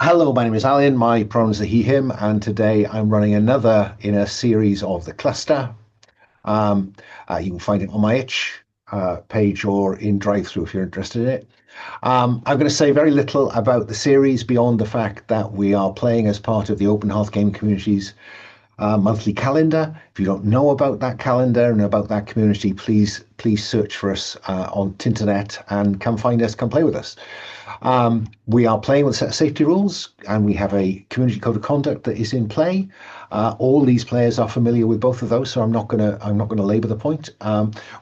Hello, my name is Alan. My pronouns are he, him, and today I'm running another in a series of the cluster. Um, you can find it on my itch page or in drive-through if you're interested in it. I'm going to say very little about the series beyond the fact that we are playing as part of the Open Hearth Game Community's monthly calendar. If you don't know about that calendar and about that community, please search for us on Tinternet and come find us, come play with us. We are playing with a set of safety rules, and we have a community code of conduct that is in play. All these players are familiar with both of those, so I'm not gonna labour the point.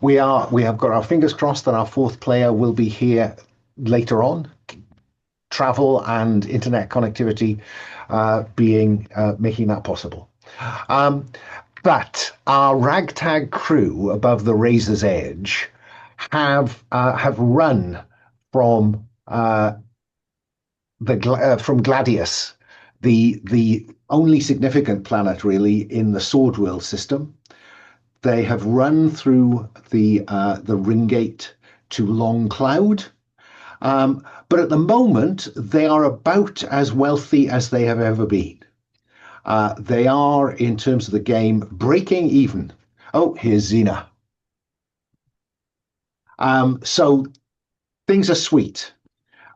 We have got our fingers crossed that our fourth player will be here later on. Travel and internet connectivity being making that possible. Um, but our ragtag crew above the razor's edge have run from from Gladius, the only significant planet really in the Sword World system. They have run through the ring gate to Long Cloud, but at the moment they are about as wealthy as they have ever been. They are, in terms of the game, breaking even. Oh, here's Xena. So things are sweet.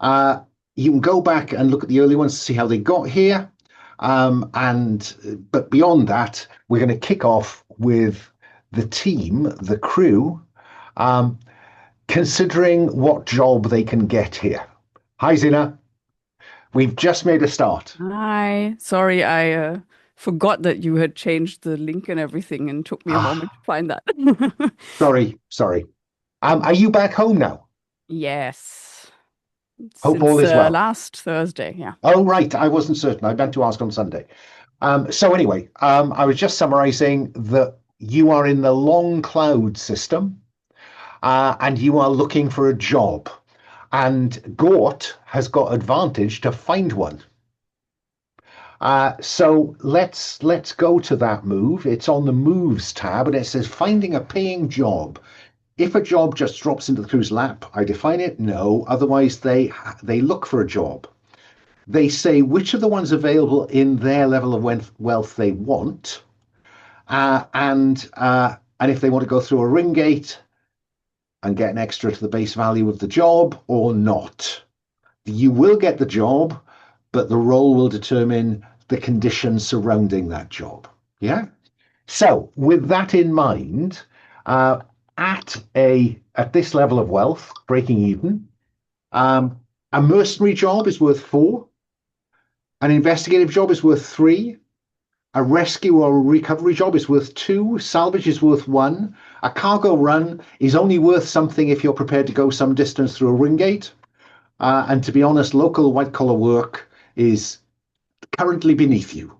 Uh, you can go back and look at the early ones to see how they got here. But beyond that, we're going to kick off with the team, the crew, um, considering what job they can get here. Hi, Zina. We've just made a start. Hi. Sorry, I forgot that you had changed the link and everything and took me a moment Ah, to find that. sorry. Are you back home now? Yes. Hope all Since is well. last Thursday, yeah. Oh, right. I wasn't certain. I meant to ask on Sunday. So anyway, I was just summarizing that you are in the long cloud system, and you are looking for a job. And Gort has got advantage to find one. So let's go to that move. It's on the moves tab, and it says finding a paying job. If a job just drops into the crew's lap, I define it. No, otherwise they look for a job. They say which of the ones available in their level of wealth they want, and if they want to go through a ring gate and get an extra to the base value of the job or not. You will get the job, but the role will determine the conditions surrounding that job. Yeah. So with that in mind, uh, at this level of wealth, breaking even, um, a mercenary job is worth 4. An investigative job is worth 3. A rescue or a recovery job is worth 2. Salvage is worth 1. A cargo run is only worth something if you're prepared to go some distance through a ring gate. And to be honest, local white collar work is currently beneath you.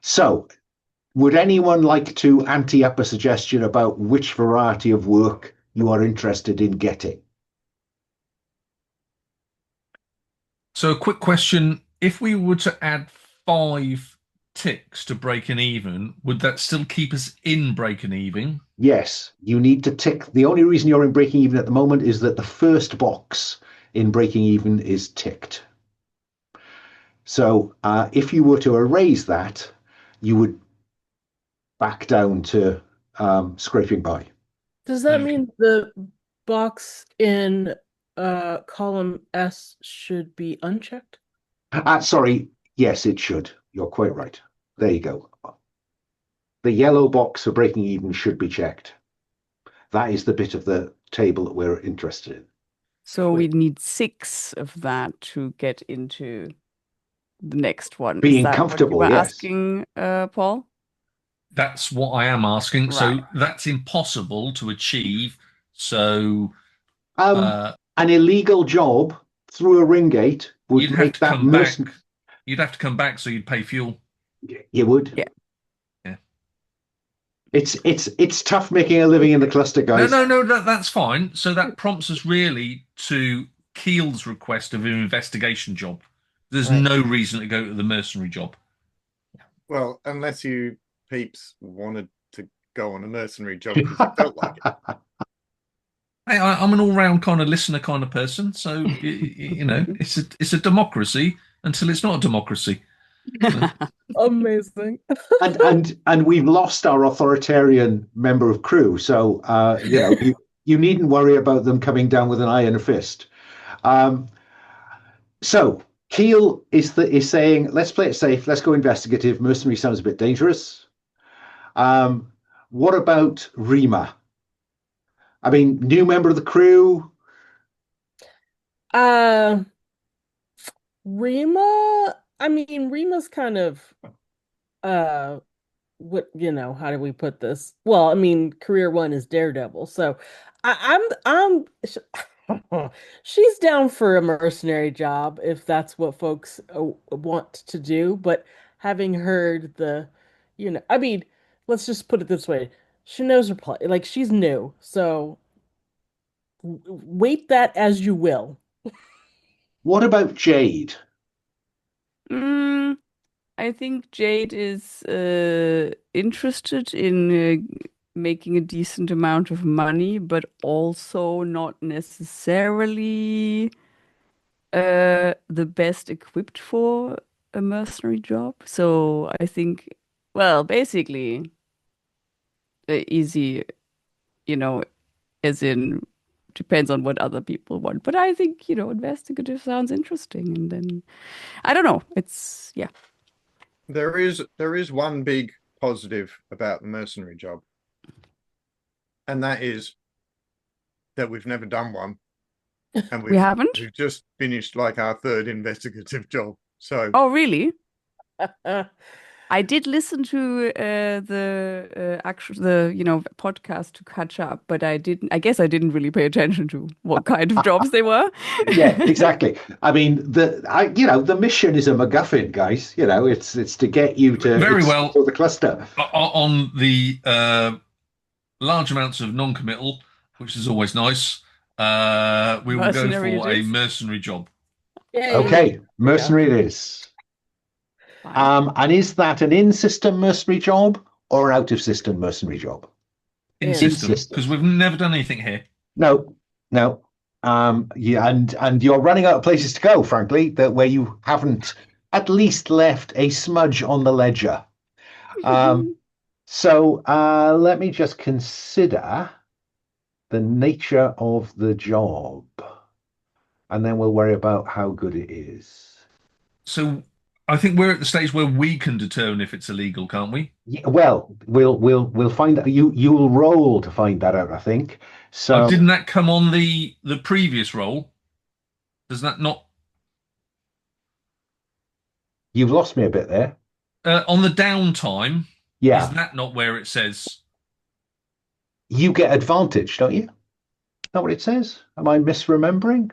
So, would anyone like to ante up a suggestion about which variety of work you are interested in getting? So, a quick question. If we were to add 5 ticks to breaking even, would that still keep us in breaking even? Yes, you need to tick. The only reason you're in breaking even at the moment is that the first box in breaking even is ticked. So if you were to erase that, you would back down to scraping by. Does that Okay. mean the box in column S should be unchecked? Sorry, yes, it should. You're quite right. There you go. The yellow box for breaking even should be checked. That is the bit of the table that we're interested in. So we Wait. need 6 of that to get into the next one. Is Being that what you comfortable, were yes. asking, Paul? That's what I am asking. Right. So, that's impossible to achieve. So, Um, uh, an illegal job through a ring gate would you'd have make to that come back. mercenary. You'd have to come back, so you'd pay fuel. You would. Yeah. Yeah. It's tough making a living in the cluster, No, guys. no, no, that's fine. So that prompts us really to Keel's request of an investigation job. There's Right. no reason to go to the mercenary job. Well, unless you peeps wanted to go on a mercenary job because you felt like it. I'm an all-round kind of listener kind of person, so you know, it's a democracy until it's not a democracy. So, Amazing. And we've lost our authoritarian member of crew, so you needn't worry about them coming down with an iron fist. Um, so Keel is saying, let's play it safe, let's go investigative. Mercenary sounds a bit dangerous. What about Rima? I mean, new member of the crew. Uh, Rima, I mean, Rima's kind of uh how do we put this? Well, I mean, career one is Daredevil, so she's down for a mercenary job if that's what folks want to do. But having heard I mean, let's just put it this way: she knows her play. Like she's new, so weight that as you will. What about Jade? Mm, I think Jade is interested in making a decent amount of money, but also not necessarily the best equipped for a mercenary job. So I think, well, basically, easy, you know, as in depends on what other people want. But I think, investigative sounds interesting. And then I don't know. It's, yeah. There is one big positive about the mercenary job, and that is that we've never done one, and We haven't? we've just finished like our third investigative job. So Oh, really? I did listen to the podcast to catch up, but I guess I didn't really pay attention to what kind of jobs they were. Yeah, exactly. I mean, the mission is a MacGuffin, guys. It's to get you to very well for the cluster. on the large amounts of non-committal, which is always nice. We will go Mercenary for it a is. mercenary job. Yay. Okay, mercenary it is. Fine. And is that an in-system mercenary job or an out-of-system mercenary job? In In system, system. because we've never done anything here. No, no. Yeah, and you're running out of places to go, frankly, where you haven't at least left a smudge on the ledger. So let me just consider the nature of the job, and then we'll worry about how good it is. So I think we're at the stage where we can determine if it's illegal, can't we? Yeah, well, we'll find out. You'll roll to find that out, I think. Oh, So didn't that come on the previous roll? Does that not you've lost me a bit there. on the downtime? Yeah, Is that not where it says? you get advantage, don't you? Is that what it says? Am I misremembering?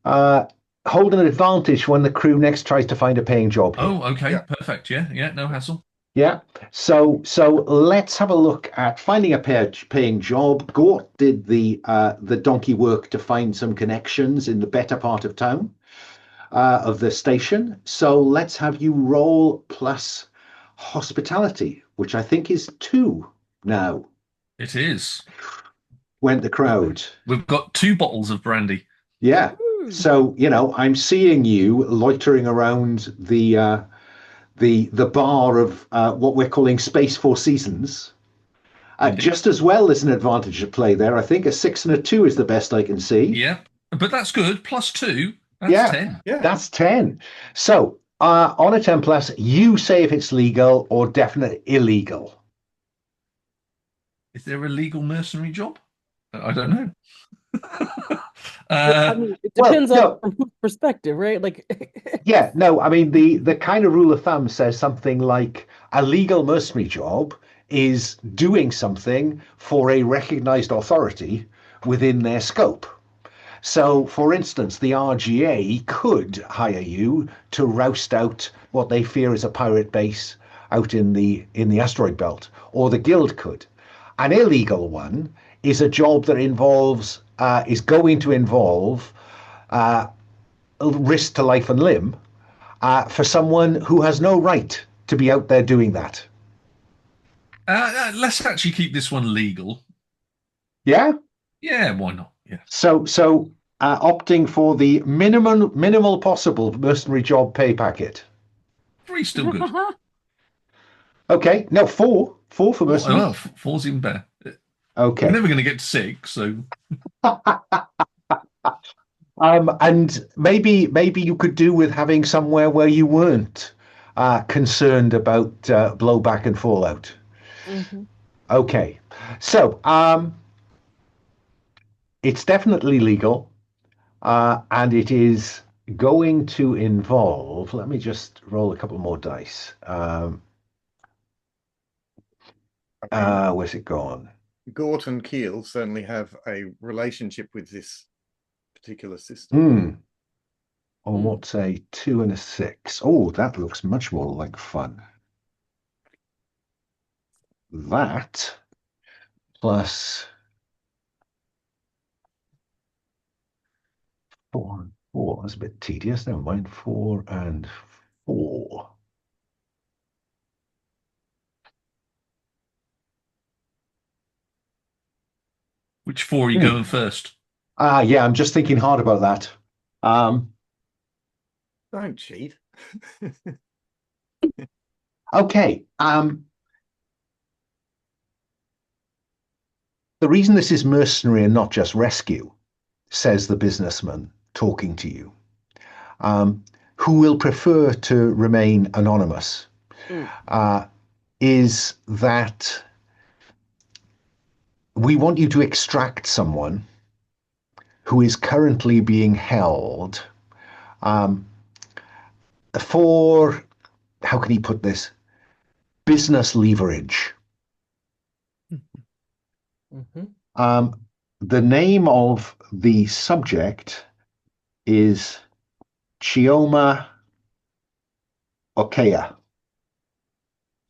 Uh, hold an advantage when the crew next tries to find a paying job here. Oh, okay, Yeah. perfect. Yeah, yeah, no hassle. Yeah. So let's have a look at finding a paying job. Gort did the donkey work to find some connections in the better part of town of the station. So let's have you roll plus hospitality, which I think is 2 now. It is. Went the crowd. We've got 2 bottles of brandy. Yeah. So I'm seeing you loitering around the bar of what we're calling Space Four Seasons. Just as well, there's an advantage at play there. I think a 6 and a 2 is the best I can see. Yeah, but that's good. Plus 2, that's Yeah. 10. yeah, That's 10. So on a 10 plus, you say if it's legal or definitely illegal. Is there a legal mercenary job? I don't know. I mean, it well, depends no. on from whose perspective, right? Like, Yeah, no, I mean the kind of rule of thumb says something like a legal mercenary job is doing something for a recognized authority within their scope. So, for instance, the RGA could hire you to roust out what they fear is a pirate base out in the asteroid belt, or the guild could. An illegal one is a job that is going to involve risk to life and limb for someone who has no right to be out there doing that. Let's actually keep this one legal. Yeah? Yeah, why not? Yeah. So opting for the minimal possible mercenary job pay packet. 3 still good. Okay, no, four for Four, mercenary. well, four's even better. We're Okay. never going to get to 6, so And maybe you could do with having somewhere where you weren't concerned about blowback and fallout. Hmm. Okay, so it's definitely legal, and it is going to involve. Let me just roll a couple more dice. I mean, Where's it gone? Gort and Keel certainly have a relationship with this particular system. Hmm. On Hmm. what's a 2 and a 6? Oh, that looks much more like fun. That plus 4 and 4. That's a bit tedious. Never mind. 4 and 4. which 4 are you Hmm. going first? Yeah, I'm just thinking hard about that. Um, Don't cheat. okay. The reason this is mercenary and not just rescue, says the businessman talking to you, who will prefer to remain anonymous, Mm. is that we want you to extract someone who is currently being held for, how can he put this, business leverage. Hmm. The name of the subject is Chioma Okea.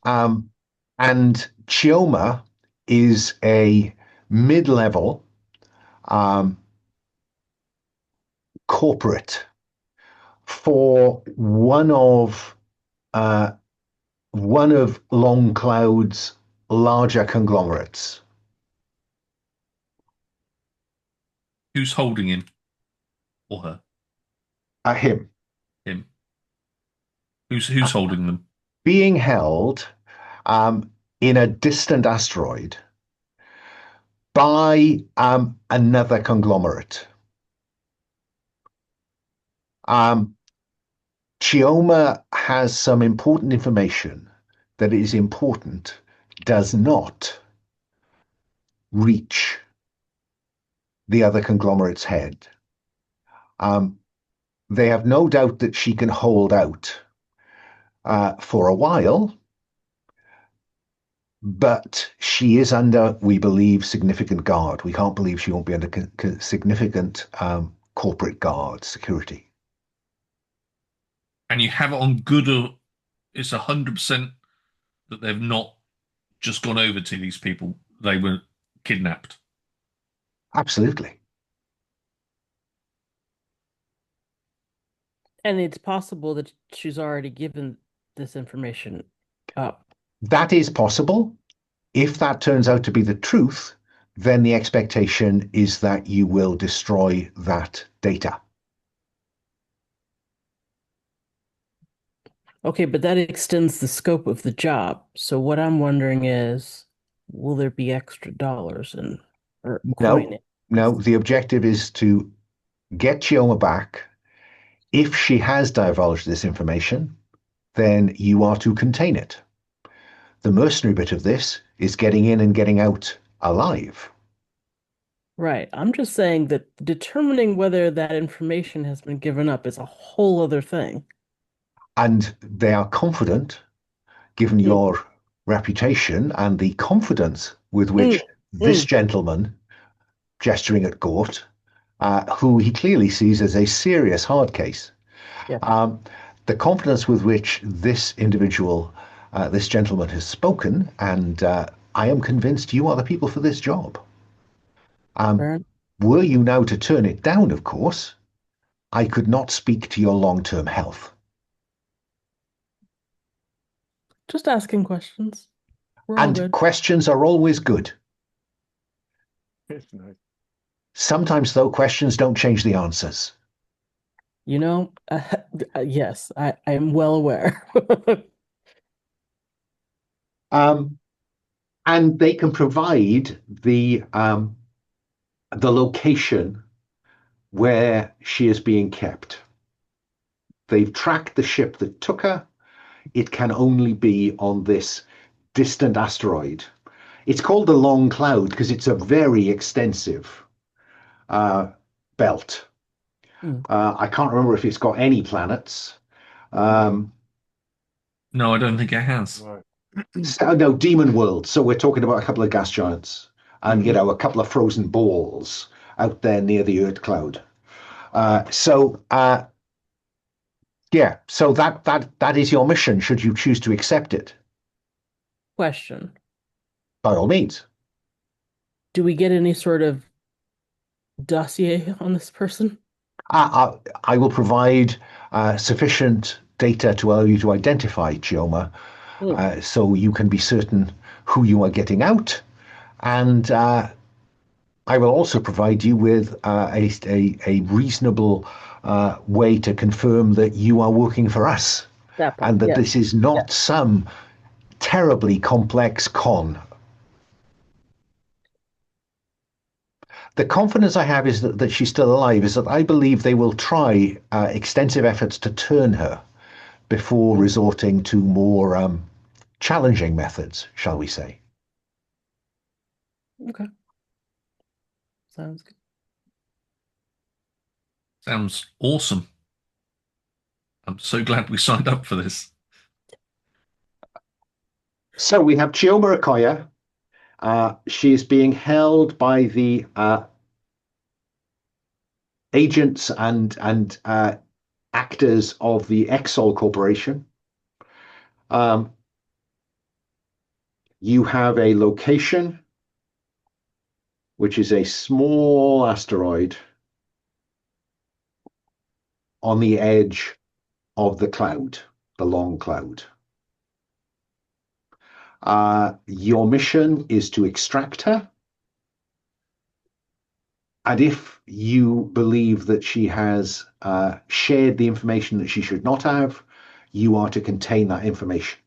And Chioma is a mid-level corporate for uh, one of Long Cloud's larger conglomerates. Who's holding him or her? Him Him. Who's holding them? being held in a distant asteroid by another conglomerate. Chioma has some important information that is important, does not reach the other conglomerate's head. They have no doubt that she can hold out for a while, but she is under, we believe, significant guard. We can't believe she won't be under significant corporate guard security. And you have it on good, or it's 100% that they've not just gone over to these people. They were kidnapped. Absolutely. And it's possible that she's already given this information up. That is possible. If that turns out to be the truth, then the expectation is that you will destroy that data. Okay, but that extends the scope of the job. So what I'm wondering is, will there be extra dollars and or coin? No, the objective is to get Chioma back. If she has divulged this information, then you are to contain it. The mercenary bit of this is getting in and getting out alive. Right. I'm just saying that determining whether that information has been given up is a whole other thing. And they are confident, given Mm, your reputation and the confidence with mm, which this mm. gentleman, gesturing at Gort, who he clearly sees as a serious hard case, Yeah. the confidence with which this individual, this gentleman has spoken, and I am convinced you are the people for this job. Fair. Were you now to turn it down, of course, I could not speak to your long-term health. Just asking questions. We're all And good. questions are always good. It's nice. Sometimes, though, questions don't change the answers. You know, yes, I am well aware. Um, and they can provide the location where she is being kept. They've tracked the ship that took her. It can only be on this distant asteroid. It's called the Long Cloud because it's a very extensive uh, belt. Hmm. I can't remember if it's got any planets. Um, No, I don't think it has. Right. so, no, Demon World. So we're talking about a couple of gas giants and, you know, a couple of frozen balls out there near the Earth cloud. Yeah, so that is your mission, should you choose to accept it, Question. by all means. Do we get any sort of dossier on this person? I will provide sufficient data to allow you to identify Chioma, Hmm. so you can be certain who you are getting out, and I will also provide you with a reasonable way to confirm that you are working for us, That part, and that yeah. this is not some terribly complex con. The confidence I have is that she's still alive, is that I believe they will try extensive efforts to turn her before resorting to more challenging methods, shall we say. Okay. Sounds good. Sounds awesome. I'm so glad we signed up for this. So we have Chioma Okoye. She is being held by the agents and actors of the Exol Corporation. You have a location, which is a small asteroid on the edge of the cloud, the long cloud. Your mission is to extract her. And if you believe that she has shared the information that she should not have, you are to contain that information.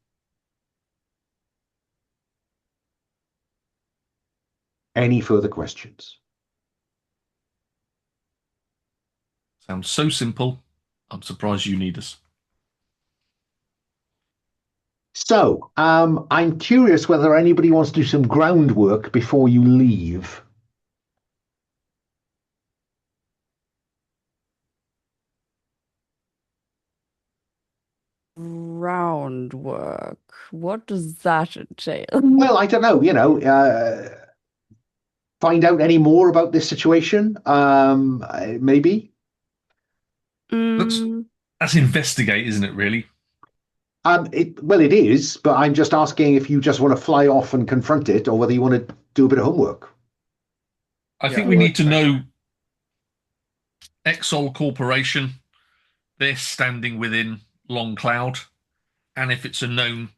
Any further questions? Sounds so simple. I'm surprised you need us. So, I'm curious whether anybody wants to do some groundwork before you leave. Groundwork. What does that entail? Well, I don't know, find out any more about this situation, maybe. That's Mm, that's investigate, isn't it, really? It is, but I'm just asking if you just want to fly off and confront it, or whether you want to do a bit of homework. I Yeah, think I we would. need to know Exol Corporation. They're standing within Long Cloud. And if it's a known,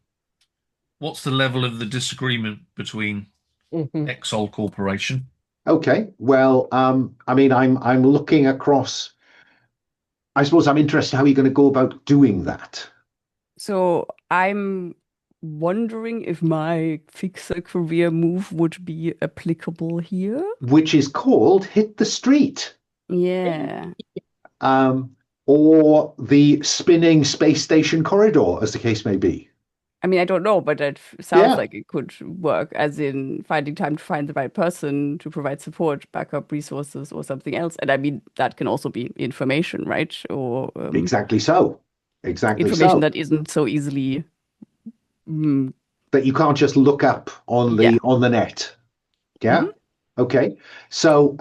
what's the level of the disagreement between Mhm. Exol Corporation? Okay, well, I mean, I'm looking across. I suppose I'm interested how you're going to go about doing that. so I'm wondering if my fixer career move would be applicable here. Which is called hit the street, Yeah. um, or the spinning space station corridor, as the case may be. I mean, I don't know, but it sounds Yeah, like it could work, as in finding time to find the right person to provide support, backup resources, or something else. And I mean, that can also be information, right? Or exactly so. Exactly information so. that isn't so easily. Mm, That you can't just look up on yeah. the net. Yeah. Mhm. Okay. So,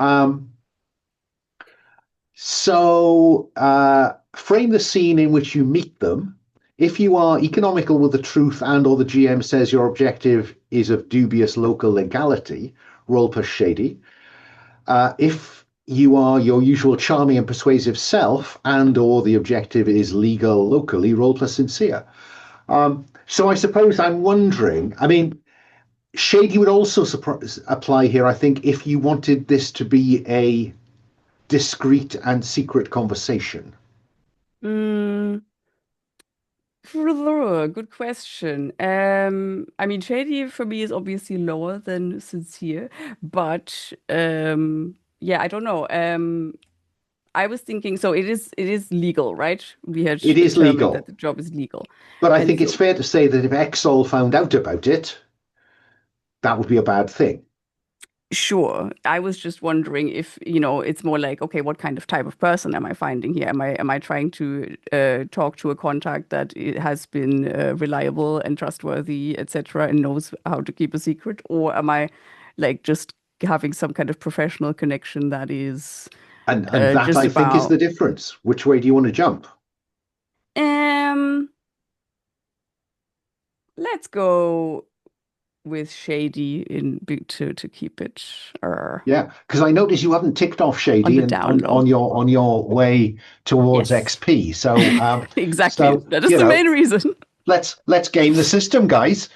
frame the scene in which you meet them. If you are economical with the truth and or the GM says your objective is of dubious local legality, roll plus shady. If you are your usual charming and persuasive self and or the objective is legal locally, roll plus sincere. So I suppose I'm wondering, I mean, Shady would also apply here, I think, if you wanted this to be a discreet and secret conversation. Mm, good question. I mean, shady for me is obviously lower than sincere, but yeah, I don't know. I was thinking, so it is legal, right? We had It is determined that legal, the job is legal, but I and think it's so fair to say that if Exol found out about it, that would be a bad thing. sure. I was just wondering if, it's more like, okay, what kind of type of person am I finding here? Am I trying to talk to a contact that it has been reliable and trustworthy, etc., and knows how to keep a secret, or am I like just having some kind of professional connection that is And that, just I think, is about the difference. Which way do you want to jump? um let's go with shady to keep it Yeah, because I notice you haven't ticked off on Shady the and down low. on your way towards Yes. XP. So Exactly. so That is the main reason. let's game the system, guys.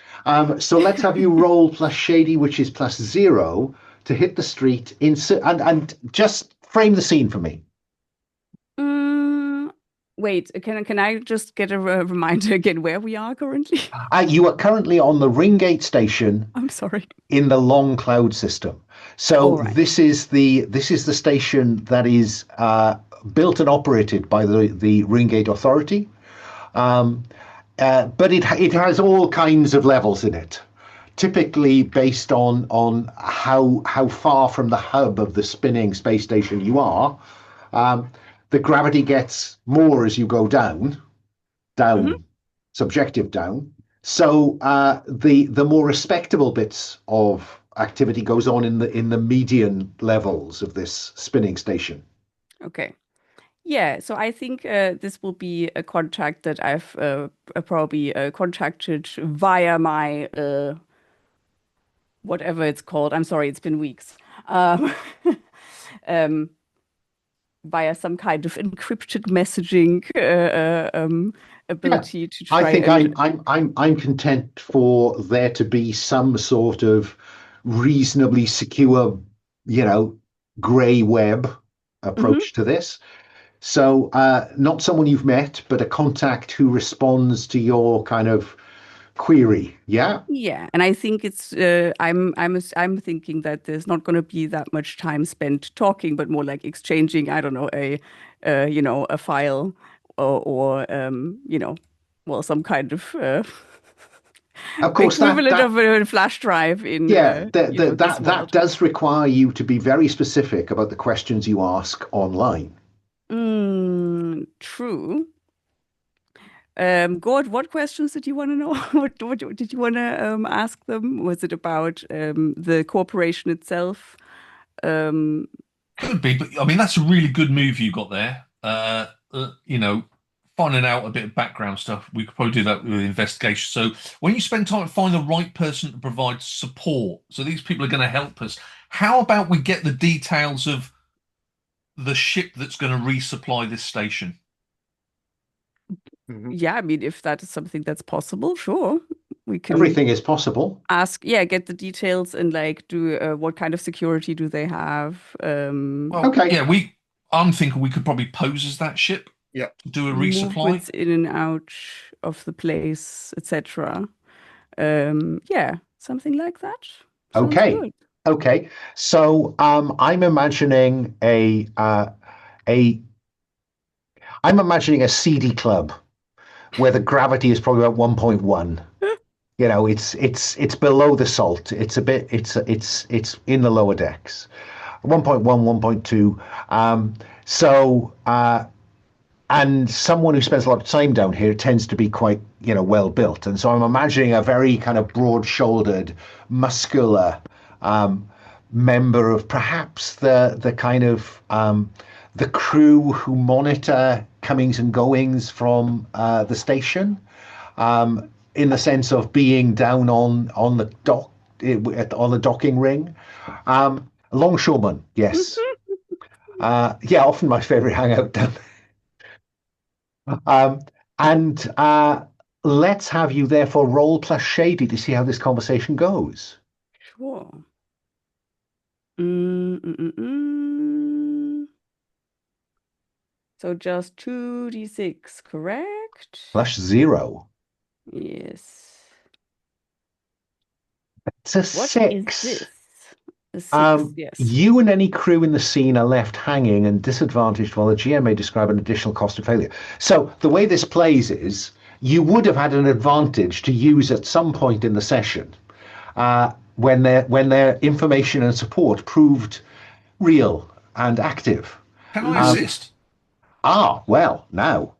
So let's have you roll plus Shady, which is plus 0, to hit the street and just frame the scene for me. Mm, wait, can I just get a reminder again where we are currently? You are currently on the Ringgate station I'm sorry. in the Long Cloud system. So All right. this is the station that is built and operated by the Ringgate Authority. Um, but it has all kinds of levels in it, typically based on how far from the hub of the spinning space station you are. Um, the gravity gets more as you go Hmm. down, subjective down. So the more respectable bits of activity goes on in the median levels of this spinning station. Okay. Yeah, so I think this will be a contact that I've probably contacted via my whatever it's called. I'm sorry, it's been weeks. Um, um, via some kind of encrypted messaging Yeah, ability to I try think and I'm content for there to be some sort of reasonably secure, you know, grey web Mhm. approach to this. So not someone you've met, but a contact who responds to your kind of query. Yeah. Yeah, and I think it's I'm thinking that there's not going to be that much time spent talking, but more like exchanging, I don't know, a file or well, some kind of Of course, that equivalent that of a flash drive in yeah, this that world. does require you to be very specific about the questions you ask online. True. Gord, what questions did you want to know? What did you want to ask them? Was it about the corporation itself? Um, Could be, but I mean that's a really good move you got there. Finding out a bit of background stuff. We could probably do that with investigation. So when you spend time to find the right person to provide support, so these people are going to help us. How about we get the details of the ship that's going to resupply this station? Mhm. yeah, I mean, if that is something that's possible, sure. We can Everything is possible. get the details and like do what kind of security do they have? Well, Okay. yeah, I'm thinking we could probably pose as that ship, Yeah. do a resupply. Movements in and out of the place, etc. Yeah, something like that. Sounds Okay. good. Okay. So I'm imagining a I'm imagining a seedy club where the gravity is probably about 1.1. You know, it's below the salt. It's a bit it's in the lower decks. 1.1, 1.2. So and someone who spends a lot of time down here tends to be quite, well built. And so I'm imagining a very kind of broad-shouldered, muscular um, member of perhaps the kind of the crew who monitor comings and goings from the station, in the sense of being down on the dock on the docking ring. Longshoreman, yes. Yeah, often my favorite hangout down. Um, and let's have you therefore roll plus shady to see how this conversation goes. Sure. Mm. So just 2d6, correct? Plus 0. Yes. It's a What is 6. this? A 6, yes. You and any crew in the scene are left hanging and disadvantaged while the GM may describe an additional cost of failure. So the way this plays is you would have had an advantage to use at some point in the session when their information and support proved real and active. Can I assist? Well, now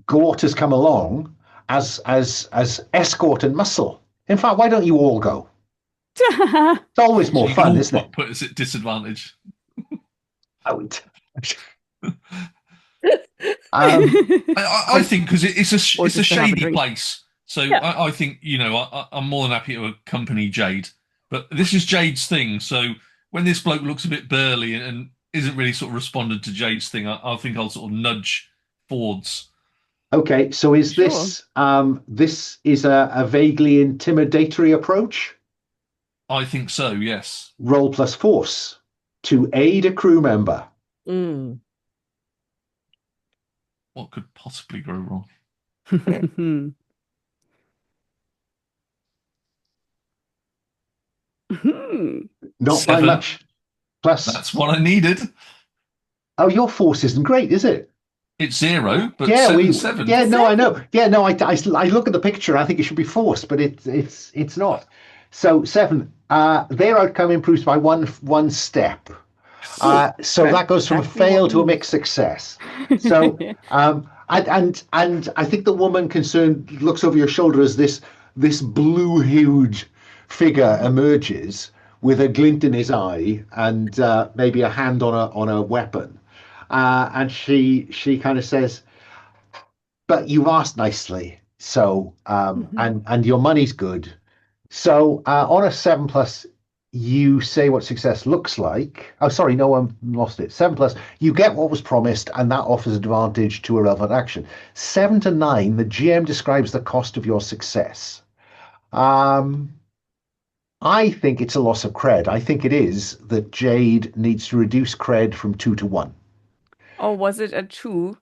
Gort has come along as escort and muscle. In fact, why don't you all go? It's always more You can fun, all isn't it? put us at disadvantage. Out. I think because it's Or a just to have a shady drink. place, so Yeah. I think I'm more than happy to accompany Jade. But this is Jade's thing, so when this bloke looks a bit burly and isn't really sort of responded to Jade's thing, I think I'll sort of nudge forwards. Okay, so is Sure. this is a vaguely intimidatory approach? I think so. Yes. Roll plus force to aid a crew member. Mm. What could possibly go wrong? Not by 7. much. Plus, That's what I needed. oh, your force isn't great, is it? It's 0, but Yeah, 7. yeah, no, I know. Yeah, no, I look at the picture. I think it should be force, but it's not. So 7. Their outcome improves by one step. So that goes from a Exactly what fail we to a need. mixed success. So and I think the woman concerned looks over your shoulder as this blue-hued figure emerges with a glint in his eye and maybe a hand on a weapon, and she kind of says, "But you've asked nicely, so and your money's good." So on a 7 plus, you say what success looks like. Oh, sorry, no one lost it. 7 plus, you get what was promised, and that offers advantage to a relevant action. 7 to 9, the GM describes the cost of your success. I think it's a loss of cred. I think it is that Jade needs to reduce cred from 2 to 1. Oh, was it a 2?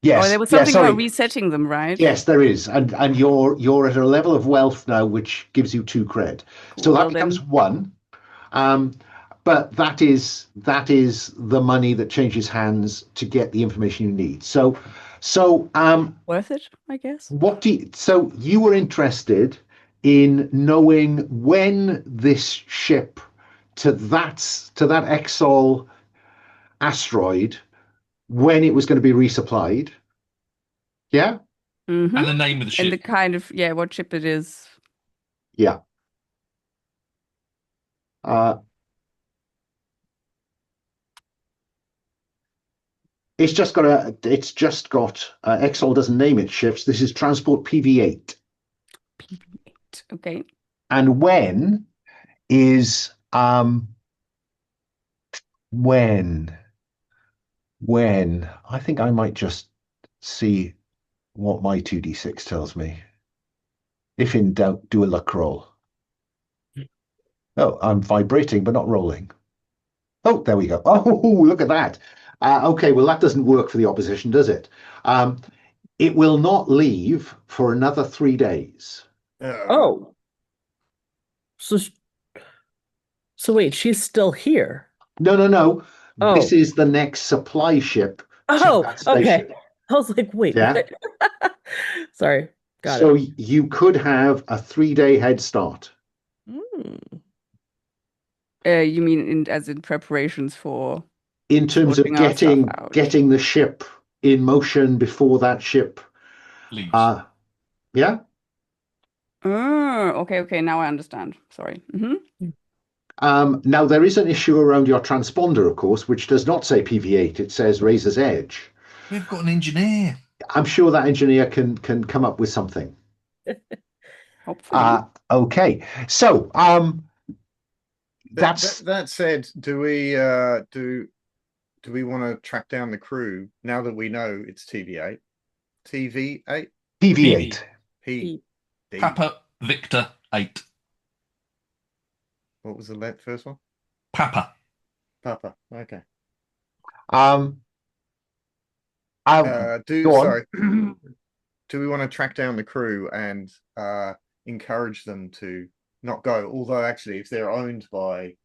Yes, Oh, there was yeah, something sorry. about resetting them, right? Yes, there is, and you're at a level of wealth now which gives you 2 cred. Cool. So that Well, becomes then 1. But that is the money that changes hands to get the information you need. So worth it, I guess. so you were interested in knowing when this ship to that Exol asteroid, when it was going to be resupplied. Yeah? Mm-hmm. And the name of the And the ship. kind of, what ship it is. Yeah. It's just got Exol doesn't name its ships. This is transport PV8. PbtA. Okay. And when is when I think I might just see what my 2d6 tells me. If in doubt, do a luck roll. Oh, I'm vibrating but not rolling. Oh, there we go. Oh, look at that. Okay, well, that doesn't work for the opposition, does it? It will not leave for another 3 days. Oh. So wait, she's still here. No. Oh. This is the next supply ship to Oh, that station. okay. I was like, wait, Yeah. what? Sorry. Got So it. you could have a 3-day head start. Mm. You mean as in preparations for In terms of sorting our stuff out. getting the ship in motion before that ship Leaves. yeah. Okay. Now I understand. Sorry. Now there is an issue around your transponder, of course, which does not say PV8. It says Razor's Edge. We've got an engineer. I'm sure that engineer can come up with something. Hopefully. Okay. So that's That said, do we want to track down the crew now that we know it's TV8? PV8. P. D. Papa Victor 8. What was the first one? Papa. Papa. Okay. Um, Go on. Sorry. Do we want to track down the crew and encourage them to not go? Although actually, if they're owned by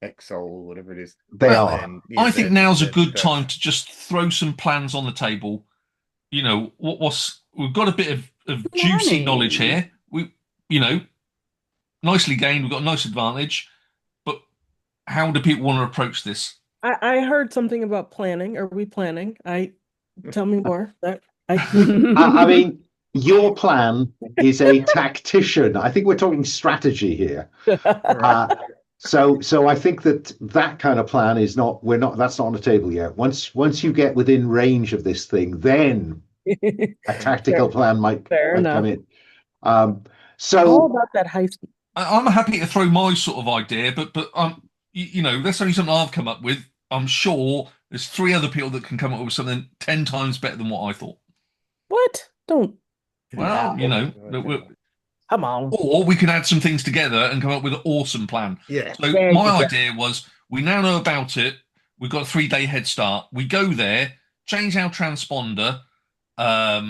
Exol or whatever it is, They Well, are. then yeah, I think now's a good that's- time to just throw some plans on the table. You know, we've got a bit of juicy knowledge here. Nicely gained. We've got a nice advantage. But how do people want to approach this? I heard something about planning. Are we planning? Tell me more. I mean, your plan is a tactician. I think we're talking strategy here. So I think that kind of plan is not. That's not on the table yet. Once you get within range of this thing, then a tactical plan might come in. All So about that high school. I'm happy to throw my sort of idea, but that's only something I've come up with. I'm sure there's 3 other people that can come up with something 10 times better than what I thought. What? Don't. Well, Come on. or we can add some things together and come up with an awesome plan. Yeah. So my idea was, we now know about it. We've got a 3-day head start. We go there, change our transponder, Tell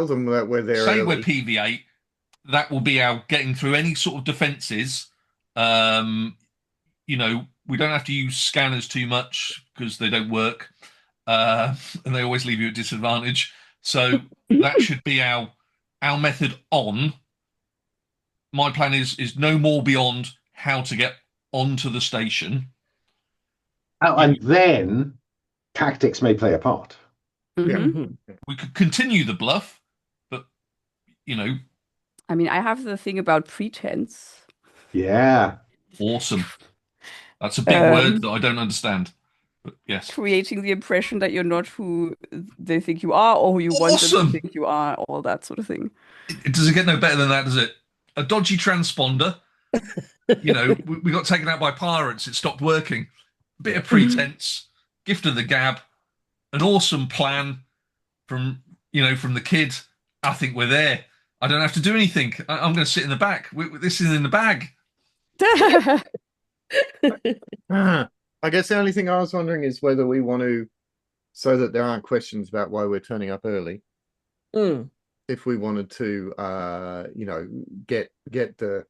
them that we're there. say early. we're PbtA. That will be our getting through any sort of defences. We don't have to use scanners too much because they don't work, and they always leave you at disadvantage. So that should be our method on. My plan is no more beyond how to get onto the station. and then tactics may play a part. Mhm. We could continue the bluff, but I mean, I have the thing about pretense. Yeah. awesome. That's a big word that I don't understand. But yes. Creating the impression that you're not who they think you are or who you want them Awesome. to think you are, all that sort of thing. Does it get no better than that, does it? A dodgy transponder. We got taken out by pirates. It stopped working. A bit of pretense. Gift of the gab. An awesome plan from the kid. I think we're there. I don't have to do anything. I'm going to sit in the back. This is in the bag. I guess the only thing I was wondering is whether we want to, so that there aren't questions about why we're turning up early. If we wanted to, get the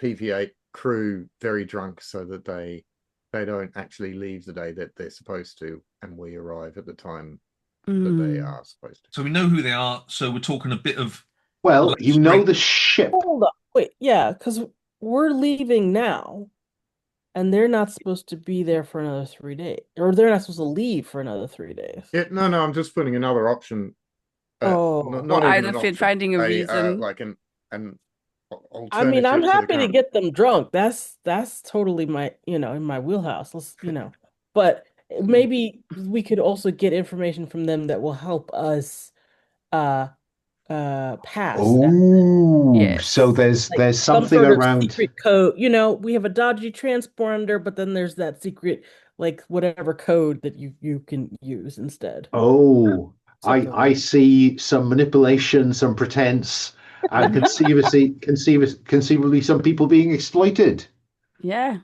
PvP crew very drunk so that they don't actually leave the day that they're supposed to, and we arrive at the time that they are supposed to. So we know who they are. So we're talking a bit of. Well, you know the ship. Hold up. Wait, yeah, because we're leaving now, and they're not supposed to be there for another 3 days, or they're not supposed to leave for another 3 days. Yeah, no, I'm just putting another option. Not even either finding a reason. like an alternative. I mean, I'm to the happy to current- get them drunk. That's totally my, in my wheelhouse. Let's, but maybe we could also get information from them that will help us pass. Oh, Yes. so there's Some something sort of around. secret code. We have a dodgy transponder, but then there's that secret, like whatever code that you can use instead. Oh, Something I see some manipulation, some pretense, and conceivably some people being exploited. Yeah.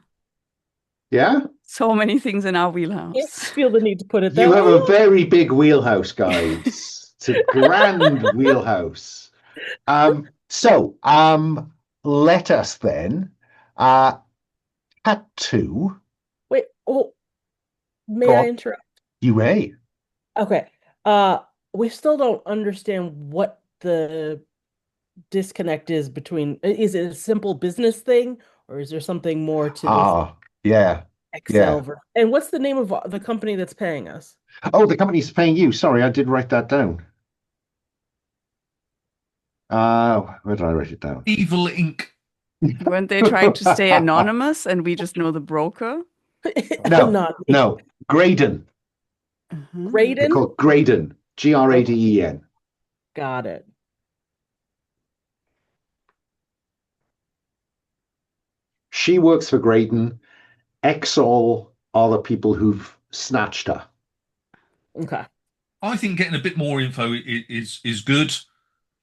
Yeah? So many things in our I wheelhouse. feel the need to put it that You have way. a very big wheelhouse, guys. It's a grand wheelhouse. So let us then cut to. Wait, may Go I on. interrupt? You may. Okay. We still don't understand what the disconnect is between. Is it a simple business thing, or is there something more to this Yeah. Excel? And what's the name of the company that's paying us? Oh, the company's paying you. Sorry, I did write that down. Where did I write it down? Evil Inc. Weren't they trying to stay anonymous and we just know the broker? No, Graydon. They're Graydon? called Graydon. Graden. Got it. She works for Graydon. Exol are the people who've snatched her. Okay. I think getting a bit more info is good,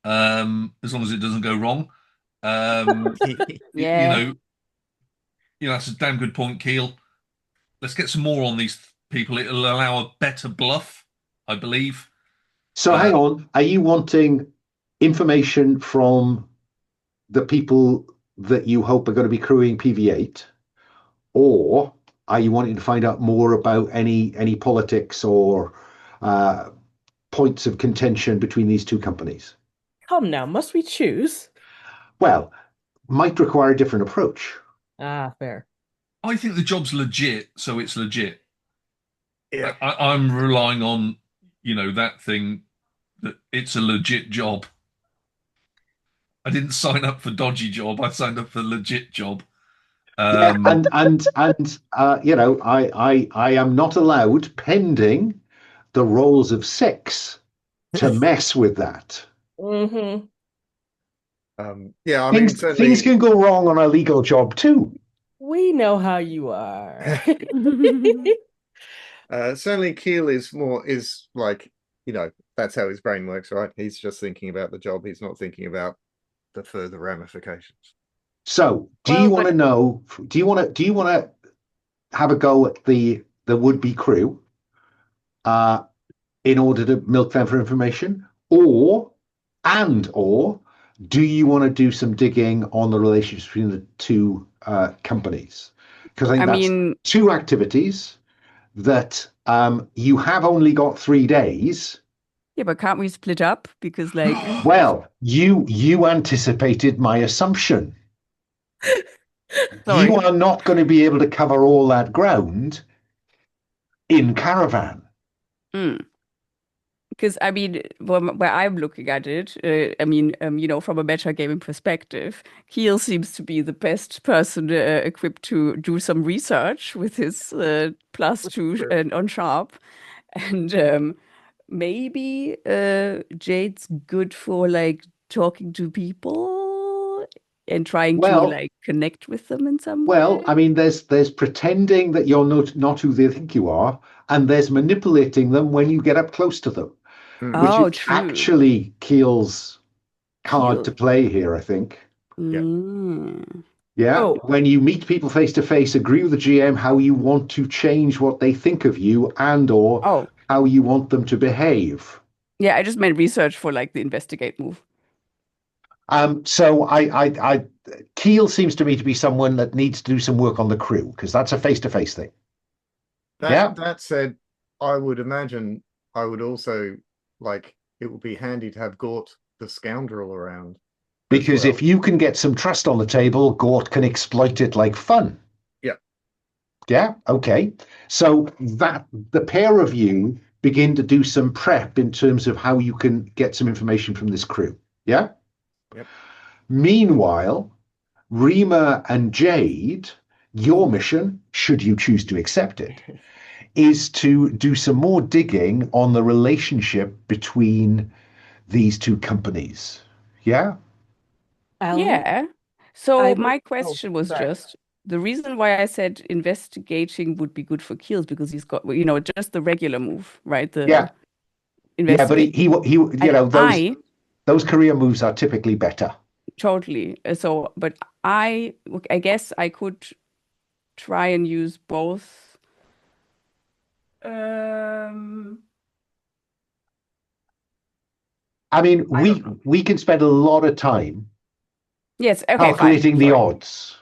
as long as it doesn't go wrong. Yeah. That's a damn good point, Keel. Let's get some more on these people. It'll allow a better bluff, I believe. So hang on, are you wanting information from the people that you hope are going to be crewing PV8, or are you wanting to find out more about any politics or points of contention between these two companies? Come now, must we choose? Well, might require a different approach. Ah, fair. I think the job's legit, so it's legit. Yeah. I'm relying on, that thing, that it's a legit job. I didn't sign up for dodgy job. I signed up for legit job. Yeah, and I am not allowed, pending the rolls of 6, to mess with that. Mm-hmm. Yeah, I mean, Things certainly, can go wrong on a legal job too. We know how you are. certainly Keel is like, that's how his brain works, right? He's just thinking about the job. He's not thinking about the further ramifications. So, do Well, you want to but know? Do you want to have a go at the would-be crew, in order to milk them for information, or do you want to do some digging on the relationship between the two companies? Because I think I that's mean, two activities that you have only got 3 days. yeah, but can't we split up? Because like, Well, you anticipated my assumption. sorry. You are not going to be able to cover all that ground in Caravan. Mm. Because I mean, where I'm looking at it, I mean, from a metagaming perspective, Keel seems to be the best person equipped to do some research with his +2 and on sharp, and maybe Jade's good for like talking to people and trying to Well, like connect with them in some way. I mean, there's pretending that you're not who they think you are, and there's manipulating them when you get up close to them, which is Oh, true. actually Keel's card Keel. to play here, I think. Yeah. Mm. Yeah, Oh, when you meet people face to face, agree with the GM how you want to change what they think of you and or Oh, how you want them to behave. yeah, I just meant research for like the investigate move. So Keel seems to me to be someone that needs to do some work on the crew because that's a face-to-face thing. Yeah, That said, I would imagine I would also like it would be handy to have Gort the scoundrel around as because well. if you can get some trust on the table, Gort can exploit it like fun. Yeah. Yeah, okay. So that the pair of you begin to do some prep in terms of how you can get some information from this crew. Yeah. Yep. Meanwhile, Rima and Jade, your mission, should you choose to accept it, is to do some more digging on the relationship between these two companies. Yeah? Alun, Yeah. So I've my oh, question was sorry. just the reason why I said investigating would be good for Keels because he's got, just the regular move, right? The Yeah. Yeah, but investigate. you And know, I those career moves are typically better. totally. So, but I guess I could try and use both. Um, I mean, I don't know. we can spend a lot of time Yes. Okay. Fine. calculating the Sorry. odds.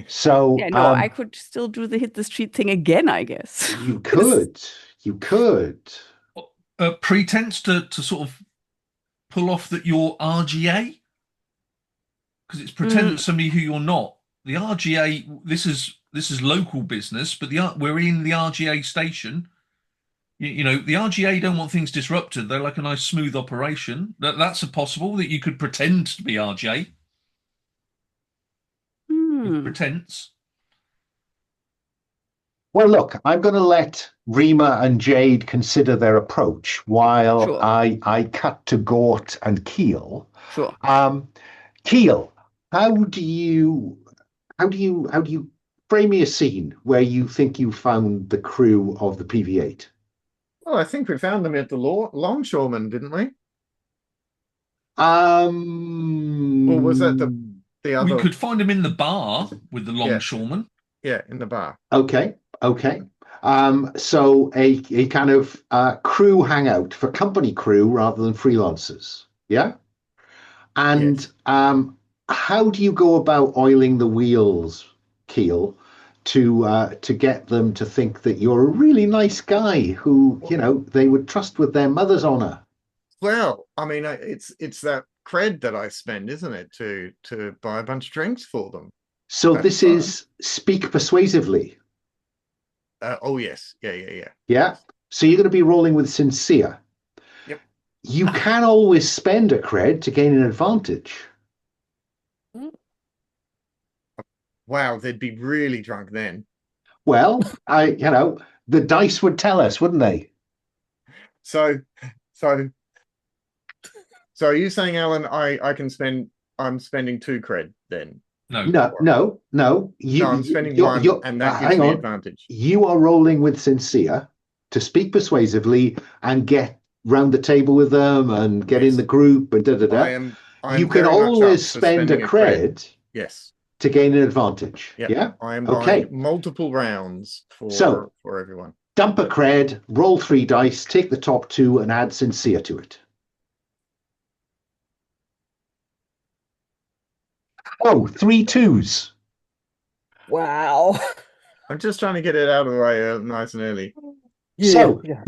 So Yeah. No, I could still do the hit the street thing again, I guess. you could. Pretense to sort of pull off that you're RGA, because it's pretend Mm, that somebody who you're not. The RGA, this is local business, but we're in the RGA station. The RGA don't want things disrupted. They like a nice smooth operation. That's a possible that you could pretend to be RJ with hmm. pretense. Well, look, I'm going to let Rima and Jade consider their approach while Sure. I cut to Gort and Keel. Sure. Keel, how do you frame me a scene where you think you found the crew of the PV8? Well, I think we found them at the longshoreman, didn't we? Or was that the the We other, could find him in the bar with the longshoreman. yeah, in the bar. Okay, okay. So a kind of crew hangout for company crew rather than freelancers. Yeah. And Yes. how do you go about oiling the wheels, Keel, to get them to think that you're a really nice guy who, they would trust with their mother's honor? Well, I mean, it's that cred that I spend, isn't it, to buy a bunch of drinks for them. So That's this fun. is speak persuasively. Oh yes, yeah. Yeah. So you're going to be rolling with sincere. Yep. You can always spend a cred to gain an advantage. Wow, they'd be really drunk then. Well, the dice would tell us, wouldn't they? So, so, so are you saying, Alan, I'm spending 2 cred then? No. No, no, no. No, I'm spending 1, and that gives hang me on. advantage. You are rolling with sincere to speak persuasively and get round the table with them and get in Yes. the group and da da da. I You am can very much up always for spend a spending a cred. cred Yes. to gain an advantage. Yeah. Yeah. I am Okay. buying multiple rounds So- for everyone. Dump a cred, roll 3 dice, take the top 2, and add sincere to it. Oh, 3 2s. Wow. I'm just trying to get it out of the way nice and early. So, yeah.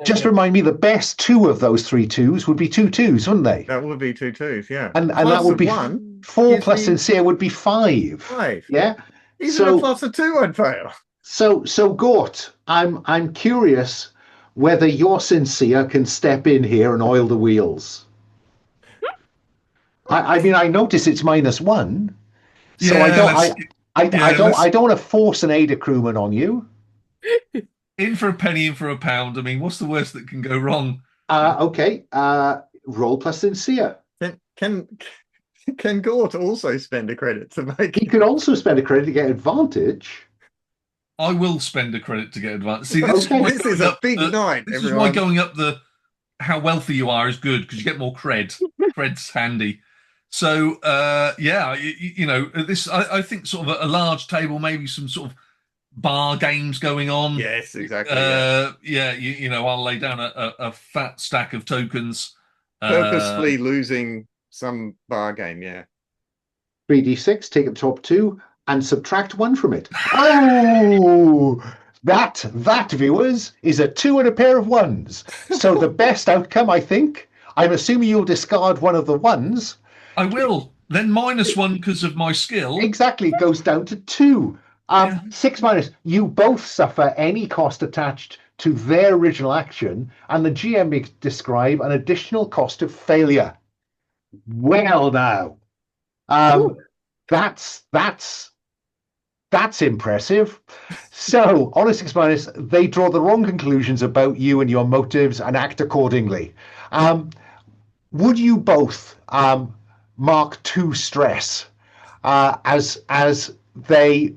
Just remind me, the best 2 of those 3 2s would be 2 2s, wouldn't they? That would be 2 2s, yeah. And Plus that would of be 1 4 gives plus me sincere would be 5. 5. Yeah. Even a plus of 2, I'd fail. So Gort, I'm curious whether your sincere can step in here and oil the wheels. I mean, I notice it's -1, so Yeah, I don't want to force an Ada crewman on you. in for a penny, in for a pound. I mean, what's the worst that can go wrong? Okay. Roll plus sincere. Can Gort also spend a credit to make He can also spend a credit to get advantage. I will spend a credit to get advantage. See, Okay. This is a big night, This is everyone. why going up how wealthy you are is good because you get more cred. Cred's handy. So yeah, this I think sort of a large table, maybe some sort of bar games going on. Yes, exactly. I'll lay down a fat stack of tokens. Purposefully losing some bar game, yeah. 3d6, take the top 2, and subtract 1 from it. Oh, that, viewers, is a 2 and a pair of 1s. So the best outcome, I think, I'm assuming you'll discard one of the 1s. I will. Then -1 because of my skill. Exactly, goes down to 2. 6 minus. You both suffer any cost attached to their original action, and the GM may describe an additional cost of failure. Well, now, that's impressive. So, on a 6 minus, they draw the wrong conclusions about you and your motives and act accordingly. Would you both mark 2 stress as they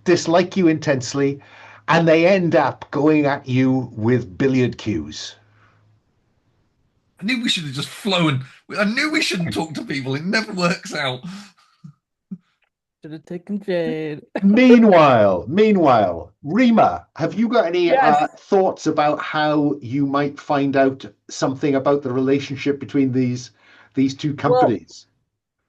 dislike you intensely, and they end up going at you with billiard cues? I knew we should have just flown. I knew we shouldn't talk to people. It never works out. Should have taken Jade. Meanwhile, Rima, have you got any Yes. thoughts about how you might find out something about the relationship between these 2 companies?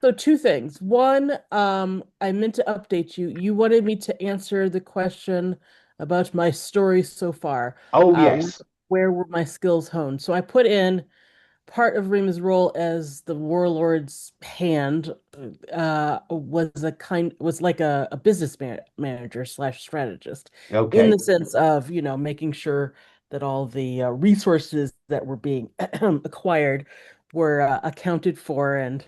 So 2 things. One, I meant to update you. You wanted me to answer the question about my story so far. Oh, yes. Where were my skills honed? So I put in part of Rima's role as the warlord's hand was like a business manager / strategist, Okay. in the sense of, making sure that all the resources that were being acquired were accounted for and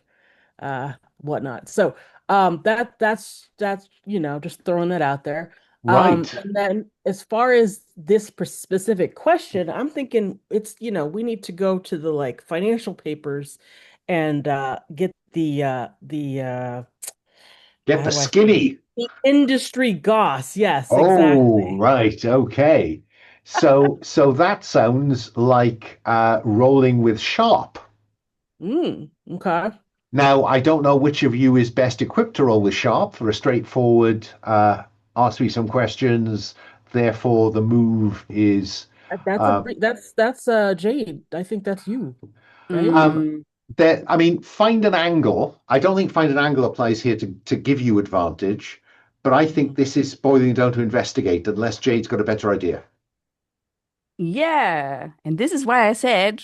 whatnot. So that's just throwing that out there. Right. And then as far as this specific question, I'm thinking it's, we need to go to the financial papers and get the Get the skinny. the industry goss. Yes, Oh, exactly. right. Okay. So that sounds like rolling with sharp. Okay. Now, I don't know which of you is best equipped to roll with sharp for a straightforward ask me some questions. Therefore, the move is uh, That's Jade. I think that's you, right? um, Mm, that. I mean, find an angle. I don't think find an angle applies here to give you advantage, but I think this is boiling down to investigate, unless Jade's got a better idea. yeah, and this is why I said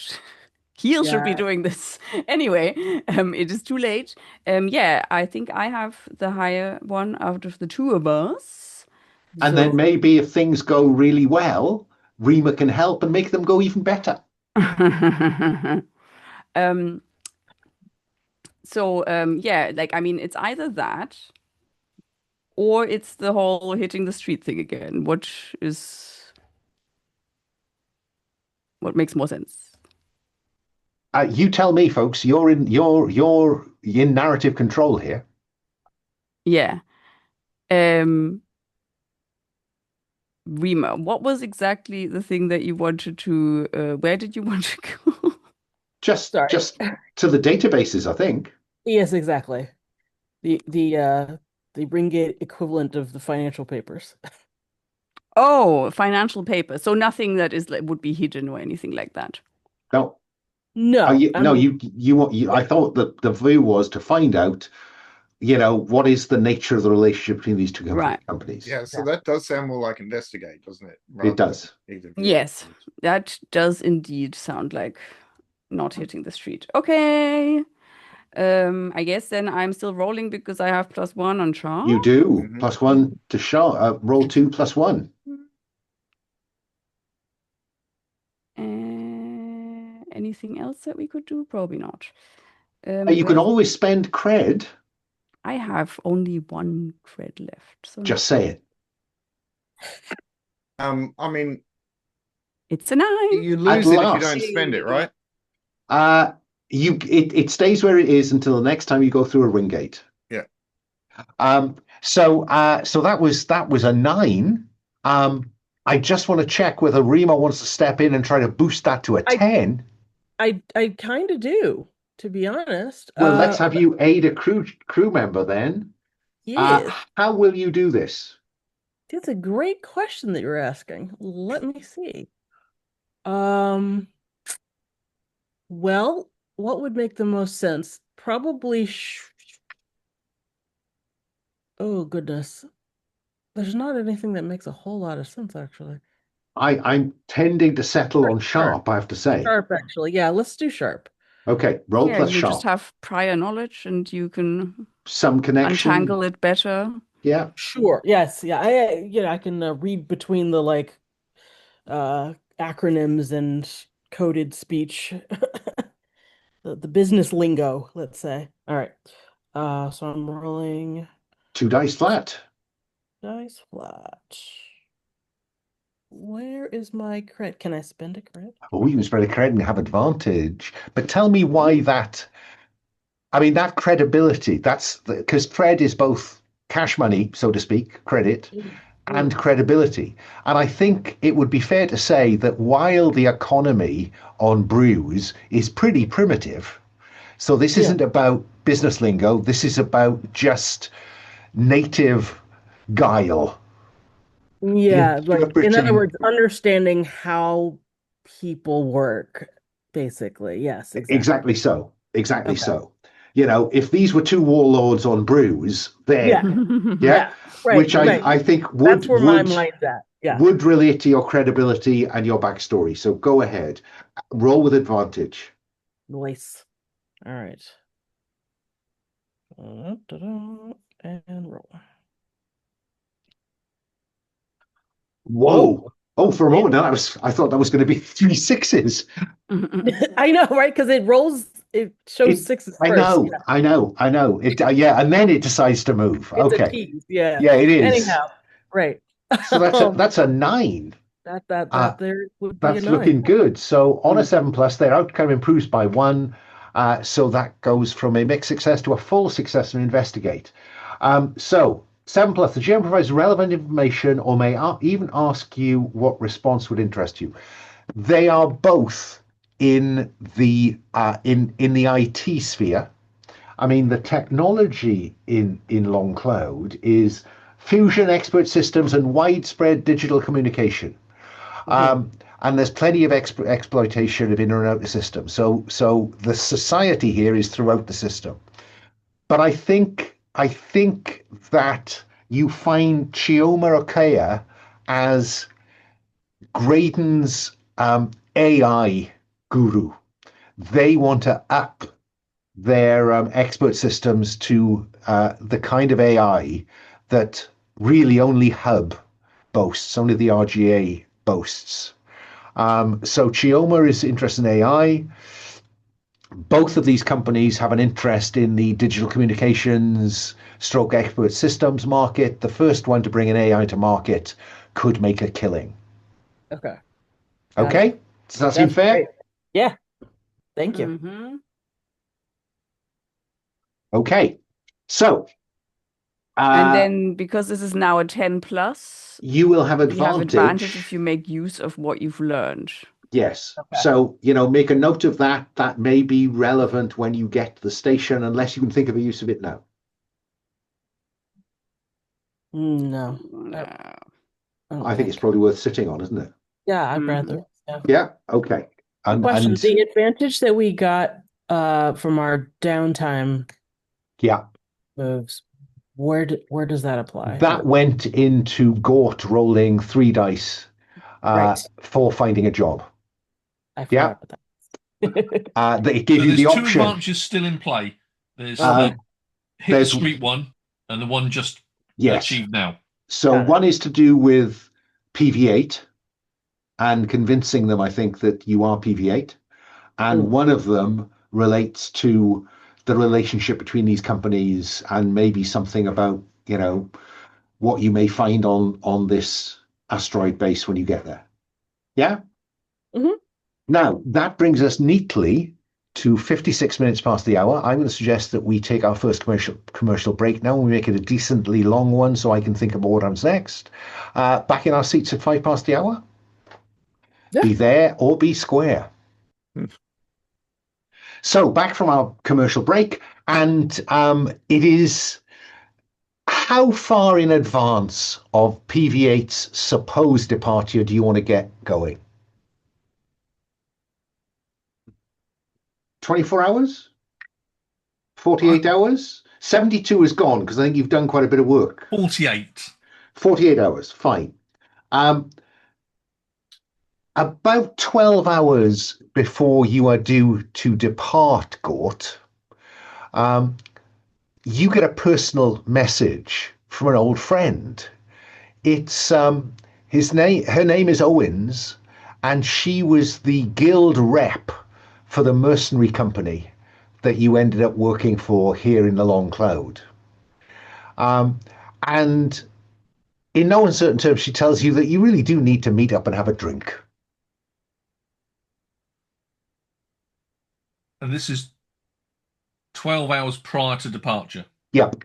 Heel should be Yeah, doing this. Anyway, it is too late. Yeah, I think I have the higher one out of the two of us. And then So, maybe if things go really well, Rima can help and make them go even better. um, yeah, like I mean, it's either that or it's the whole hitting the street thing again. What makes more sense? You tell me, folks. You're in narrative control here. Yeah. Um, Rima, what was exactly the thing that you wanted to, where did you want to go? Just sorry. just to the databases, I think. Yes, exactly. The ringgit equivalent of the financial papers. Oh, financial paper. So nothing that is like would be hidden or anything like that. No, No, I no. mean, I thought that the view was to find out, what is the nature of the relationship between these two Right. companies. Yeah, so that does sound more like investigate, doesn't it? It does. Either view. Yes, that does indeed sound like not hitting the street. Okay. I guess then I'm still rolling because I have +1 on charm. You do. Mhm. +1 to sharp. Roll 2 +1. Anything else that we could do? Probably not. You can always spend cred. I have only 1 cred left, so Just say it. I mean, it's a 9. you lose it if you last. don't spend it, right? It stays where it is until the next time you go through a ring gate. Yeah. So that was a 9. I just want to check whether Rima wants to step in and try to boost that to a 10. I kind of do, to be honest. Well, let's have you aid a crew member then. Yes, How will you do this? that's a great question that you're asking. Let me see. Well, what would make the most sense? Probably oh goodness. There's not anything that makes a whole lot of sense, actually. I'm tending to settle on sharp, I have to say. Sharp, actually. Yeah, let's do sharp. Okay, roll Yeah, plus you sharp. just have prior knowledge and you can Some connection. untangle it better. Yeah. Sure. Yes. Yeah. I can read between the acronyms and coded speech, the business lingo, let's say. All right. So I'm rolling 2 dice flat. dice flat. Where is my cred? Can I spend a cred? Oh, you can spread a credit and have advantage. But tell me why that. I mean, that credibility, that's because cred is both cash money, so to speak, credit, and credibility. And I think it would be fair to say that while the economy on brews is pretty primitive, so this isn't about business lingo, this is about just native guile. Yeah, like in other Interpreting. words, understanding how people work, basically. Yes, Exactly so. Exactly Okay. so. If these were two warlords on brews, then Yeah, right, which right. I think That's where my mind's at. Yeah. would relate to your credibility and your backstory. So go ahead, roll with advantage. Nice. All right. And roll. Whoa! Oh, for a moment, I thought that was going to be 3 6s. I know, right? Because it shows 6s I first. know, Yeah. I know. And then it decides to move. It's Okay. a tease, yeah. Yeah, it is. Anyhow, right. So that's a 9. That there would be That's a 9. looking good. So on a 7+, their outcome improves by 1. So that goes from a mixed success to a full success in investigate. So 7+, the GM provides relevant information or may even ask you what response would interest you. They are both in the IT sphere. I mean, the technology in Long Cloud is fusion expert systems and widespread digital communication. And there's plenty of exploitation of inner and outer systems. So the society here is throughout the system. But I think that you find Chioma Okaya as Graydon's AI guru. They want to up their expert systems to the kind of AI that really only Hub boasts, only the RGA boasts. So Chioma is interested in AI. Both of these companies have an interest in the digital communications stroke expert systems market. The first one to bring an AI to market could make a killing. Okay. Okay? Does that seem fair? Great. Yeah. Thank you. Mm-hmm. Okay. So, And then because this is now a 10 plus, you will have you have advantage advantage. if you make use of what you've learned. Yes. Okay. So, make a note of that. That may be relevant when you get to the station, unless you can think of a use of it now. No. No. I think it's probably worth sitting on, isn't it? Yeah, I'd rather. Yeah. Yeah. Okay. Question: And the advantage that we got from our downtime yeah, moves, where does that apply? that went into Gort rolling 3 dice Right. for finding a job. I Yeah. forgot about that. It gives you there's the two option. advantages still in play. There's Uh, the hit the there's- street one and the one just Yes. achieved now. So Got it. one is to do with PV8 and convincing them, I think, that you are PV8. And one of them relates to the relationship between these companies and maybe something about, what you may find on this asteroid base when you get there. Yeah? Mhm. Now, that brings us neatly to 56 minutes past the hour. I'm going to suggest that we take our first commercial break now. We make it a decently long one so I can think about what comes next. Back in our seats at 5 past the hour. Yeah. Be there or be square. So back from our commercial break, and it is how far in advance of PV8's supposed departure do you want to get going? 24 hours? 48 hours? 72 is gone because I think you've done quite a bit of work. 48. 48 hours, fine. About 12 hours before you are due to depart Gort, you get a personal message from an old friend. It's her name is Owens, and she was the guild rep for the mercenary company that you ended up working for here in the Long Cloud. And in no uncertain terms, she tells you that you really do need to meet up and have a drink. And this is 12 hours prior to departure. Yep.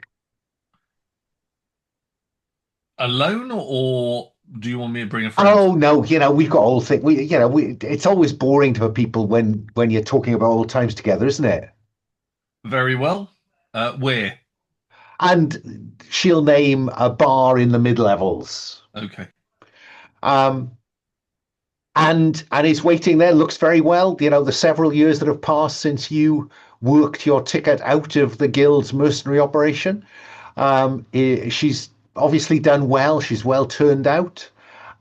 Alone, or do you want me to bring a friend? Oh no, we've got old thing. It's always boring for people when you're talking about old times together, isn't it? Very well. Where? And she'll name a bar in the mid-levels. Okay. And he's waiting there, looks very well. The several years that have passed since you worked your ticket out of the guild's mercenary operation. She's obviously done well. She's well turned out.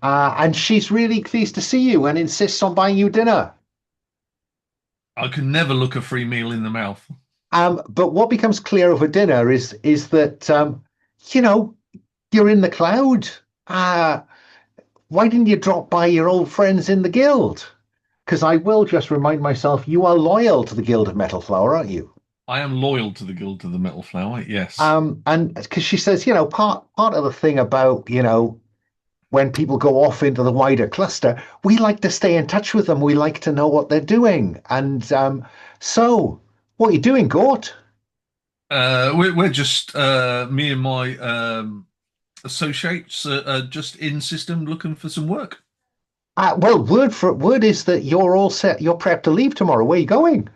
And she's really pleased to see you and insists on buying you dinner. I can never look a free meal in the mouth. But what becomes clear over dinner is that, you're in the cloud. Why didn't you drop by your old friends in the guild? Because I will just remind myself, you are loyal to the Guild of Metal Flower, aren't you? I am loyal to the Guild of the Metal Flower, yes. And because she says, part of the thing about, when people go off into the wider cluster, we like to stay in touch with them. We like to know what they're doing. And so, what are you doing, Gort? We're just me and my associates just in system looking for some work. Well, word is that you're all set. You're prepped to leave tomorrow. Where are you going?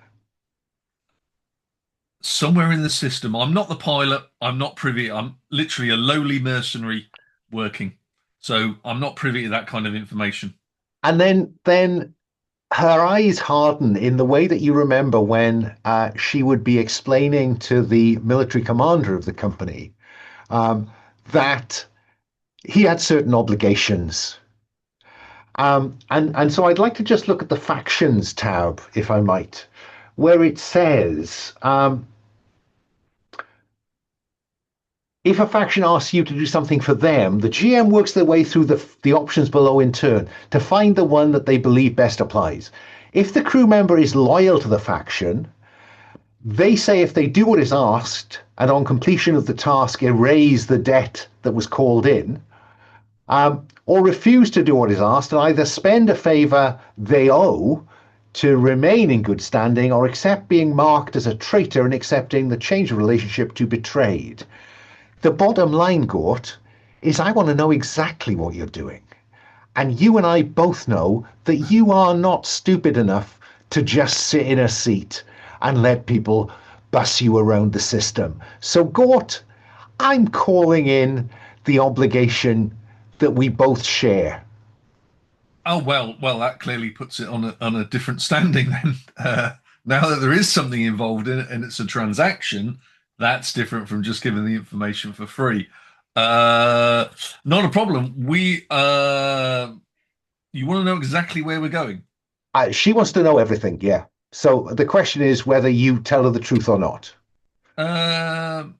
somewhere in the system. I'm not the pilot. I'm not privy. I'm literally a lowly mercenary working. So I'm not privy to that kind of information. And then her eyes harden in the way that you remember when she would be explaining to the military commander of the company that he had certain obligations. And so I'd like to just look at the factions tab, if I might, where it says, if a faction asks you to do something for them, the GM works their way through the options below in turn to find the one that they believe best applies. If the crew member is loyal to the faction, they say if they do what is asked and on completion of the task erase the debt that was called in, or refuse to do what is asked and either spend a favour they owe to remain in good standing or accept being marked as a traitor and accepting the change of relationship to betrayed. The bottom line, Gort, is I want to know exactly what you're doing. And you and I both know that you are not stupid enough to just sit in a seat and let people bus you around the system. So, Gort, I'm calling in the obligation that we both share. Oh well, that clearly puts it on a different standing then. Now that there is something involved in it and it's a transaction, that's different from just giving the information for free. Not a problem. You want to know exactly where we're going? She wants to know everything, yeah. So the question is whether you tell her the truth or not. Yeah,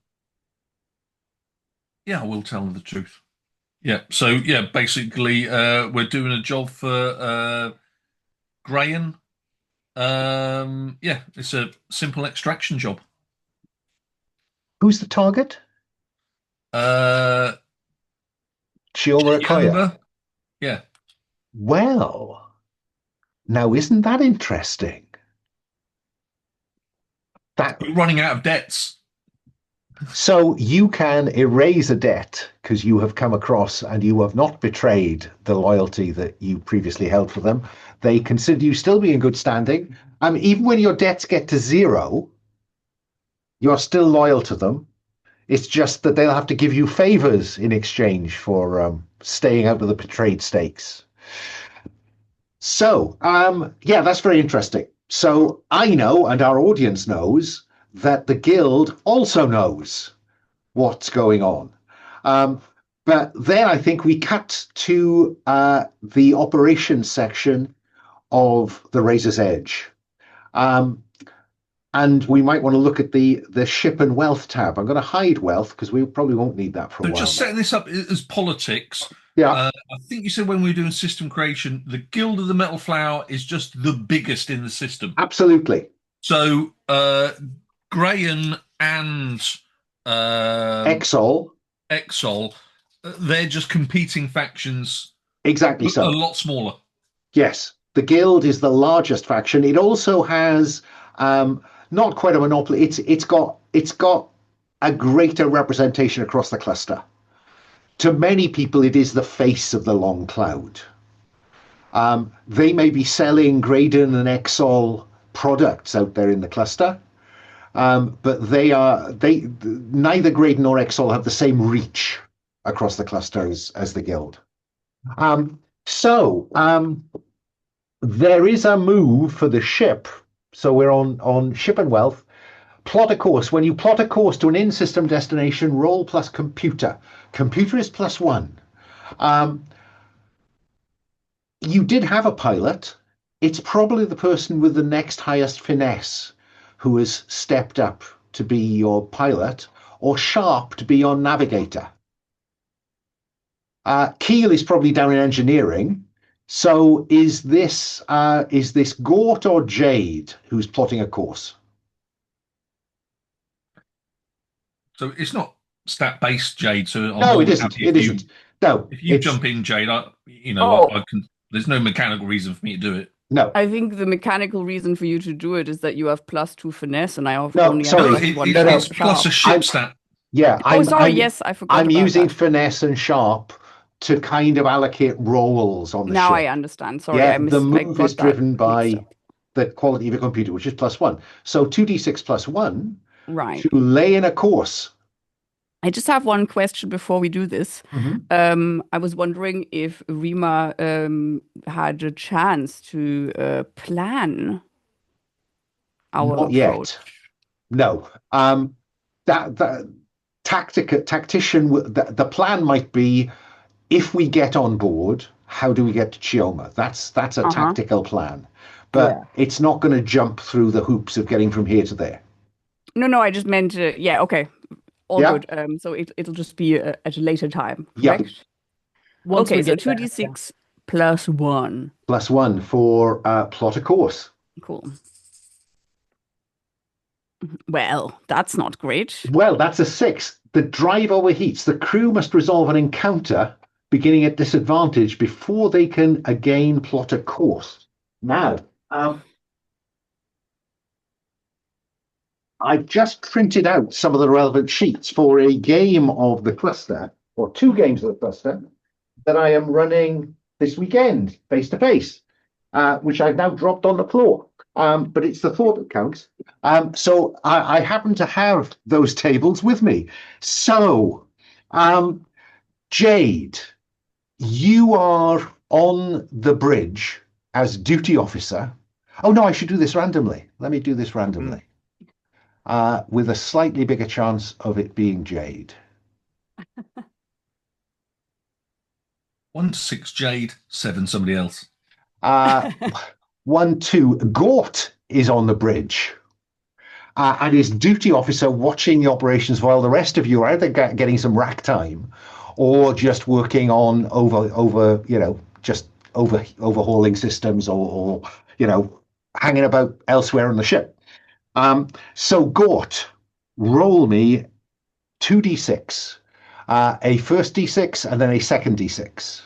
I will tell her the truth. Yeah. So yeah, basically, we're doing a job for Graham. Yeah, it's a simple extraction job. Who's the target? Chioma Okoye. Yeah. Well, now isn't that interesting? You're running out of debts. So you can erase a debt because you have come across and you have not betrayed the loyalty that you previously held for them. They consider you still be in good standing. Even when your debts get to zero, you're still loyal to them. It's just that they'll have to give you favors in exchange for staying out of the betrayed stakes. So, yeah, that's very interesting. So I know, and our audience knows, that the guild also knows what's going on. But then I think we cut to the operations section of the Razor's Edge. And we might want to look at the ship and wealth tab. I'm going to hide wealth because we probably won't need that for a while. So just setting this up as politics. Yeah. I think you said when we were doing system creation, the Guild of the Metal Flower is just the biggest in the system. Absolutely. So Graham and Exol, they're just competing factions. Exactly so. A lot smaller. Yes. The Guild is the largest faction. It also has not quite a monopoly. It's got a greater representation across the cluster. To many people, it is the face of the Long Cloud. They may be selling Graydon and Exol products out there in the cluster, but neither Graydon nor Exol have the same reach across the cluster as the Guild. So there is a move for the ship. So we're on ship and wealth. Plot a course. When you plot a course to an in-system destination, roll plus computer. Computer is +1. You did have a pilot. It's probably the person with the next highest finesse who has stepped up to be your pilot, or sharp to be your navigator. Keel is probably down in engineering. So is this Gort or Jade who's plotting a course? So it's not stat-based, Jade. So no, it isn't. It isn't. No, if you jump in, Jade, I can. There's no mechanical reason for me to do it. No, I think the mechanical reason for you to do it is that you have +2 finesse, and I only have one it's plus a ship stat. Yeah. Yes, I forgot. I'm using finesse and sharp to kind of allocate roles on the ship. Now I understand. Sorry, yeah, I missed. The move is driven by the quality of your computer, which is +1. So 2d6 +1 Right. to lay in a course. I just have one question before we do this. I was wondering if Rima had a chance to plan our Not approach. yet. No. That tactician. The plan might be, if we get on board, how do we get to Chioma? That's a tactical plan, but it's not going to jump through the hoops of getting from here to there. No, I just meant, yeah, okay, all Yeah. good. So it'll just be at a later time, Yeah. correct? Once Okay, we so get back, 2d6 plus 1. +1 for plot a course. Cool. Well, that's not great. Well, that's a 6. The drive overheats. The crew must resolve an encounter beginning at disadvantage before they can again plot a course. Now, I've just printed out some of the relevant sheets for a game of the cluster, or 2 games of the cluster, that I am running this weekend, face to face, which I've now dropped on the floor. But it's the thought that counts. So I happen to have those tables with me. So, Jade, you are on the bridge as duty officer. Oh, no, I should do this randomly. Let me do this randomly. With a slightly bigger chance of it being Jade. 1 to 6 Jade, 7 somebody else. 1, 2. Gort is on the bridge and is duty officer watching the operations while the rest of you are either getting some rack time or just working on overhauling systems or hanging about elsewhere on the ship. So Gort, roll me 2d6, a first d6 and then a second d6.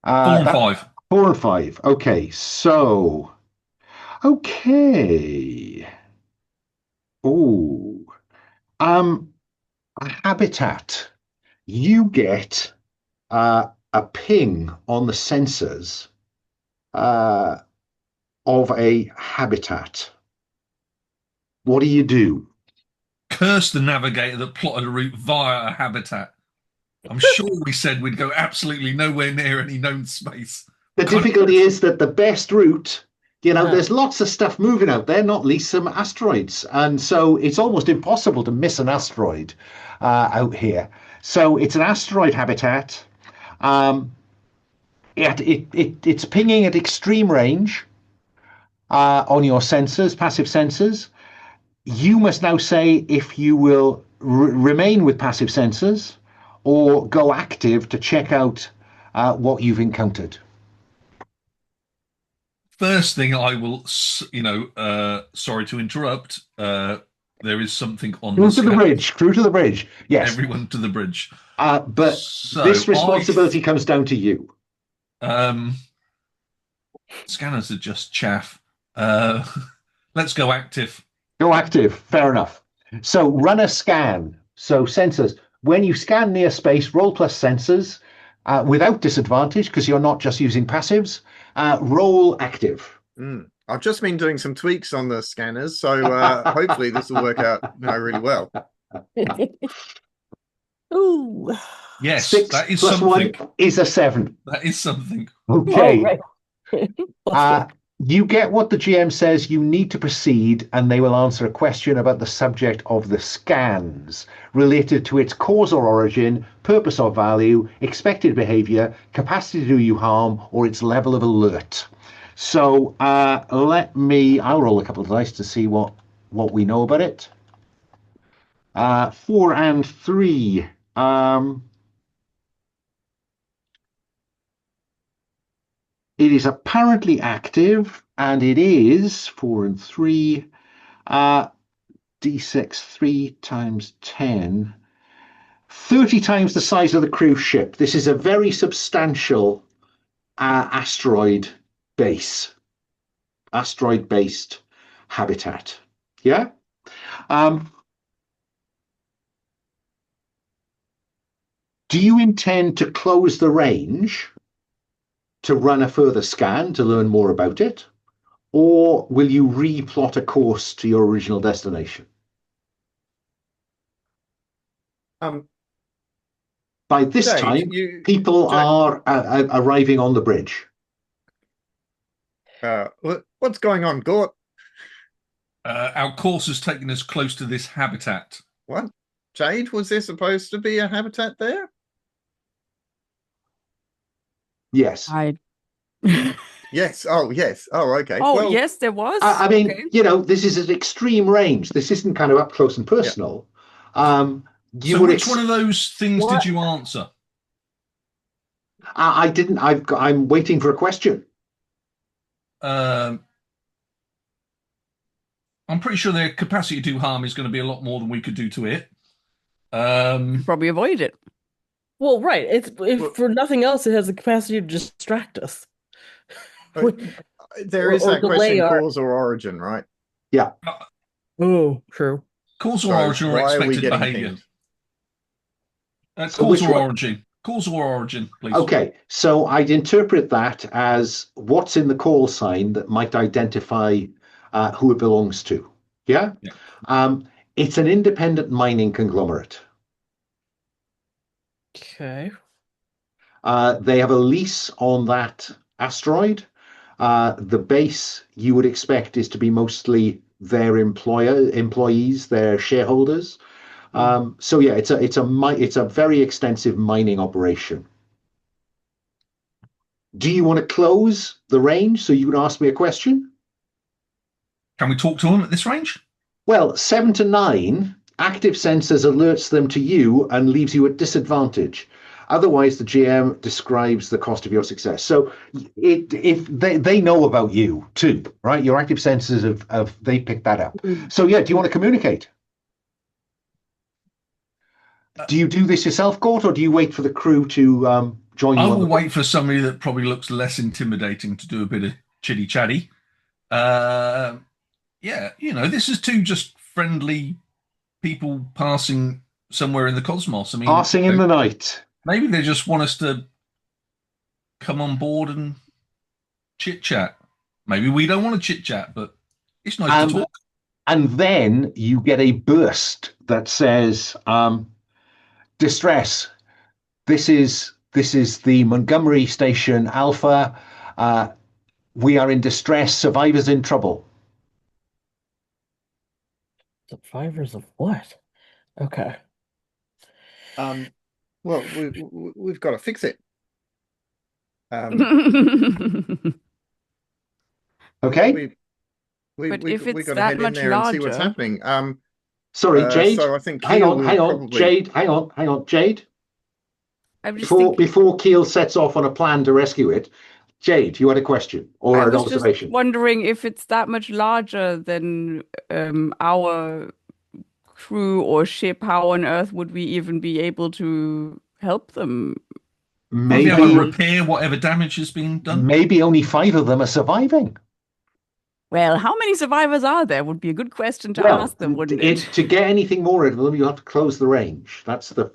Four and five. 4 and 5. Okay, so okay. Oh, a habitat. You get a ping on the sensors of a habitat. What do you do? Curse the navigator that plotted a route via a habitat. I'm sure we said we'd go absolutely nowhere near any known space. The difficulty is that the best route, there's lots of stuff moving out there, not least some asteroids. And so it's almost impossible to miss an asteroid out here. So it's an asteroid habitat. It's pinging at extreme range on your sensors, passive sensors. You must now say if you will remain with passive sensors or go active to check out what you've encountered. First thing I will, sorry to interrupt. There is something on Crew to the bridge. Crew to the bridge. Yes. Everyone to the bridge. But so this responsibility comes down to you. Scanners are just chaff. Let's go active. Go active. Fair enough. So run a scan. So sensors. When you scan near space, roll plus sensors without disadvantage because you're not just using passives. Roll active. I've just been doing some tweaks on the scanners, so hopefully this will work out really well. Ooh. Yes, 6 that is plus something. 1 is a 7. That is something. Okay. Oh, right. You get what the GM says you need to proceed, and they will answer a question about the subject of the scans related to its cause or origin, purpose or value, expected behavior, capacity to do you harm, or its level of alert. So I'll roll a couple of dice to see what we know about it. 4 and 3. It is apparently active, and it is 4 and 3. D6, 3 times 10. 30 times the size of the cruise ship. This is a very substantial asteroid-based habitat. Yeah? Do you intend to close the range to run a further scan to learn more about it? or will you replot a course to your original destination? By this Jade, time, people Jade, are arriving on the bridge. what's going on, Gort? Our course has taken us close to this habitat. What? Jade, was there supposed to be a habitat there? Yes. Yes. Oh, yes. Oh, okay. Oh, well, yes, there was. I mean, Okay. this is at extreme range. This isn't kind of up close and personal. So which one of those things did you answer? I didn't. I'm waiting for a question. I'm pretty sure their capacity to do harm is going to be a lot more than we could do to it. Probably avoid it. Well, right. If for nothing else, it has the capacity to distract us. There is that question, cause or origin, right? Yeah. Oh, true. Cause or origin or expected behavior? Cause or origin. Cause or origin, please. Okay, so I'd interpret that as what's in the call sign that might identify who it belongs to. Yeah? It's an independent mining conglomerate. Okay. They have a lease on that asteroid. The base you would expect is to be mostly their employees, their shareholders. So yeah, it's a very extensive mining operation. Do you want to close the range so you can ask me a question? Can we talk to them at this range? Well, 7 to 9, active sensors alerts them to you and leaves you at disadvantage. Otherwise, the GM describes the cost of your success. So if they know about you too, right? Your active sensors they picked that up. So yeah, do you want to communicate? Do you do this yourself, Gort, or do you wait for the crew to join you? I will wait for somebody that probably looks less intimidating to do a bit of chitty chatty. Yeah, this is two just friendly people passing somewhere in the cosmos. I mean, passing in the night. Maybe they just want us to come on board and chit chat. Maybe we don't want to chit chat, but it's nice to talk. And then you get a burst that says, distress. This is the Montgomery Station Alpha. We are in distress. Survivors in trouble. Survivors of what? Okay. Well, we've got to fix it. Okay. But if it's got to that head in much there and see what's larger. happening. Sorry, Jade. So I think hang on, Jade. Hang on, Jade. Before Keel sets off on a plan to rescue it, Jade, you had a question or an observation. I was just wondering if it's that much larger than our crew or ship. How on earth would we even be able to help them? Maybe repair whatever damage has been done. Maybe only 5 of them are surviving. Well, how many survivors are there would be a good question to ask them, wouldn't it? To get anything more out of them, you have to close the range. That's the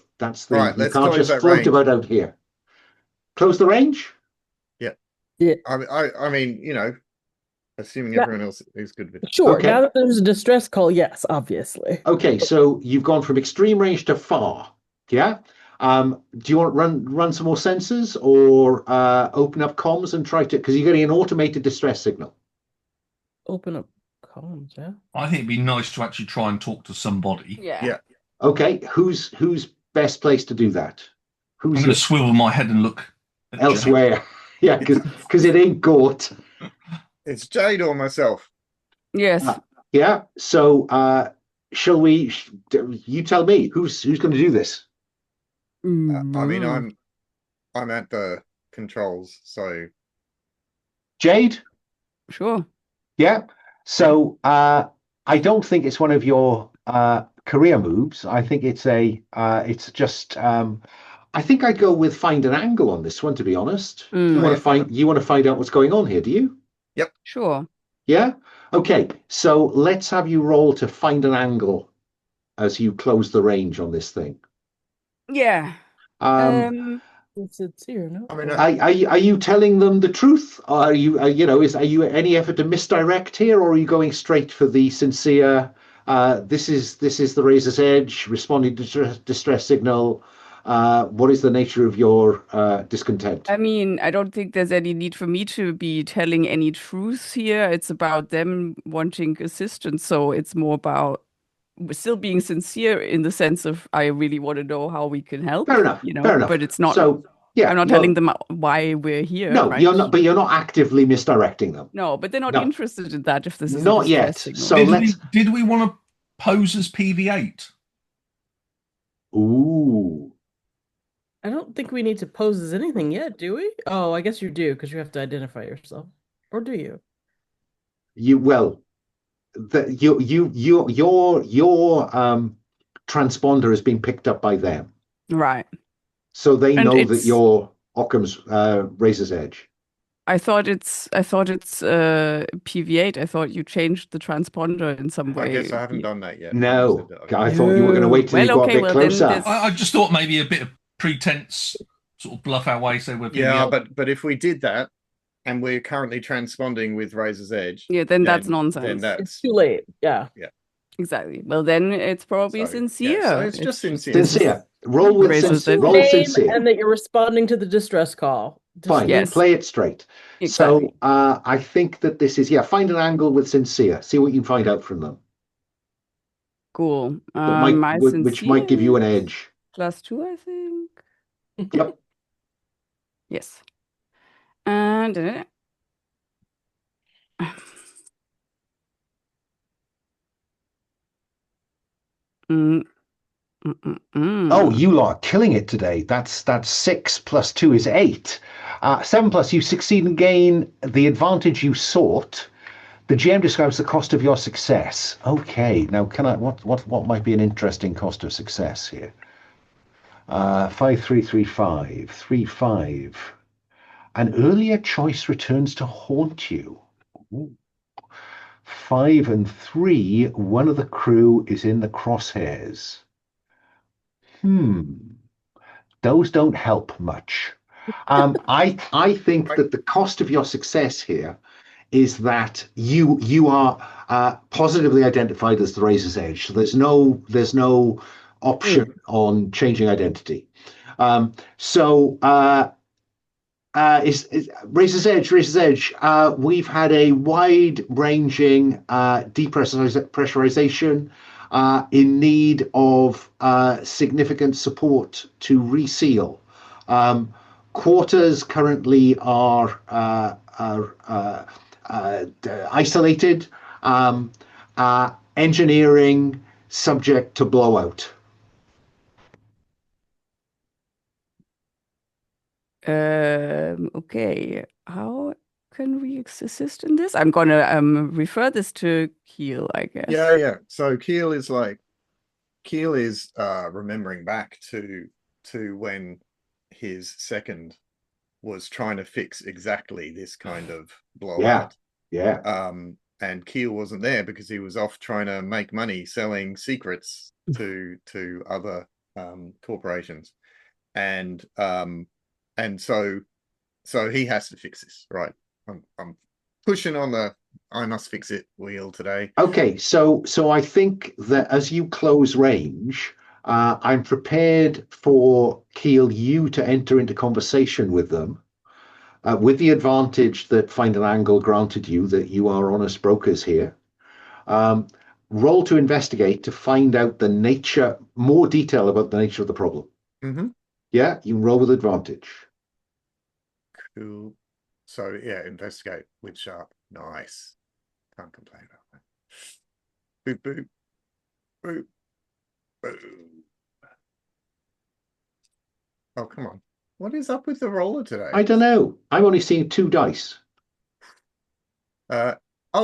right. You can't just float about out here. Close the range? Yeah. Yeah. I mean, assuming everyone else is good with it. Sure. Okay. Now that there's a distress call, yes, obviously. Okay, so you've gone from extreme range to far. Yeah. Do you want to run some more sensors or open up comms and try to, because you're getting an automated distress signal. Open up comms, yeah. I think it'd be nice to actually try and talk to somebody. Yeah. Okay, who's best placed to do that? I'm going to swivel my head and look elsewhere. Yeah, because it ain't Gort. It's Jade or myself. Yes. Yeah. So shall we? You tell me who's going to do this. I mean, I'm at the controls, so Jade. Sure. Yeah. So I don't think it's one of your career moves. I think it's just. I think I'd go with find an angle on this one. To be honest, you want to find out what's going on here, do you? Yep. Sure. Yeah. Okay. So let's have you roll to find an angle as you close the range on this thing. Yeah. It's sincere, no? I mean, Are you telling them the truth? Are you are you any effort to misdirect here, or are you going straight for the sincere? This is the razor's edge responding to distress signal. What is the nature of your discontent? I mean, I don't think there's any need for me to be telling any truths here. It's about them wanting assistance. So it's more about still being sincere in the sense of I really want to know how we can help, Fair enough. Fair enough. but it's not, So yeah, I'm not telling them why we're here, no, right? you're not. But you're not actively misdirecting them. No, but they're not No. interested in that if this is a Not distress yet. signal. So Did we want to pose as PV8? Ooh. I don't think we need to pose as anything yet, do we? Oh, I guess you do, because you have to identify yourself. Or do you? Well, your transponder has been picked up by them, Right. so they And know that it's you're Occam's razor's edge. I thought it's PV8. I thought you changed the transponder in some I way. guess I haven't done that yet. No, You said that. I thought you were going to wait till you Well, got okay, a bit well, then closer. this- I just thought maybe a bit of pretense, sort of bluff our way, say we're PV8. Yeah, but if we did that, and we're currently transponding with Razor's Edge, Yeah, then that's then nonsense. that's It's too late. Yeah. Exactly. Well, then it's probably So, sincere. yeah, so it's just sincere. Sincere. Roll with Razor's sincere. edge. Roll Name sincere. and that you're responding to the distress call. Fine. Yes. Play it straight. Exactly. So I think that this is find an angle with sincere. See what you can find out from them. Cool. Which might give you an edge. +2, I think. Yep. Yes. And Oh, you lot are killing it today. That's 6 plus 2 is 8. 7 plus you succeed and gain the advantage you sought. The GM describes the cost of your success. Okay, now what might be an interesting cost of success here? 5335 35. An earlier choice returns to haunt you. Ooh. 5 and 3, one of the crew is in the crosshairs. Those don't help much. I think that the cost of your success here is that you are positively identified as the razor's edge. So there's no option on changing identity. Is razor's edge. We've had a wide-ranging depressurization. In need of significant support to reseal. Quarters currently are isolated. Engineering subject to blowout. Okay. How can we assist in this? I'm gonna refer this to Keel, I guess. Yeah. So Keel is remembering back to when his second was trying to fix exactly this kind of blowout. Yeah. And Keel wasn't there because he was off trying to make money selling secrets to other corporations. And so he has to fix this, right? I'm pushing on the I must fix it wheel today. Okay, so I think that as you close range, I'm prepared for Keel you to enter into conversation with them, with the advantage that find an angle granted you that you are honest brokers here. Roll to investigate to find out more detail about the nature of the problem. Mm-hmm. Yeah, you can roll with advantage. Cool. So yeah, investigate with sharp. Nice. Can't complain about that. Boop, boop. Boop. Boop. Oh, come on. What is up with the roller today? I don't know. I'm only seeing 2 dice. Oh,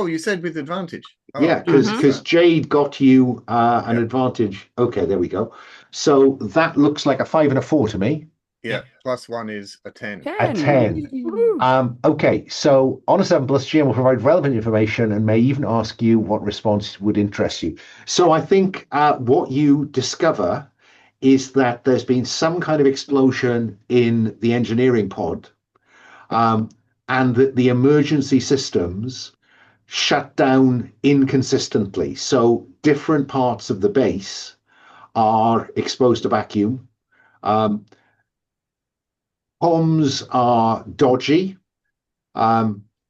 you said with advantage. Oh, Yeah, because Jade got you an advantage. Okay, there we go. So that looks like a 5 and a 4 to me. Yeah, +1 is a 10. A 10. Okay, so on a 7 plus, GM will provide relevant information and may even ask you what response would interest you. So I think what you discover is that there's been some kind of explosion in the engineering pod, and that the emergency systems shut down inconsistently. So different parts of the base are exposed to vacuum. Comms are dodgy.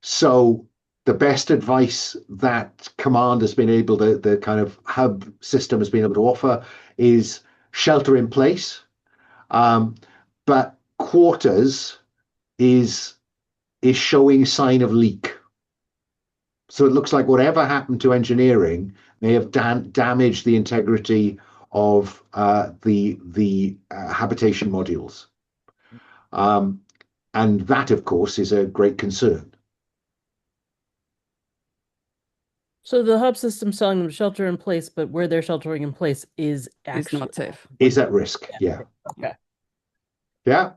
So the best advice that Command has been able to, the kind of hub system has been able to offer, is shelter in place. But quarters is showing sign of leak. So it looks like whatever happened to engineering may have damaged the integrity of the habitation modules. And that, of course, is a great concern. So the hub system's telling them to shelter in place, but where they're sheltering in place is It's not safe. Is at risk. Yeah. Okay. Yeah.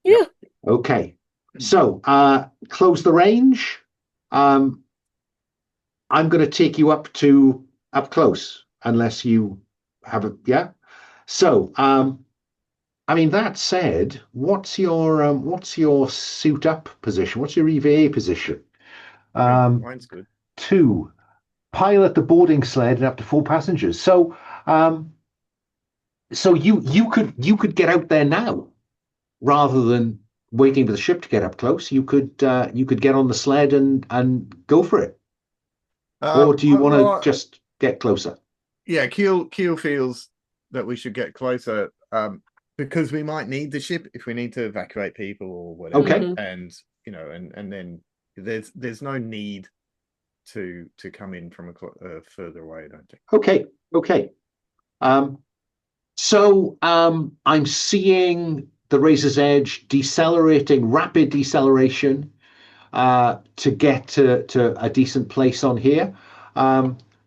Yeah. Okay. So close the range. I'm going to take you up close, unless you have a So I mean, that said, what's your suit up position? What's your EVA position? Mine's good. 2. Pilot the boarding sled and up to 4 passengers. So so you could get out there now rather than waiting for the ship to get up close. You could get on the sled and go for it. Or do you want to just get closer? Yeah, Keel feels that we should get closer, because we might need the ship if we need to evacuate people or whatever. Okay. And and then there's no need to come in from further away, I don't think. Okay. So I'm seeing the Razor's Edge decelerating, rapid deceleration, to get to a decent place on here.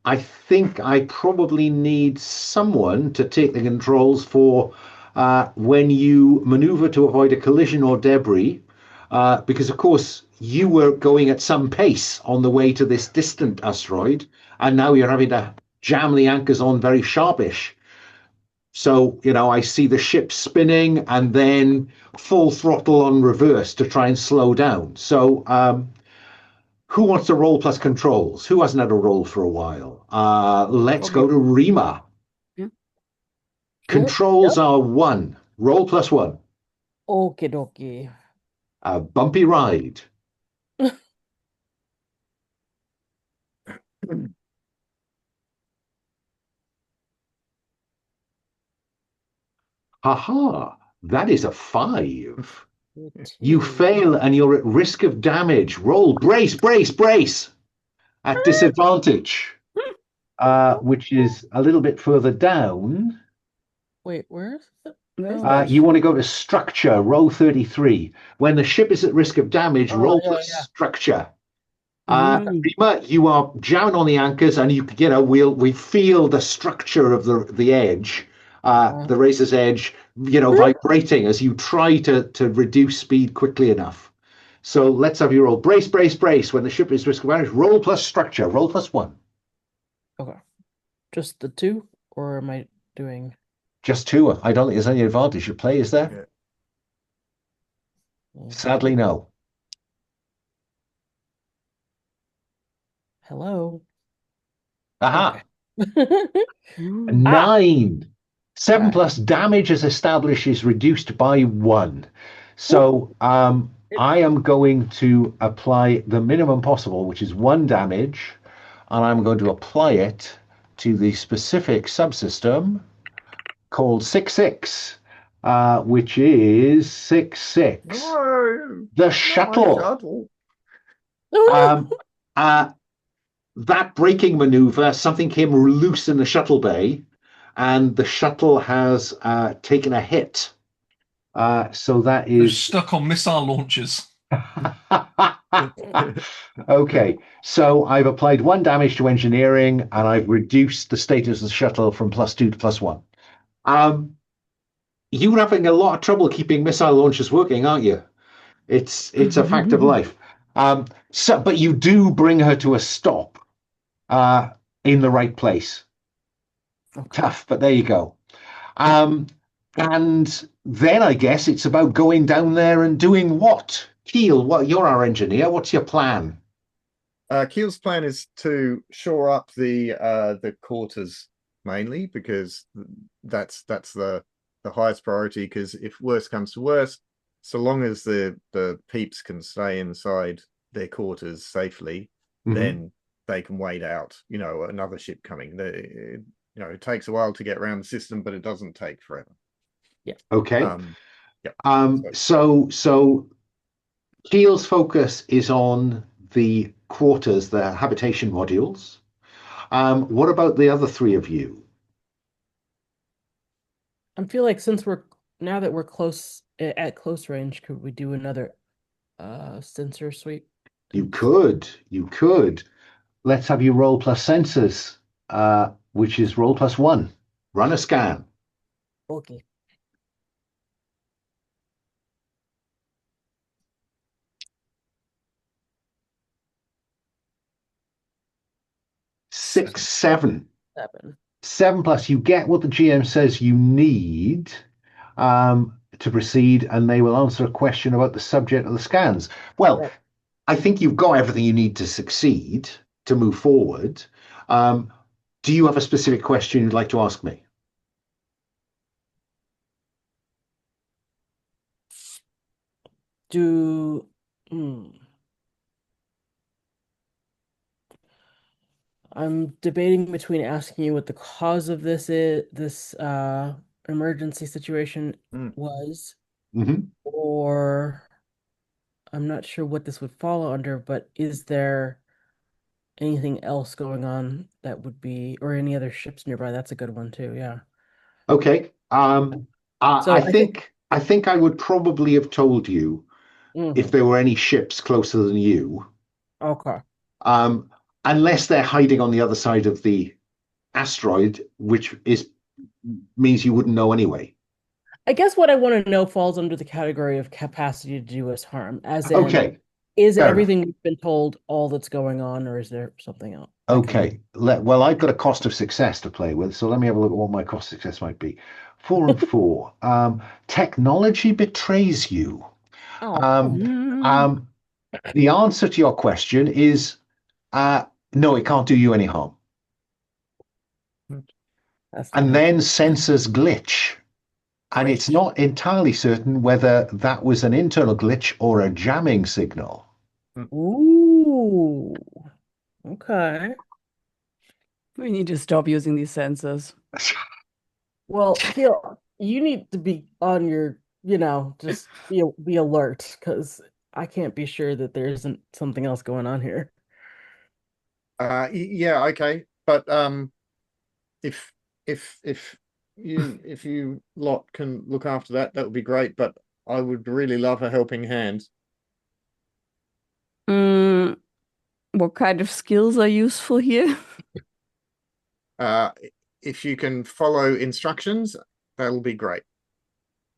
I think I probably need someone to take the controls for when you maneuver to avoid a collision or debris, because of course you were going at some pace on the way to this distant asteroid, and now you're having to jam the anchors on very sharpish. So, I see the ship spinning and then full throttle on reverse to try and slow down. So, who wants to roll plus controls? Who hasn't had a roll for a while? Let's go to Rima. Yeah. Controls are 1. Roll plus 1. Okie dokie. A bumpy ride. Haha, that is a 5. You fail and you're at risk of damage. Roll brace at disadvantage, which is a little bit further down. Wait, where is it? You want to go to structure, roll 33. When the ship is at risk of damage, roll plus structure. Rima, you are jamming on the anchors, and we feel the structure of the edge, the Razor's Edge, vibrating as you try to reduce speed quickly enough. So let's have you roll brace. When the ship is at risk of damage, roll plus structure, roll plus 1. Okay. Just the 2, or am I doing just 2? I don't think there's any advantage to play, is there? Yeah. Sadly, no. Hello. Aha. Okay. 9. 7 plus damage as established is reduced by 1. So I am going to apply the minimum possible, which is 1 damage, and I'm going to apply it to the specific subsystem called 6-6, which is 6-6. No, the shuttle. That braking maneuver, something came loose in the shuttle bay, and the shuttle has taken a hit. So that They're is stuck on missile launchers. okay. So I've applied 1 damage to engineering, and I've reduced the status of the shuttle from +2 to +1. You're having a lot of trouble keeping missile launchers working, aren't you? It's a fact of life. But you do bring her to a stop in the right place. Okay. Tough, but there you go. And then I guess it's about going down there and doing what? Keel, what you're our engineer. What's your plan? Keel's plan is to shore up the quarters mainly because that's the highest priority. Because if worse comes to worse, so long as the peeps can stay inside their quarters safely, then they can wait out. Another ship coming. It takes a while to get around the system, but it doesn't take forever. Yeah. Okay. Yeah. So Keel's focus is on the quarters, the habitation modules. What about the other three of you? I feel like now that we're close at close range, could we do another sensor sweep? You could. Let's have you roll plus sensors, which is roll +1. Run a scan. Okay. Six, seven. 7. 7 plus, you get what the GM says you need to proceed, and they will answer a question about the subject of the scans. Well, Right. I think you've got everything you need to succeed to move forward. Do you have a specific question you'd like to ask me? I'm debating between asking you what the cause of this emergency situation was, or I'm not sure what this would fall under, but is there anything else going on that would be, or any other ships nearby? That's a good one too, yeah. Okay. So I think I would probably have told you if there were any ships closer than you. Okay. Unless they're hiding on the other side of the asteroid, which means you wouldn't know anyway. I guess what I want to know falls under the category of capacity to do us harm, as in, Okay. is Fair everything we've been told all that's going on, or is there something else? Okay. Well, I've got a cost of success to play with, so let me have a look at what my cost of success might be. 4 and 4. Technology betrays you. The answer to your question is no, it can't do you any harm. And then sensors glitch. And it's not entirely certain whether that was an internal glitch or a jamming signal. Ooh. Okay. We need to stop using these sensors. Well, Keel, you need to be on your, just be alert, because I can't be sure that there isn't something else going on here. Yeah, okay. But if you lot can look after that would be great. But I would really love a helping hand. What kind of skills are useful here? If you can follow instructions, that'll be great.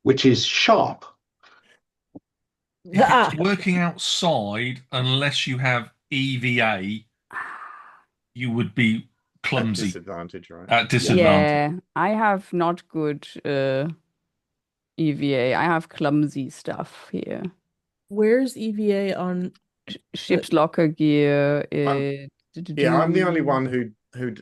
Which is sharp. If it's working outside, unless you have EVA, you would be clumsy. At disadvantage, right? At disadvantage. Yeah, I have not good EVA. I have clumsy stuff here. Where's EVA on Ship's locker gear? Yeah, I'm the only one who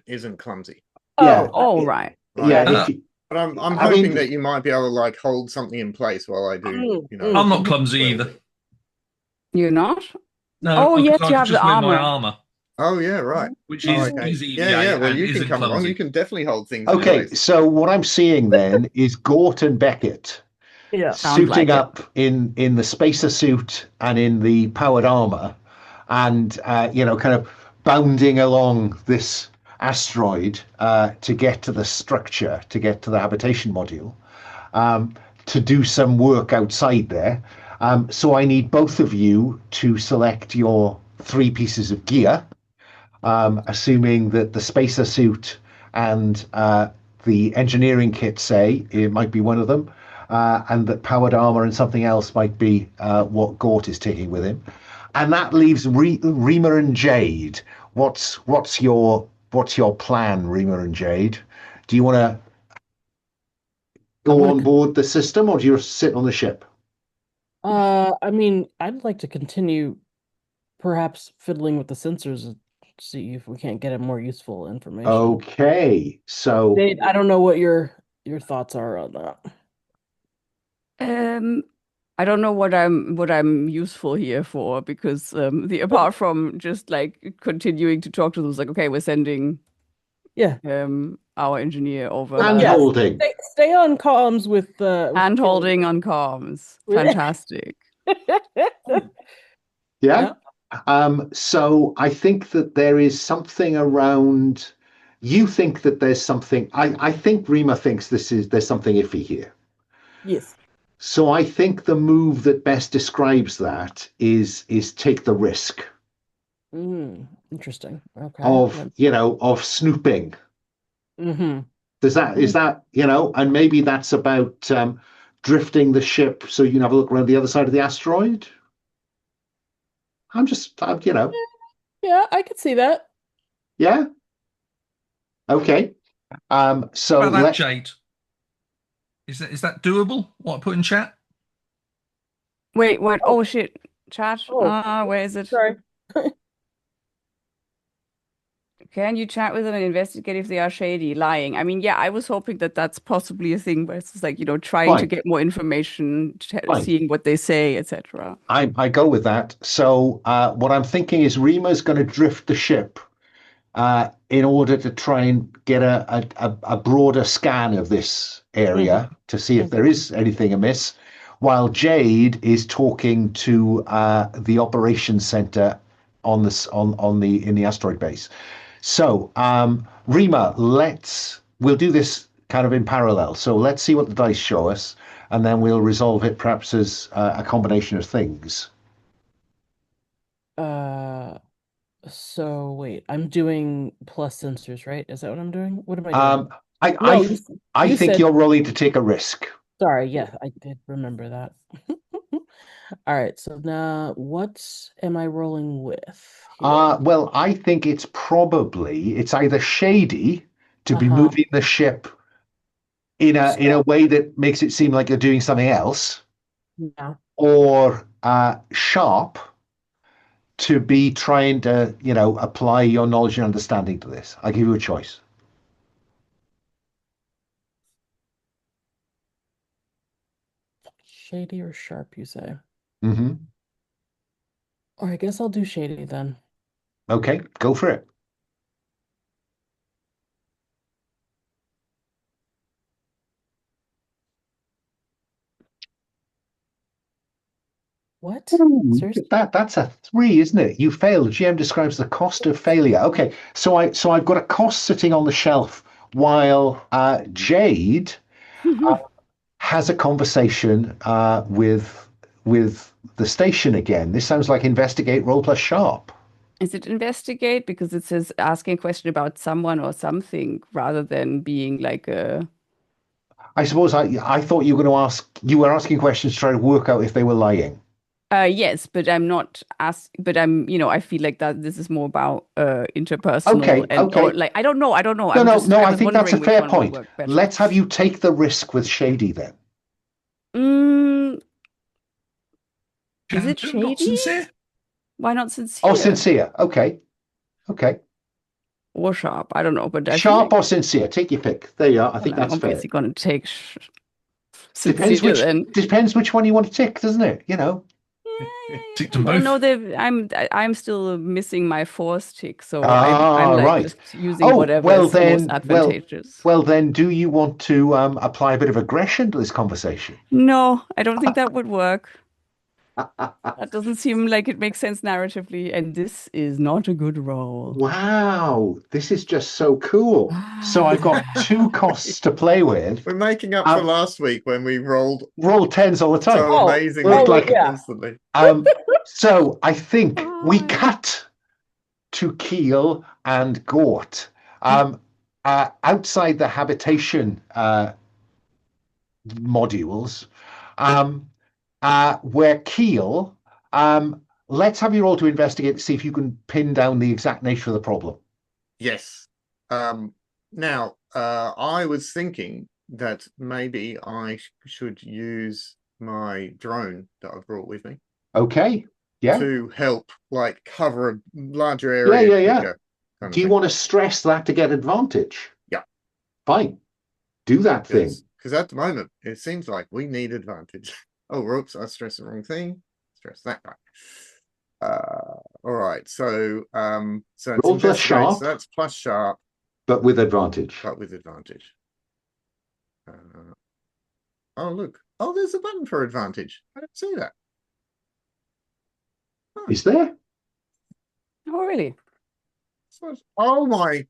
isn't clumsy. Yeah. Oh, right. Yeah. But I'm hoping that you might be able to hold something in place while I do. I'm not clumsy either. You're not? No. Oh, yes, I you have just the wear armor. my armor. Oh yeah, right. Which is okay. EVA. Yeah. Well, you can come clumsy. along. You can definitely hold things. Okay, so what I'm seeing then is Gort and Beckett suiting up in the spacer suit and in the powered armor, and kind of bounding along this asteroid to get to the structure, to get to the habitation module, to do some work outside there. So I need both of you to select your 3 pieces of gear, assuming that the spacer suit and the engineering kit, say, it might be one of them, and that powered armor and something else might be what Gort is taking with him. And that leaves Reema and Jade. What's your plan, Reema and Jade? Do you want to go on board the system, or do you sit on the ship? I mean, I'd like to continue perhaps fiddling with the sensors and see if we can't get more useful information. Okay, so Nate, I don't know what your thoughts are on that. I don't know what I'm useful here for, because apart from just like continuing to talk to them, it's like, okay, we're sending Yeah. our engineer over. hand Yes. holding. Stay on comms with Hand holding on comms. Fantastic. Yeah. So I think that there is something around. You think that there's something. I think Rima thinks there's something iffy here. Yes. So I think the move that best describes that is take the risk Interesting. Okay. of snooping. Mm-hmm. Is that and maybe that's about drifting the ship so you can have a look around the other side of the asteroid. I'm Yeah, I could see that. yeah. Okay. So What about that, Jade? Is that doable? What I put in chat? Wait, what? Oh shit. Chat? Where is it? Sorry. Can you chat with them and investigate if they are shady, lying? I mean, yeah, I was hoping that that's possibly a thing where it's like, trying to get more information, seeing what they say, etc. I go with that. So what I'm thinking is Rima's going to drift the ship in order to try and get a broader scan of this area to see if there is anything amiss, while Jade is talking to the operations center in the asteroid base. So Rima, we'll do this kind of in parallel. So let's see what the dice show us, and then we'll resolve it perhaps as a combination of things. So wait, I'm doing plus sensors, right? Is that what I'm doing? What am I doing? I think you're rolling to take a risk. Sorry, yeah, I did remember that. All right, so now what am I rolling with here? Well, I think it's either shady to be moving the ship in a way that makes it seem like you're doing something else, or sharp to be trying to, apply your knowledge and understanding to this. I give you a choice. Shady or sharp, you say? Mm-hmm. Or I guess I'll do shady then. Okay, go for it. What? Seriously? That's a 3, isn't it? You failed. The GM describes the cost of failure. Okay, so I've got a cost sitting on the shelf while Jade has a conversation with the station again. This sounds like investigate, roll plus sharp. Is it investigate? Because it says asking a question about someone or something rather than being like a. I suppose I thought you were asking questions to try to work out if they were lying. Yes, but I'm not but I feel like that this is more about interpersonal or like I don't know. No, I think that's a fair point. Let's have you take the risk with shady then. Is it shady? Not sincere? Why not sincere? Oh, sincere. Okay. Or sharp. I don't know, but sharp or sincere. Take your pick. There you are. I think that's fair. Obviously going to take sincere. Depends which one you want to tick, doesn't it? Tick them both. No, I'm still missing my force tick, so I'm like right. just using whatever is most advantageous. Well, then, do you want to apply a bit of aggression to this conversation? No, I don't think that would work. That doesn't seem like it makes sense narratively, and this is not a good roll. Wow, this is just so cool. So I've got 2 costs to play with. We're making up for last week when we rolled 10s all the time. So amazingly constantly. So I think we cut to Keel and Gort outside the habitation modules. Where Keel, let's have you roll to investigate to see if you can pin down the exact nature of the problem. Yes. Now, I was thinking that maybe I should use my drone that I've brought with me Okay. Yeah. to help like cover a larger Yeah, area yeah. quicker. Kind Do of you thing. want to stress that to get advantage? Yeah. Fine. Do that thing. Because at the moment it seems like we need advantage. Oh, whoops! I stressed the wrong thing. Stress that guy. All right. So it's Roll plus investigate. sharp. So that's plus sharp, but with advantage. but with advantage. Oh, look. Oh, there's a button for advantage. I don't see that. Is there? Oh, really? Oh my!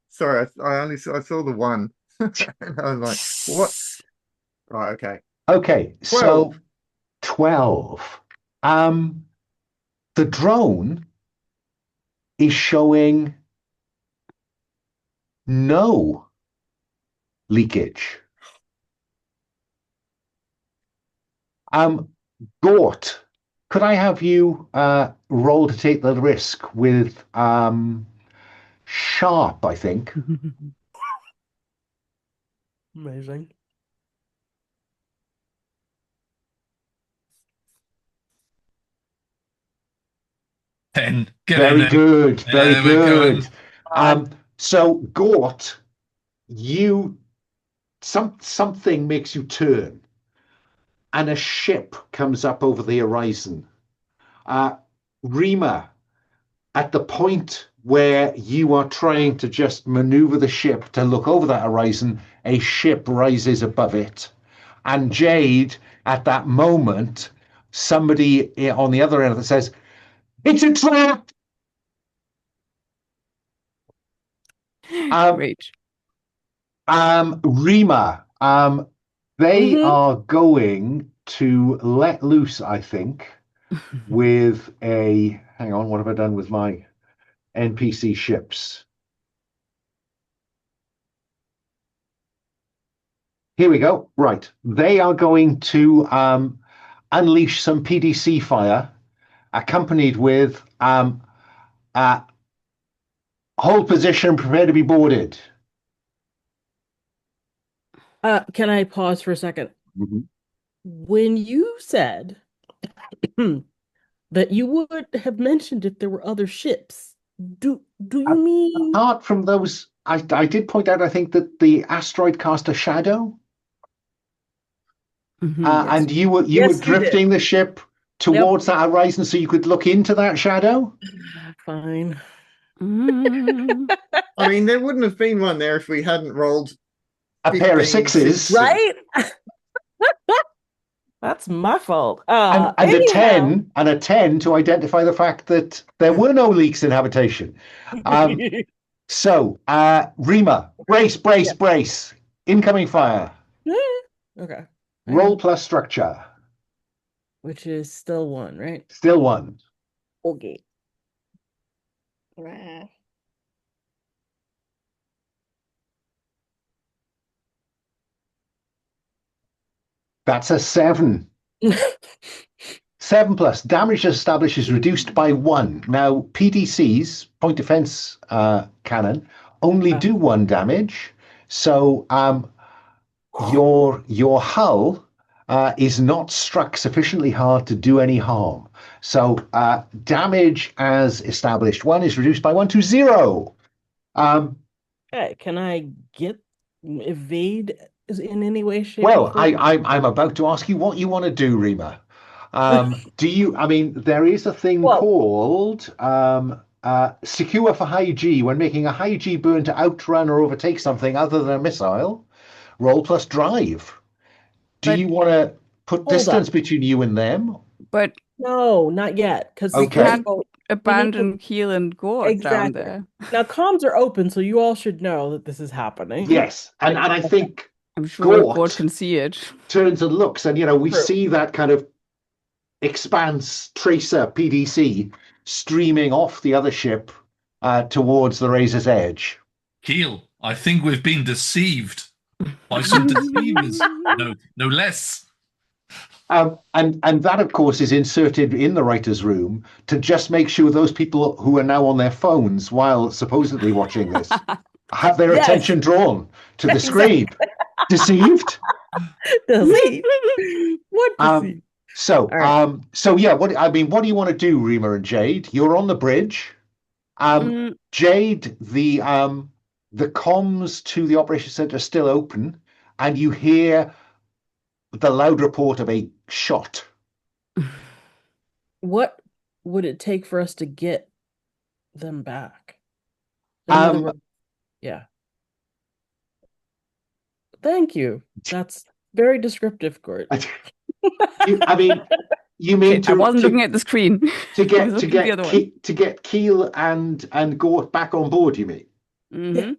Sorry, I saw the one. And I was like, what? Right. Okay. Okay. 12. So 12. The drone is showing no leakage. Gort, could I have you roll to take the risk with sharp, I think. Amazing. Ten. Get Very in there. good. Very There we're good. going. So Gort, something makes you turn, and a ship comes up over the horizon. Rima, at the point where you are trying to just maneuver the ship to look over that horizon, a ship rises above it. And Jade, at that moment, somebody on the other end of it says, "It's a trap!" Great. Rima, they are going to let loose, I think, with a... Hang on, what have I done with my NPC ships? Here we go. Right. They are going to unleash some PDC fire, accompanied with hold position, prepare to be boarded. Can I pause for a second? Mm-hmm. When you said that you would have mentioned if there were other ships, do you mean apart from those? I did point out, I think, that the asteroid cast a shadow. Yes. And you were Yes, drifting the ship towards that horizon so you could look into that shadow? Fine. I mean, there wouldn't have been one there if we hadn't rolled a pair of 15, sixes. 16. Right? That's my fault. And a anyhow. 10 to identify the fact that there were no leaks in habitation. So, Rima, brace. Incoming fire. Okay. Roll plus structure. Which is still 1, right? Still 1. Okay. That's a 7. 7 plus. Damage established is reduced by 1. Now, PDCs, point defense cannon, only do 1 damage. So your hull is not struck sufficiently hard to do any harm. So damage as established 1 is reduced by 1 to 0. Okay, can I get evade in any way, shape, Well, or form? I'm about to ask you what you want to do, Rima. Do you? I mean, there is a thing called secure for high G. When making a high G burn to outrun or overtake something other than a missile, roll plus drive. Do you want to put distance between you and them? But no, not yet, because we can't abandon Keel and Gort down there. Now, comms are open, so you all should know that this is happening. Yes, and I think I'm sure Gort can see it. Turns and looks, and we see that kind of expanse tracer PDC streaming off the other ship towards the Razor's Edge. Keel, I think we've been deceived by some deceivers. No less. And that, of course, is inserted in the writer's room to just make sure those people who are now on their phones while supposedly watching this have their attention drawn to the screen. Deceived? Deceived. What deceived? So, right. so yeah, what do you want to do, Rima and Jade? You're on the bridge. Jade, the comms to the operation center are still open, and you hear the loud report of a shot. What would it take for us to get them back? In other words, yeah. Thank you. That's very descriptive, Gord. You mean I wasn't looking at the screen. to get Keel and Gort back on board, you mean? Mm-hmm.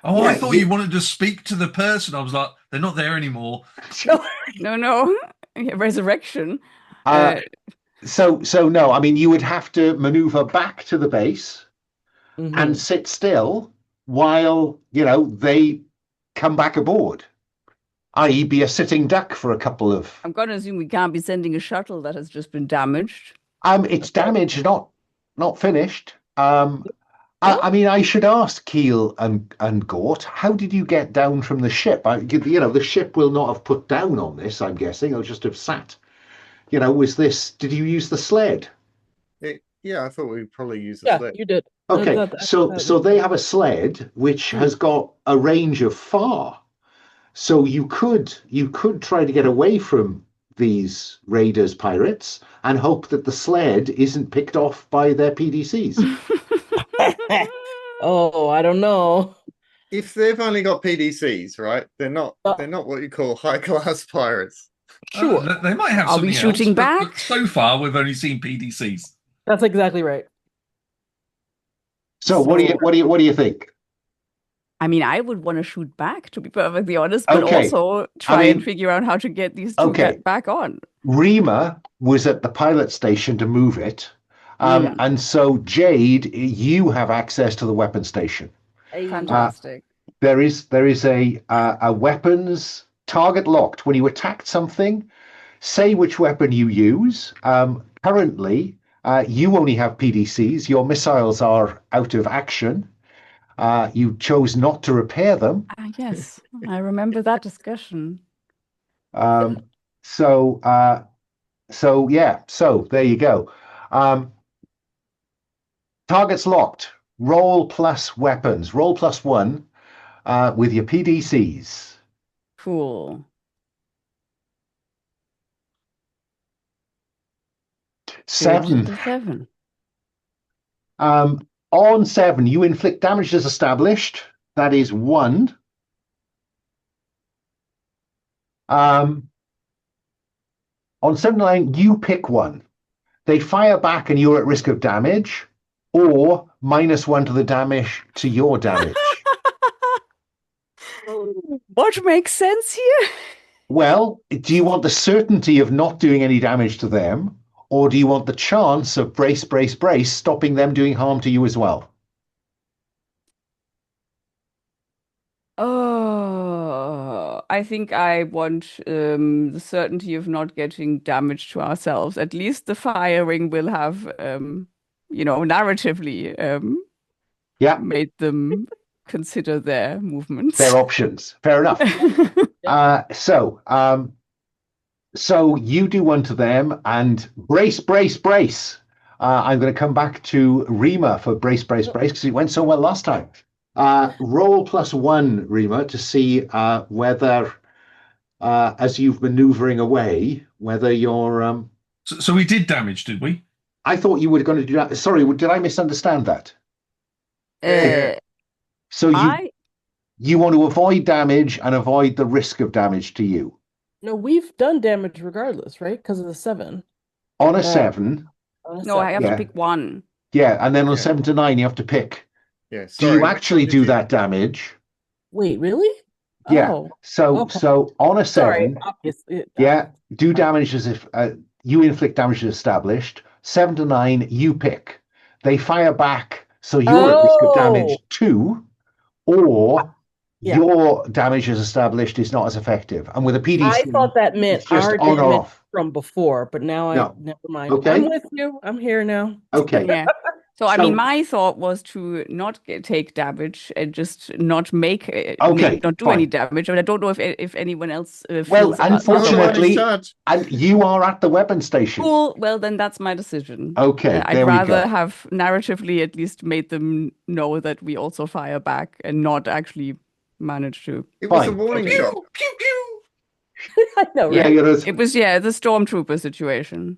Oh, yeah, I thought you wanted to speak to the person. I was like, they're not there anymore. No. Resurrection. So no, I mean, you would have to maneuver back to the base and sit still while, they come back aboard, i.e. be a sitting duck for a couple of... I'm going to assume we can't be sending a shuttle that has just been damaged. It's damaged, not finished. I mean, I should ask Keel and Gort, how did you get down from the ship? The ship will not have put down on this, I'm guessing. It'll just have sat. Did you use the sled? Yeah, I thought we'd probably use the sled. Yeah, you did. Okay, so they have a sled which has got a range of far. So you could try to get away from these raiders, pirates, and hope that the sled isn't picked off by their PDCs. Oh, I don't know. If they've only got PDCs, right? They're not what you call high-class pirates. Sure. They might have something else, shooting back? But so far we've only seen PDCs. That's exactly right. So what do you think? I mean, I would want to shoot back, to be perfectly honest, but also try and figure out how to get these two back on. Rima was at the pilot station to move it. And so, Jade, you have access to the weapon station. Fantastic. There is a weapons target locked. When you attack something, say which weapon you use. Currently, you only have PDCs. Your missiles are out of action. You chose not to repair them. Yes, I remember that discussion. So there you go. Targets locked. Roll plus weapons. Roll +1 with your PDCs. Cool. 7. On 7, you inflict damage as established. That is 1. On 7 to 9, you pick one. They fire back and you're at risk of damage, or -1 to the damage to your damage. What makes sense here? Well, do you want the certainty of not doing any damage to them, or do you want the chance of brace, stopping them doing harm to you as well? Oh, I think I want the certainty of not getting damage to ourselves. At least the firing will have, narratively made them consider their movements. Their options. Fair enough. So you do one to them and brace. I'm going to come back to Rima for brace, because it went so well last time. Roll +1, Rima, to see whether, as you've maneuvering away, whether you're... So we did damage, did we? I thought you were going to do that. Sorry, did I misunderstand that? So you want to avoid damage and avoid the risk of damage to you. No, we've done damage regardless, right? Because of the 7. On a 7. No, I have to pick one. Yeah, and then on 7 to 9, you have to pick. Yeah. Do you actually do that damage? Wait, really? Yeah. Oh, so on a 7, do damage as if you inflict damage as established. 7 to 9, you pick. They fire back, so you're at risk of damage too, or your damage as established is not as effective. And with a PDC, I thought that meant just our on or damage off from before, but now never mind. Okay. I'm with you. I'm here now. Okay. Yeah. So, I mean, my thought was to not take damage and just not not do any damage. I mean, I don't know if anyone else feels unfortunately, and you are at the weapon station. Cool. Well, then that's my decision. Okay, I'd rather have narratively at least made them know that we also fire back and not actually manage to. It was a warning shot. Pew pew. I know, right? It was the stormtrooper situation.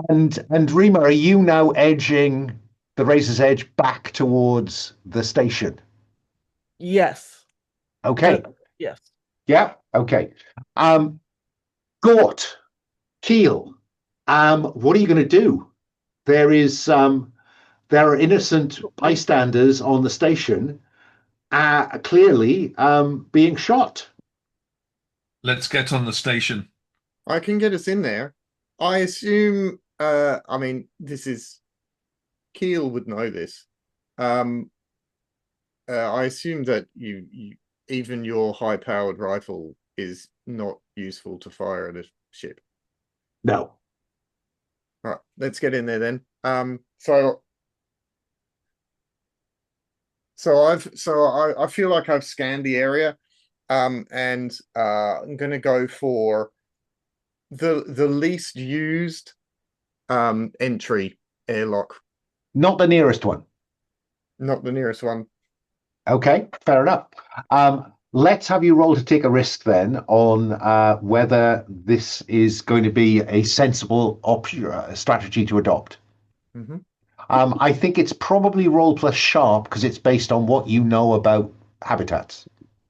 And Rima, are you now edging the Razor's Edge back towards the station? Yes. Okay. Yes. Yeah. Okay. Gort, Keel, what are you going to do? There are innocent bystanders on the station, clearly being shot. Let's get on the station. I can get us in there. I assume. I mean, Keel would know this. I assume that you even your high-powered rifle is not useful to fire at a ship. No. All right, let's get in there then. I feel like I've scanned the area, and I'm going to go for the least used entry airlock. Not the nearest one. Not the nearest one. Okay, fair enough. Let's have you roll to take a risk then on whether this is going to be a sensible strategy to adopt. Mm-hmm. I think it's probably roll plus sharp because it's based on what you know about habitats.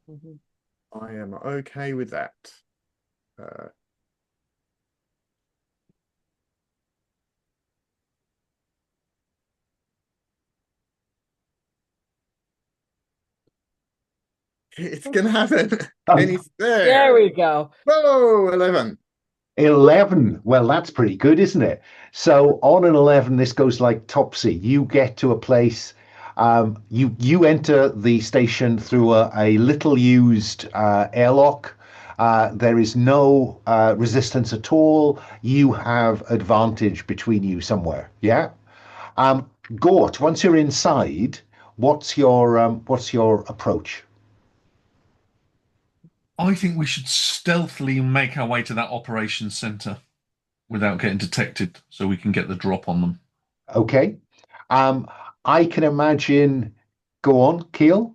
Mm-hmm. I am okay with that. It's gonna happen. And he's there. There we go. Whoa, 11. 11. Well, that's pretty good, isn't it? So on an 11, this goes like Topsy. You get to a place. You enter the station through a little used airlock. There is no resistance at all. You have advantage between you somewhere. Yeah. Gort, once you're inside, what's your approach? I think we should stealthily make our way to that operations center without getting detected so we can get the drop on them. Okay. I can imagine. Go on, Keel.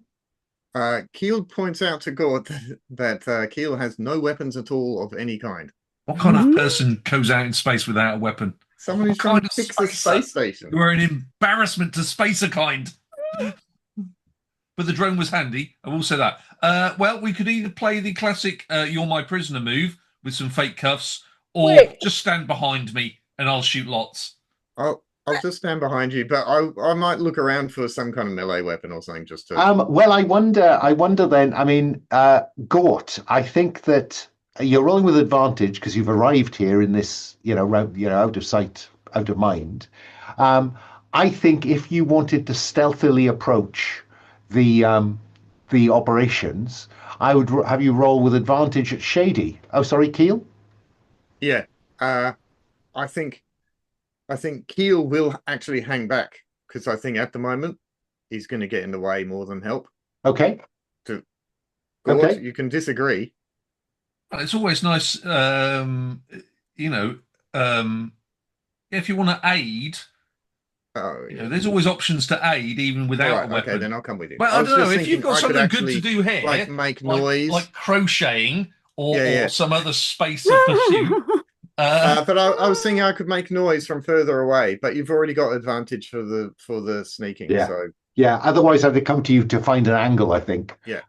Keel points out to Gort that Keel has no weapons at all of any kind. What kind of person goes out in space without a weapon? Someone who's trying to fix the space station. You are an embarrassment to spacer kind. But the drone was handy, I will say that. Well, we could either play the classic "You're my prisoner" move with some fake cuffs, or just stand behind me and I'll shoot lots. I'll just stand behind you, but I might look around for some kind of melee weapon or something just to. Well, I wonder then. I mean, Gort, I think that you're rolling with advantage because you've arrived here in this, out of sight, out of mind. I think if you wanted to stealthily approach the operations, I would have you roll with advantage at Shady. Oh, sorry, Keel? Yeah. I think Keel will actually hang back because I think at the moment he's going to get in the way more than help. Okay. Gort, you can disagree. It's always nice, if you want to aid. Oh, yeah. There's always options to aid even without a weapon. Okay, then I'll come with you. Well, I don't know if you've got something good to do here, like make noise, like crocheting or some other space of pursuit. But I was thinking I could make noise from further away, but you've already got advantage for the sneaking. Yeah. So yeah. Otherwise, I'd come to you to find an angle, I think. Yeah.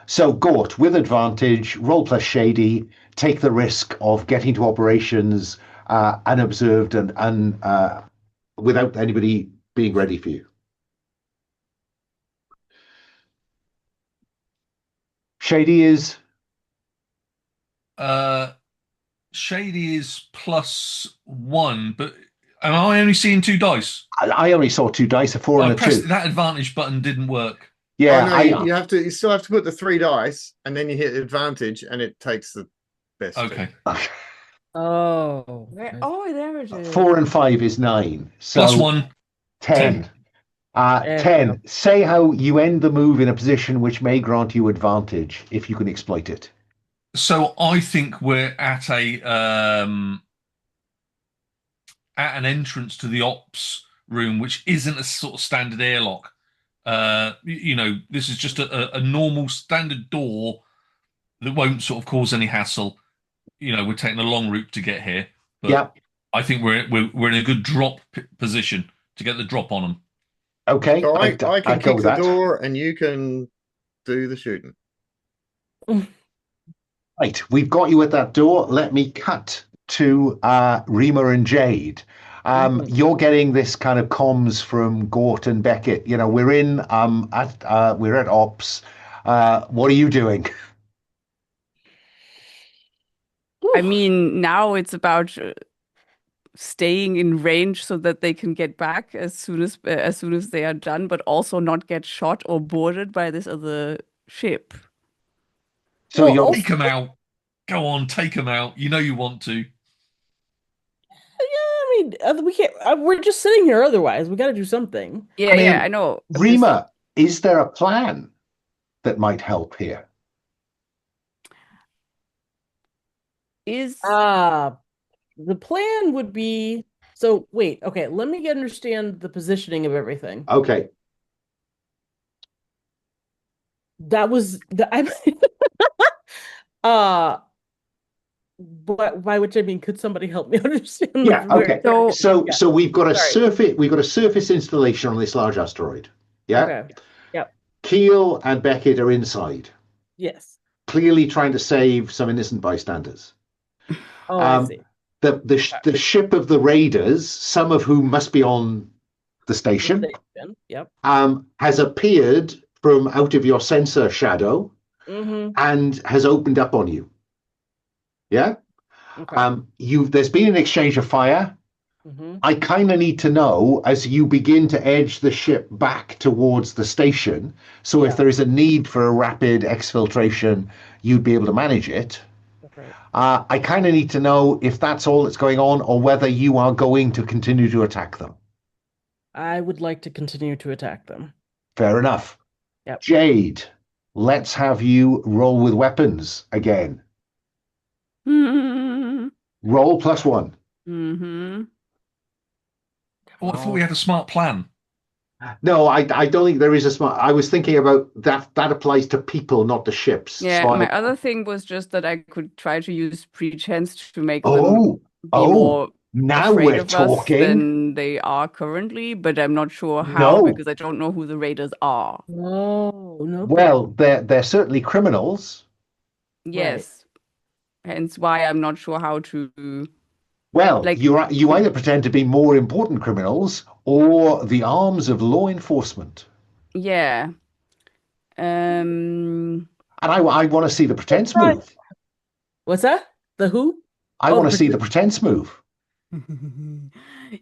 So Gort, with advantage, roll plus Shady, take the risk of getting to operations unobserved and without anybody being ready for you. Shady is? Shady is +1, but am I only seeing 2 dice? I only saw 2 dice, a 4 and a 2. That advantage button didn't work. Yeah, you still have to put the 3 dice, and then you hit advantage, and it takes the best. Okay. Oh. Oh, there it is. 4 and 5 is 9. Plus So 1, 10. 10. Say how you end the move in a position which may grant you advantage if you can exploit it. So I think we're at an entrance to the ops room, which isn't a sort of standard airlock. This is just a normal standard door that won't sort of cause any hassle. We're taking a long route to get here, but Yeah. I think we're in a good drop position to get the drop on them. Okay. So I I'd can go kick with the that. door and you can do the shooting. Right. We've got you at that door. Let me cut to Rima and Jade. You're getting this kind of comms from Gort and Beckett. We're at ops. What are you doing? I mean, now it's about staying in range so that they can get back as soon as they are done, but also not get shot or boarded by this other ship. So Well, you're Take them out. Go on, take them out. You know you want to. I mean, we can't. We're just sitting here. Otherwise, we got to do something. Yeah, I know. Rima, is there a plan that might help here? The plan would be. So wait, okay. Let me understand the positioning of everything. Okay. That was the. But by which I mean, could somebody help me understand? Yeah. Okay. So yeah. we've got a Sorry. surface installation on this large asteroid. Yeah. Okay. Yep. Keel and Beckett are inside, Yes. clearly trying to save some innocent bystanders. Oh, I see. The ship of the raiders, some of whom must be on the station, Yep. has appeared from out of your sensor shadow and has opened up on you. Yeah. Okay. There's been an exchange of fire. I kind of need to know as you begin to edge the ship back towards the station. So if there is a need for a rapid exfiltration, you'd be able to manage it. Okay. I kind of need to know if that's all that's going on or whether you are going to continue to attack them. I would like to continue to attack them. Fair enough. Yep. Jade, let's have you roll with weapons again. Roll +1. Oh, I thought we had a smart plan. No, I don't think there is a smart. I was thinking about that. That applies to people, not to ships. Yeah, So my other thing was just that I could try to use pretense to make them be more now afraid we're of us talking. than they are currently, but I'm not sure how No. because I don't know who the raiders are. No. Well, they're certainly criminals. Yes. Hence why I'm not sure how to Well, like you either pretend to be more important criminals or the arms of law enforcement. yeah. And I want to see the pretense move. What's that? The who? I want to see the pretense move.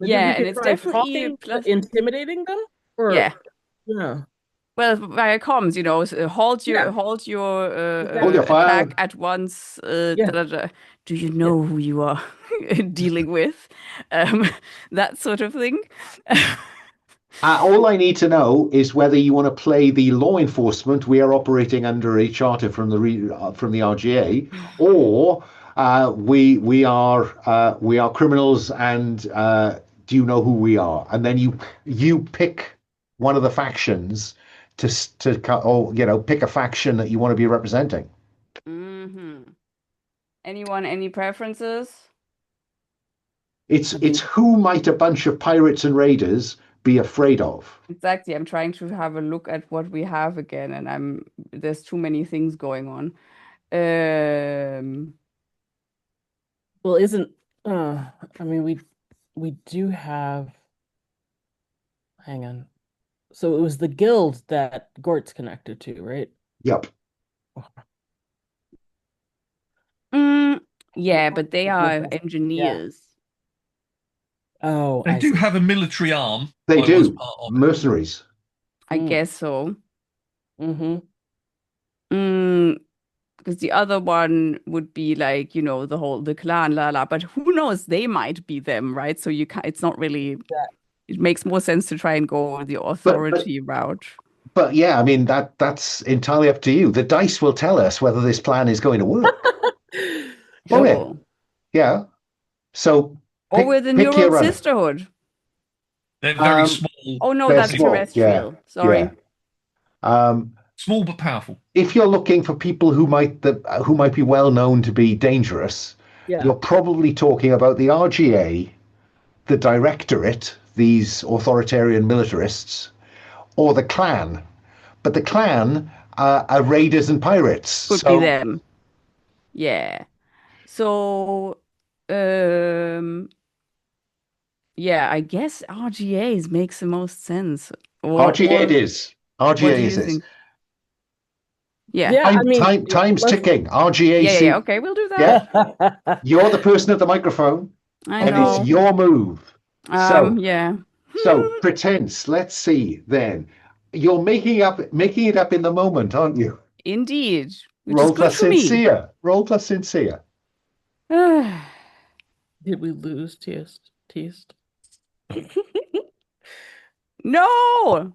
Yeah, and it's definitely intimidating them? Or, yeah. Yeah. Well, via comms, halt your Hold your fire. attack at once. Do you know who you are dealing with? That sort of thing. All I need to know is whether you want to play the law enforcement. We are operating under a charter from the RGA, or we are criminals. And do you know who we are? And then you pick one of the factions pick a faction that you want to be representing. Anyone, any preferences? It's who might a bunch of pirates and raiders be afraid of? Exactly. I'm trying to have a look at what we have again, and there's too many things going on. Well, I mean we do have. Hang on. So it was the guild that Gort's connected to, right? Yep. Yeah, but they are engineers. Oh, they do have a military arm. They do. Mercenaries. I guess so. because the other one would be like, the clan, but who knows? They might be them, right? So you can't, it's not really, it makes more sense to try and go the authority route. But yeah, I mean that's entirely up to you. The dice will tell us whether this plan is going to work. Won't it? Sure. Yeah. So Or we're the New pick your World runner. Sisterhood. They're very small. Oh no, They're that's small, terrestrial. yeah, Sorry. yeah. Small but powerful. If you're looking for people who might be well known to be dangerous, you're probably talking about the RGA, the Directorate, these authoritarian militarists, or the Clan. But the Clan are raiders and pirates. Could be them. Yeah. So, yeah, I guess RGAs makes the most sense. RGA it is. RGA is this. Yeah. Time's ticking. RGAC. Yeah. Okay, we'll do that. Yeah. You're the person at the microphone. I know. It's your move. Yeah. So pretense. Let's see then. You're making it up in the moment, aren't you? Indeed. Roll plus sincere. Roll plus sincere. Did we lose Teast? No!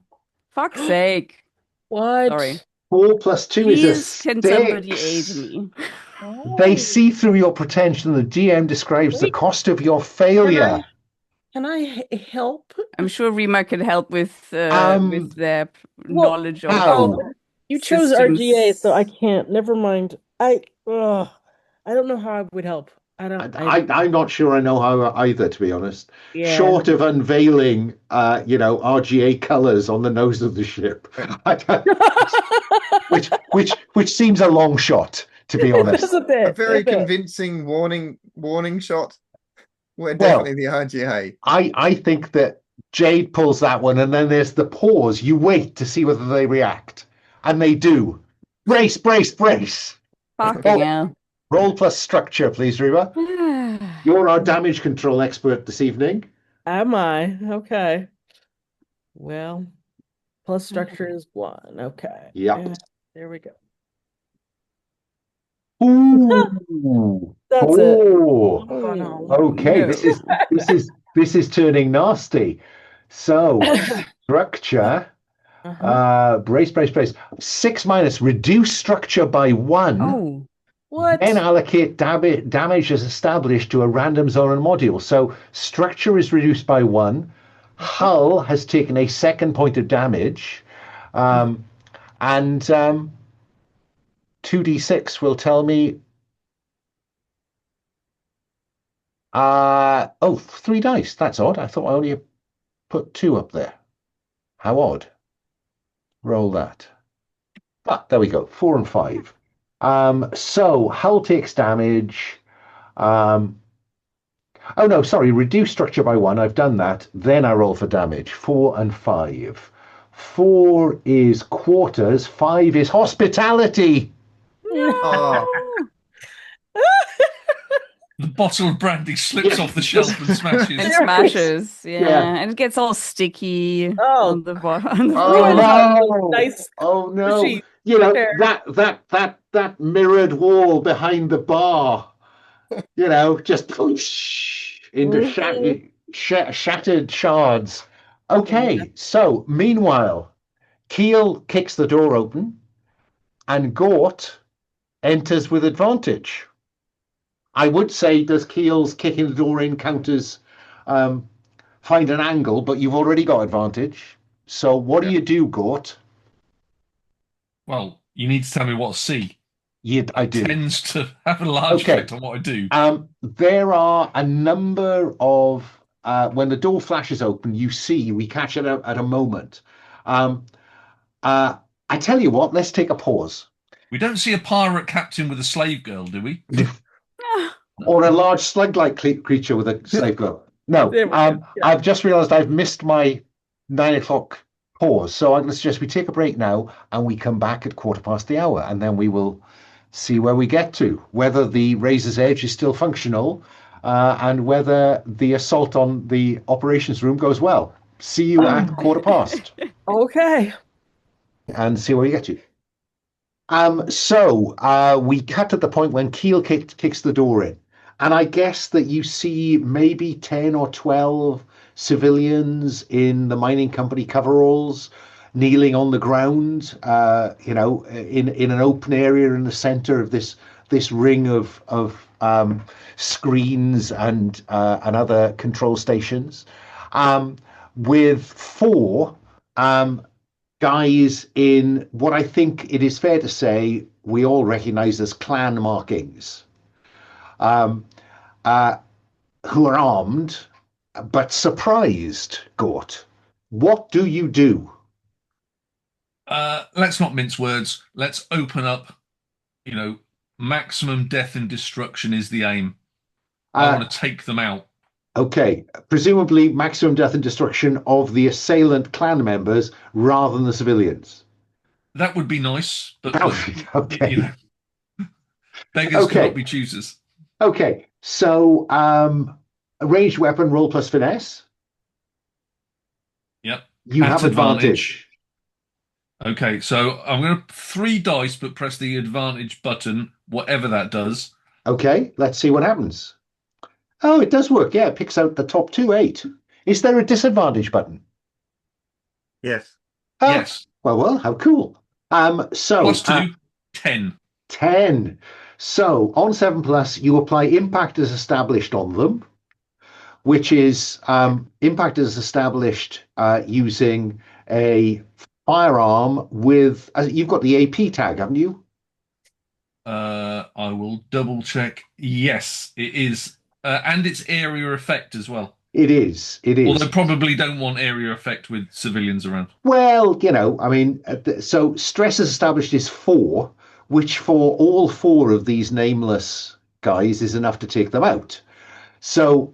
Fuck's sake. What? Sorry. 4 plus 2 is a 6. Can somebody aid me? They see through your pretension. The GM describes the cost of your failure. Can I help? I'm sure Rima could help with their knowledge of you chose systems. RGA, so I can't. Never mind. I don't know how I would help. I'm not sure I know how either, to be honest. Yeah. Short of unveiling, RGA colors on the nose of the ship, which seems a long shot, to be honest. A very convincing warning shot. We're definitely the RGA. I think that Jade pulls that one, and then there's the pause. You wait to see whether they react, and they do. Brace. Fucking hell. Roll plus structure, please, Reba. You're our damage control expert this evening. Am I? Okay. Well, plus structure is 1. Okay. Yep. There we go. Ooh. That's it. Okay. No. This is turning nasty. So structure. Brace. 6 minus. Reduce structure by 1. Oh. What? Then allocate damage as established to a random zone and module. So structure is reduced by 1. Hull has taken a 2nd point of damage. And 2d6 will tell me 3 dice. That's odd. I thought I only put 2 up there. How odd. Roll that. There we go. 4 and 5. So Hull takes damage. Reduce structure by 1. I've done that. Then I roll for damage. 4 and 5. 4 is quarters. 5 is hospitality. No. The bottle of brandy slips off the shelf and smashes. It smashes, yeah. And it gets all sticky on the bottom. Nice. Oh no! You know that mirrored wall behind the bar. You know, just into shattered shards. Okay, so meanwhile, Keel kicks the door open, and Gort enters with advantage. I would say, does Keel's kicking the door in counters find an angle, but you've already got advantage. So what do you do, Gort? Well, you need to tell me what C. Yeah, I do. It tends to have a large effect on what I do. There are a number of when the door flashes open, we catch it at a moment. I tell you what, let's take a pause. We don't see a pirate captain with a slave girl, do we? Or a large slug-like creature with a slave girl. No, I've just realised I've missed my 9 o'clock pause. So let's suggest we take a break now and we come back at 1/4 the hour, and then we will see where we get to, whether the Razor's Edge is still functional, and whether the assault on the operations room goes well. See you at 1/4. Okay. And see where we get to. So we cut at the point when Keel kicks the door in. And I guess that you see maybe 10 or 12 civilians in the mining company coveralls kneeling on the ground, in an open area in the center of this ring of screens and other control stations, with four guys in what I think it is fair to say we all recognize as clan markings, um, uh, who are armed but surprised. Gort, what do you do? Let's not mince words. Let's open up. Maximum death and destruction is the aim. I want to take them out. Okay, presumably maximum death and destruction of the assailant clan members rather than the civilians. That would be nice, but Okay. Beggars cannot be choosers. Okay, so a ranged weapon, roll plus finesse. Yep. You have advantage. Okay, so I'm going to 3 dice, but press the advantage button, whatever that does. Okay, let's see what happens. Oh, it does work. Yeah, it picks out the top 2 8. Is there a disadvantage button? Yes. Oh, yes. Well, how cool. So plus 2, 10. 10. So on 7 plus, you apply impact as established on them, which is impact as established using a firearm with. You've got the AP tag, haven't you? I will double check. Yes, it is. And it's area effect as well. It is. Although probably don't want area effect with civilians around. Well, so stress as established is 4, which for all 4 of these nameless guys is enough to take them out. So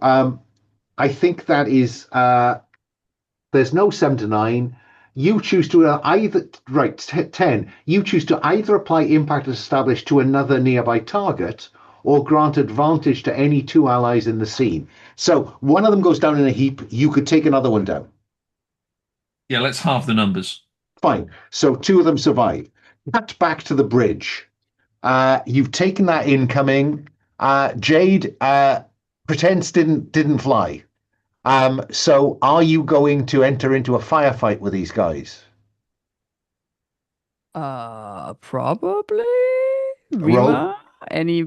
I think that is there's no 7 to 9. You choose to either 10. You choose to either apply impact as established to another nearby target or grant advantage to any 2 allies in the scene. So one of them goes down in a heap. You could take another one down. Yeah, let's halve the numbers. Fine. So 2 of them survive. Cut back to the bridge. You've taken that incoming. Jade pretends didn't fly. So are you going to enter into a firefight with these guys? Probably. Rima, any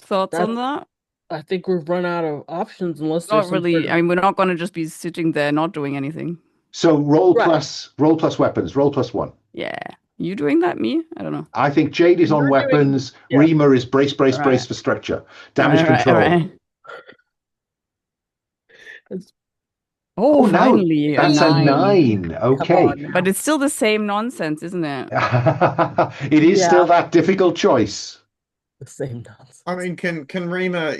thoughts on that? I think we've run out of options unless Not there's really. I mean, we're not going to just be sitting there not doing anything. So roll plus weapons, roll plus 1. Yeah. You doing that, me? I don't know. I think Jade is on weapons. Rima is brace for structure. Damage control. Oh, finally. That's a 9. Okay. But it's still the same nonsense, isn't it? It is still that difficult choice. The same nonsense. I mean, can Rima,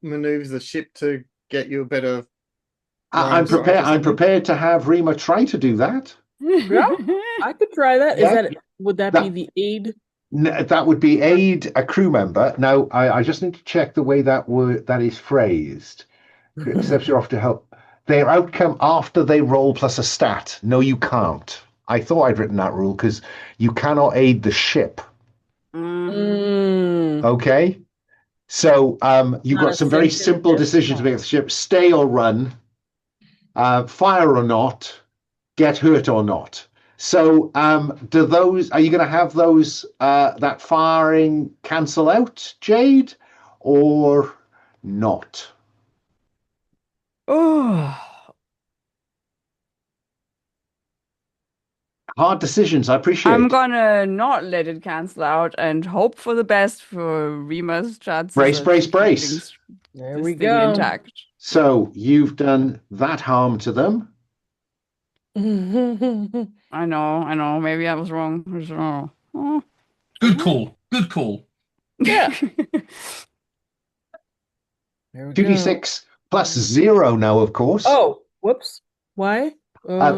maneuver the ship to get you a better... I'm prepared to have Rima try to do that. Yeah, I could try that. Would that be the aid? That would be aid a crew member. Now, I just need to check the way that is phrased. Except you're off to help. Their outcome after they roll plus a stat. No, you can't. I thought I'd written that rule because you cannot aid the ship. Okay? So you've got some very simple decisions to make with the ship. Stay or run. Fire or not. Get hurt or not. So are you going to have those that firing cancel out, Jade, or not? Oh, hard decisions. I appreciate. I'm gonna not let it cancel out and hope for the best for Rima's chances. Brace. There we go. Intact. So you've done that harm to them. I know. Maybe I was wrong. Oh. Good call. Yeah. 2d6 plus 0 now, of course. Oh, whoops. Why?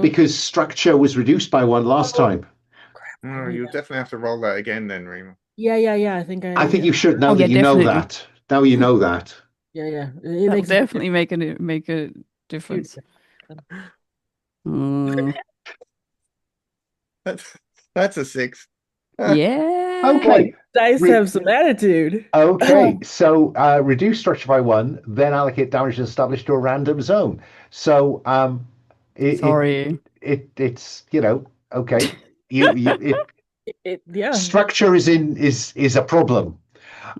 Because structure was reduced by 1 last time. No, you'll definitely have to roll that again then, Rima. Yeah. I think you should now that you know that. Now you know that. Yeah. It'll definitely make a difference. That's a 6. Yeah. Okay. Dice have some attitude. Okay, so reduce structure by 1, then allocate damage established to a random zone. So it, Sorry. it's okay. You Yeah. structure is a problem.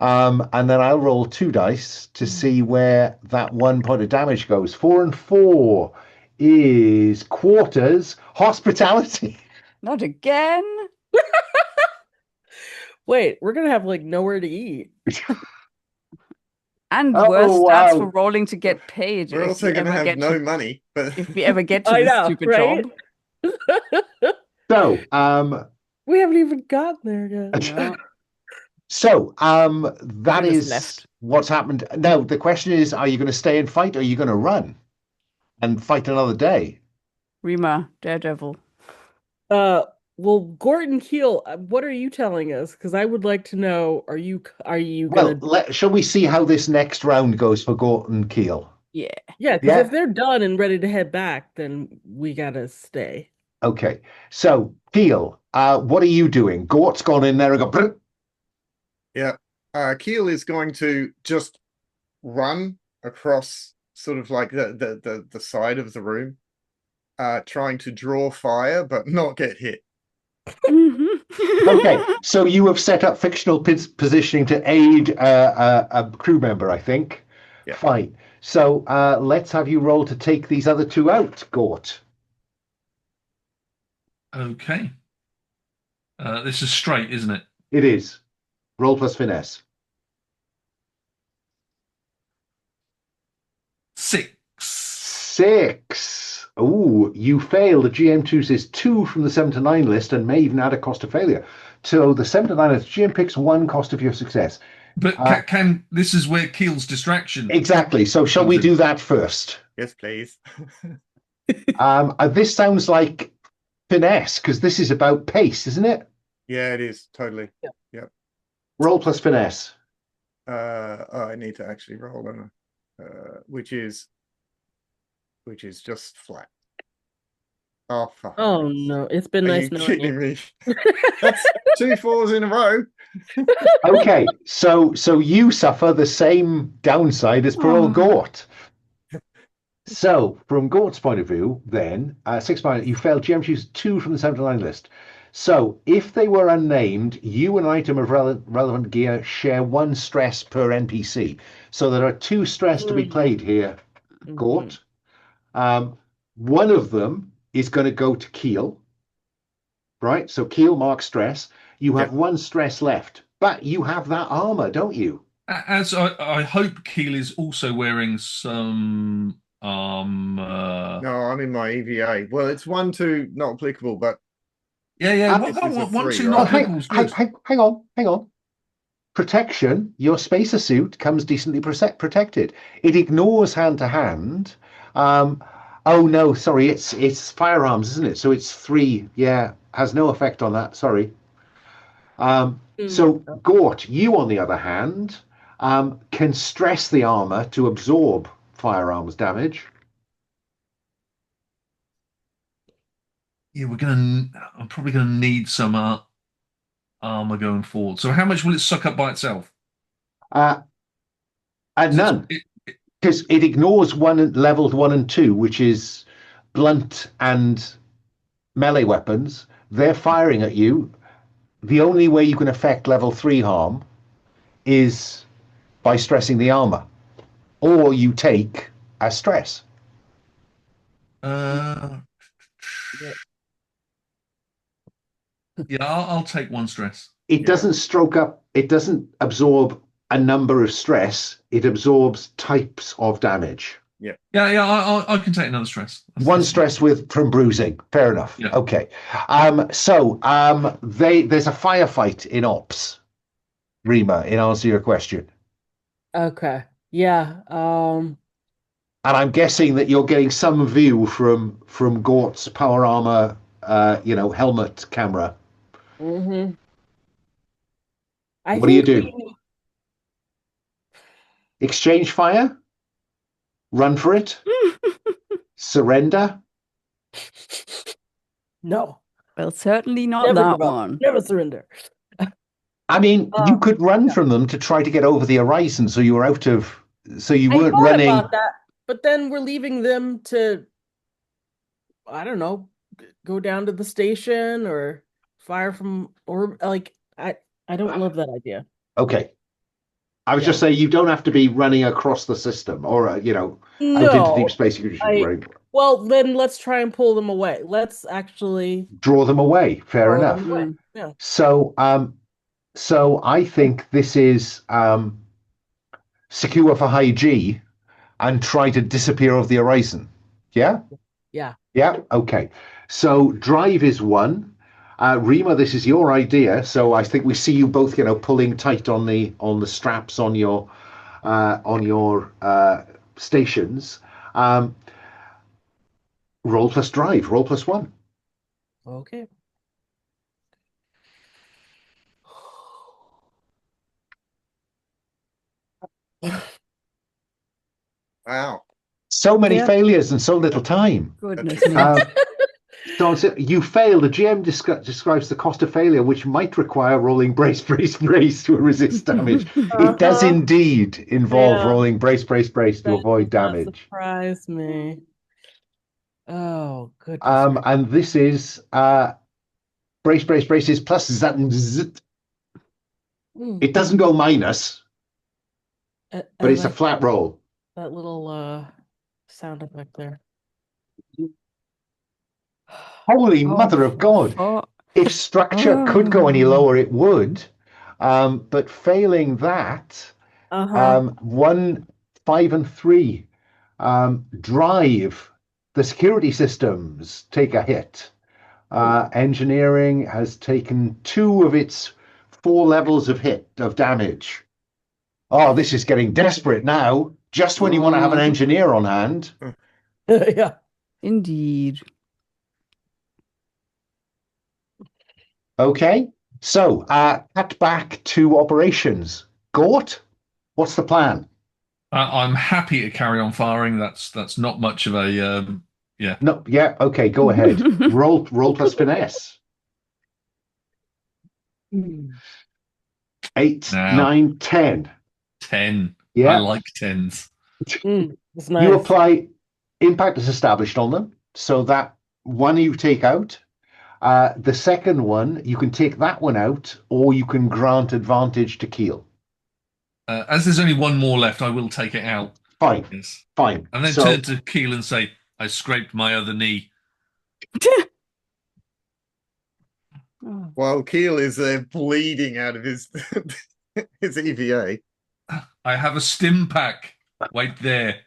And then I'll roll 2 dice to see where that 1 point of damage goes. 4 and 4 is quarters hospitality. Not again. Wait, we're gonna have like nowhere to eat. And Oh, worse stats for wow. rolling to get paid We're if also we going to ever have get no to money, but if we ever get to I this know, stupid right? job. So We haven't even gotten there yet. No. So that Should have is left. what's happened. Now the question is, are you going to stay and fight, or are you going to run and fight another day? Rima, Daredevil. Well, Gordon Keel, what are you telling us? Because I would like to know, are you Well, gonna shall we see how this next round goes for Gorton Keel? Yeah. Yeah, because Yeah. if they're done and ready to head back, then we gotta stay. Okay. So Keel, what are you doing? Gort's gone in there and go. "Brr." yeah. Keel is going to just run across sort of like the side of the room, trying to draw fire but not get hit. Okay. So you have set up fictional positioning to aid a crew member, I think. Yeah. Fine. So let's have you roll to take these other 2 out, Gort. Okay. This is straight, isn't it? It is. Roll plus finesse. 6. 6. Oh, you fail. The GM chooses 2 from the 7 to 9 list and may even add a cost of failure. So the 7 to 9 list, GM picks 1 cost of your success. But can this is where Keel's distraction. Exactly. So shall we do that first? Yes, please. This sounds like finesse, because this is about pace, isn't it? Yeah, it is totally. Yeah. Roll plus finesse. I need to actually roll on which is just flat. Oh fuck. Oh no, it's been Are nice you knowing kidding you. me? That's 2 4s in a row. Okay, so you suffer the same downside as poor old Gort. So, from Gort's point of view, then, 6 minus, you failed GM choose 2 from the 7 to 9 list. So, if they were unnamed, you and an item of relevant gear share 1 stress per NPC. So, there are 2 stress to be played here, Gort. One of them is going to go to Keel, right? So, Keel marks stress. You have 1 stress left, but you have that armor, don't you? As I hope Keel is also wearing some No, I'm in my EVA. Well, it's 1 2 not applicable, but yeah. This is a 1 3, 2 right? not applicable is good. Hang on. Protection, your spacer suit comes decently protected. It ignores hand to hand. Oh no, sorry, it's firearms, isn't it? So it's 3. Yeah, has no effect on that. Sorry. So Gort, you on the other hand, can stress the armor to absorb firearms damage. Yeah, I'm probably gonna need some armor going forward. So how much will it suck up by itself? And none, because it ignores leveled 1 and 2, which is blunt and melee weapons. They're firing at you. The only way you can affect level 3 harm is by stressing the armor, or you take a stress. Yeah, I'll take 1 stress. It doesn't stroke up. It doesn't absorb a number of stress. It absorbs types of damage. Yeah. I can take another stress. 1 stress from bruising. Fair enough. Yeah. Okay. So there's a firefight in Ops. Rima, in answer to your question. Okay. Yeah. And I'm guessing that you're getting some view from Gort's power armor, helmet camera. What do you do? Exchange fire? Run for it? Surrender? No. Well, certainly not Never that give up. one. Never surrender. I mean, you could run from them to try to get over the horizon, so you were out of, so you I weren't thought running. about that, but then we're leaving them to, I don't know, go down to the station or fire from, or like, I don't love that idea. Okay. I was Yeah. just saying you don't have to be running across the system or, out into deep No, space. You could just run. well, then let's try and pull them away. Let's actually Draw them away. Fair throw enough. them away. Yeah. So, so I think this is secure for high G and try to disappear off the horizon. Yeah? Yeah. Yeah. Okay. So drive is one. Rima, this is your idea. So I think we see you both, pulling tight on the straps on your stations. Roll plus drive. Roll plus one. Okay. Wow. So many Yeah. failures and so little time. Goodness me. So you fail. The GM describes the cost of failure, which might require rolling brace to resist damage. It does indeed involve Yeah. rolling brace to avoid does not damage. surprise me. Oh, goodness. And this is braces plus zat. It doesn't go minus, but it's a flat roll. That little sound effect there. Holy mother of God. If structure could go any lower, it would. But failing that, 1, 5, and 3 drive. The security systems take a hit. Engineering has taken 2 of its 4 levels of damage. Oh, this is getting desperate now. Just when you want to have an engineer on hand. Yeah. Indeed. Okay, so cut back to operations. Gort, what's the plan? I'm happy to carry on firing. That's not much of a yeah. No, yeah, okay, go ahead. roll plus finesse. 8, Now. 9, 10. 10. Yeah. I like 10s. That's nice. You apply impact is established on them, so that one you take out. The second one, you can take that one out, or you can grant advantage to Keel. As there's only one more left, I will take it out. Fine. Yes. Fine. And then turn to Keel and say, I scraped my other knee. While Keel is bleeding out of his his EVA. I have a stim pack. Wait there.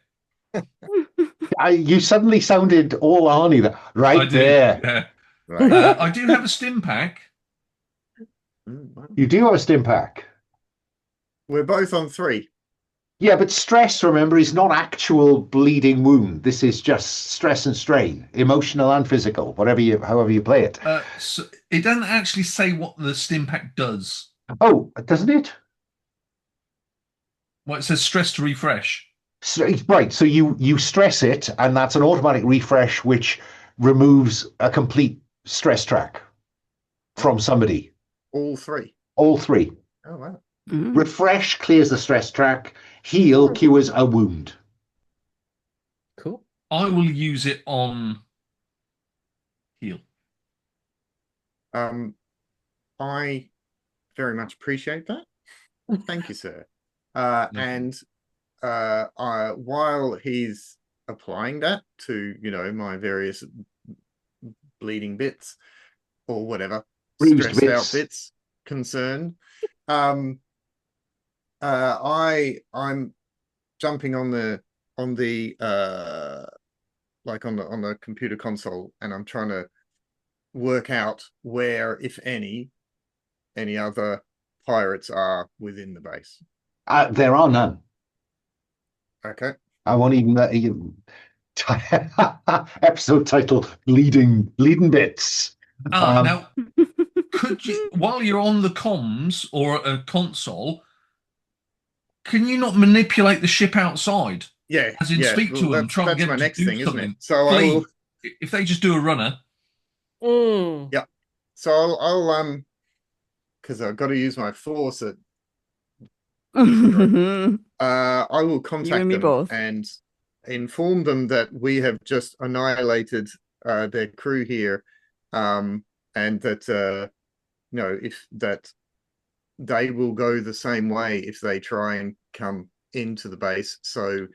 You suddenly sounded all Arnie there. Right there. Yeah. Right. I do have a stim pack. You do have a stim pack. We're both on 3. Yeah, but stress, remember, is not actual bleeding wound. This is just stress and strain, emotional and physical, however you play it. So it doesn't actually say what the stim pack does. Oh, doesn't it? Well, it says stress to refresh. Right, so you stress it, and that's an automatic refresh which removes a complete stress track from somebody. All 3. All 3. Oh, wow. Refresh clears the stress track. Heal cures a wound. Cool. I will use it on heal. I very much appreciate that. Thank you, sir. And while he's applying that to, my various bleeding bits or whatever, stressed out bits concerned, I'm jumping on the computer console, and I'm trying to work out where, if any other pirates are within the base. There are none. Okay. I won't even let you. Episode title: Bleeding Bits. Now, could you, while you're on the comms or a console, can you not manipulate the ship outside? Yeah. As in, speak to them, try and get my them next to do thing, something. isn't it? So Please, if they just do a runner. Yeah. So I'll because I've got to use my force at You I will contact and me them both. and inform them that we have just annihilated their crew here, and that if that they will go the same way if they try and come into the base. So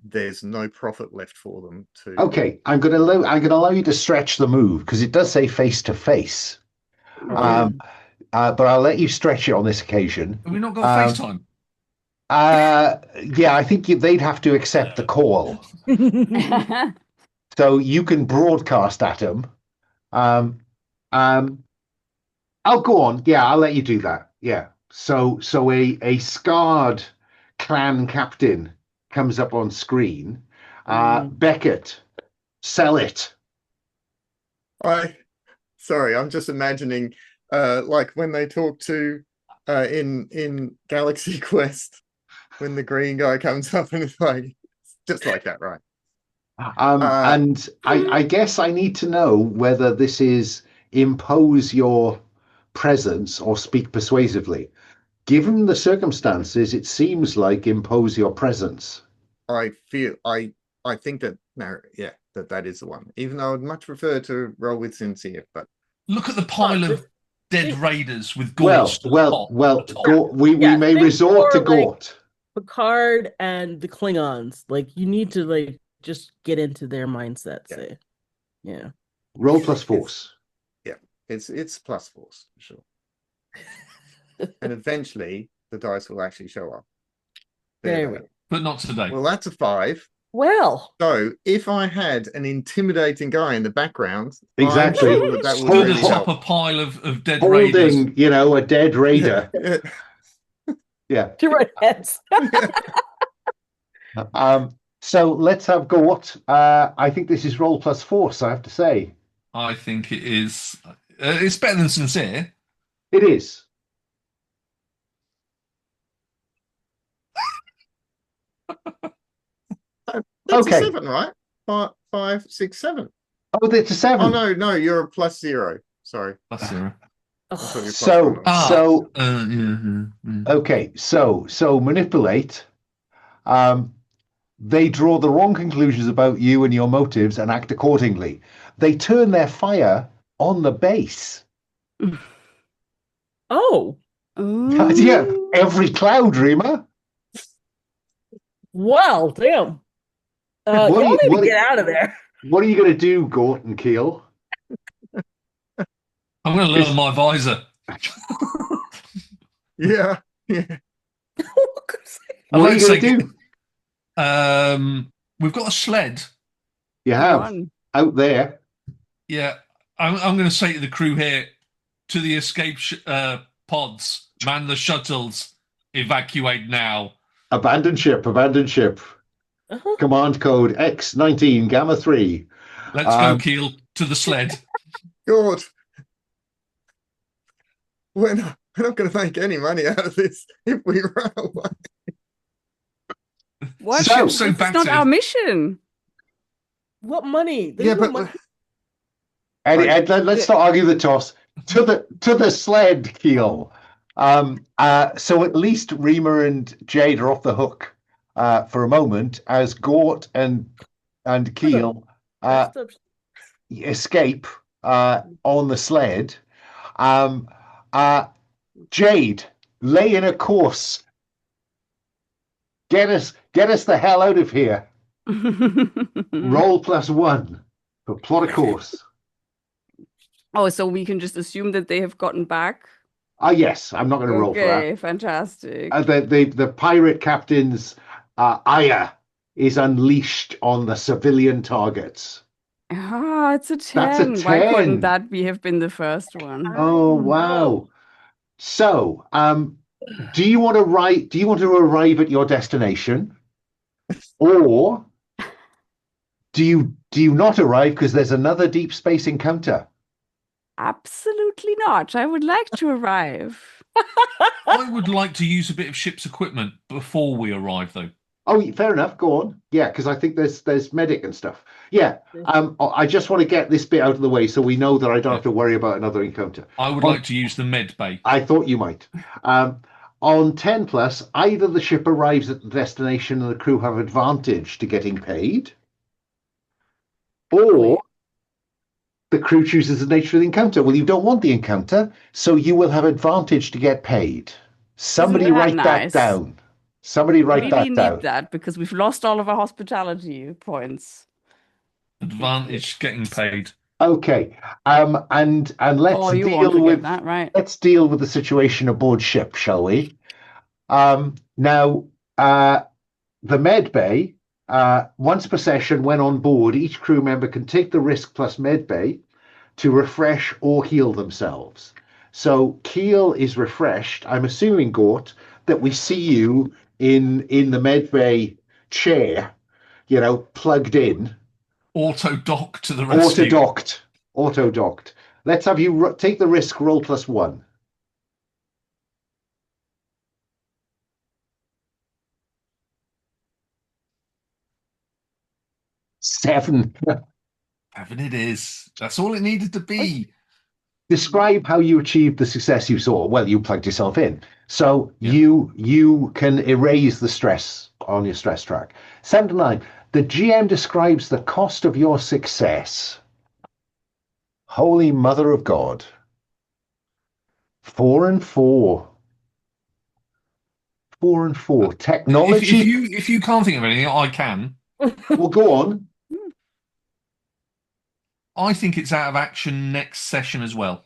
there's no profit left for them to. Okay, I'm gonna allow you to stretch the move because it does say face to face. But I'll let you stretch it on this occasion. Have we not got FaceTime? Yeah, I think they'd have to accept the call. So you can broadcast at them. I'll go on. Yeah, I'll let you do that. Yeah. So a scarred clan captain comes up on screen. Beckett, sell it. Sorry, I'm just imagining like when they talk to in Galaxy Quest when the green guy comes up and it's like just like that, right? And I guess I need to know whether this is impose your presence or speak persuasively. Given the circumstances, it seems like impose your presence. I think that that is the one. Even though I'd much prefer to roll with sincere, but look at the pile of dead raiders with Gort. We may resort to Gort. Picard and the Klingons. Like you need to just get into their mindset. Say, yeah. Roll plus force. It's plus force for sure. And eventually the dice will actually show up. There we go. But not today. Well, that's a 5. Well, so if I had an intimidating guy in the background, exactly, that would really help. A pile of dead raiders. Holding, a dead raider. Yeah. 2 red heads. So let's have Gort. I think this is roll plus force, I have to say. I think it is. It's better than sincere. It is. That's a 7, right? 5, 6, 7. Oh, it's a 7. Oh no, you're a plus 0. Sorry. Plus 0. Okay, so manipulate. They draw the wrong conclusions about you and your motives and act accordingly. They turn their fire on the base. Oh. Yeah, every cloud dreamer. Well, damn. Y'all need to get out of there. What are you going to do, Gort and Keel? I'm going to lower my visor. Yeah. What are you going to do? We've got a sled. You have out there. Yeah, I'm going to say to the crew here, to the escape pods, man the shuttles, evacuate now. Abandon ship. Command code X19 Gamma 3. Let's go, Keel, to the sled. God. We're not going to make any money out of this if we run away. What? It's not our mission. What money? There's no money. Ed, let's not argue the toss. To the sled, Keel. So at least Rima and Jade are off the hook for a moment as Gort and Keel escape on the sled. Jade, lay in a course. Get us the hell out of here. Roll +1 for plot a course. Oh, so we can just assume that they have gotten back? Yes, I'm not going to roll for that. Okay, fantastic. The pirate captain's ire is unleashed on the civilian targets. It's a 10. That's a 10. Why couldn't that have been the first one? Oh wow! So, do you want to arrive at your destination, or do you not arrive because there's another deep space encounter? Absolutely not. I would like to arrive. I would like to use a bit of ship's equipment before we arrive, though. Oh, fair enough. Go on. Yeah, because I think there's medic and stuff. Yeah. I just want to get this bit out of the way so we know that I don't Yeah. have to worry about another encounter. I would On- like to use the med bay. I thought you might. On 10 plus, either the ship arrives at the destination and the crew have advantage to getting paid, or the crew chooses the nature of the encounter. Well, you don't want the encounter, so you will have advantage to get paid. Somebody Isn't that write that nice? down. Somebody We write really that need down. that because we've lost all of our hospitality points. Advantage getting paid. Okay. And let's Oh, you won't deal forget with that, right? let's deal with the situation aboard ship, shall we? Now, the med bay, once per session, when on board, each crew member can take the risk plus med bay to refresh or heal themselves. So Keel is refreshed. I'm assuming, Gort, that we see you in the med bay chair, plugged in, Auto dock to the rescue. auto docked. Let's have you take the risk. Roll +1. 7. Heaven it is. That's all it needed to be. Describe how you achieved the success you saw. Well, you plugged yourself in, so Yeah. you can erase the stress on your stress track. 7 to 9. The GM describes the cost of your success. Holy Mother of God. 4 and 4. 4 and 4. Technology. If you can't think of anything, I can. Well, go on. I think it's out of action next session as well.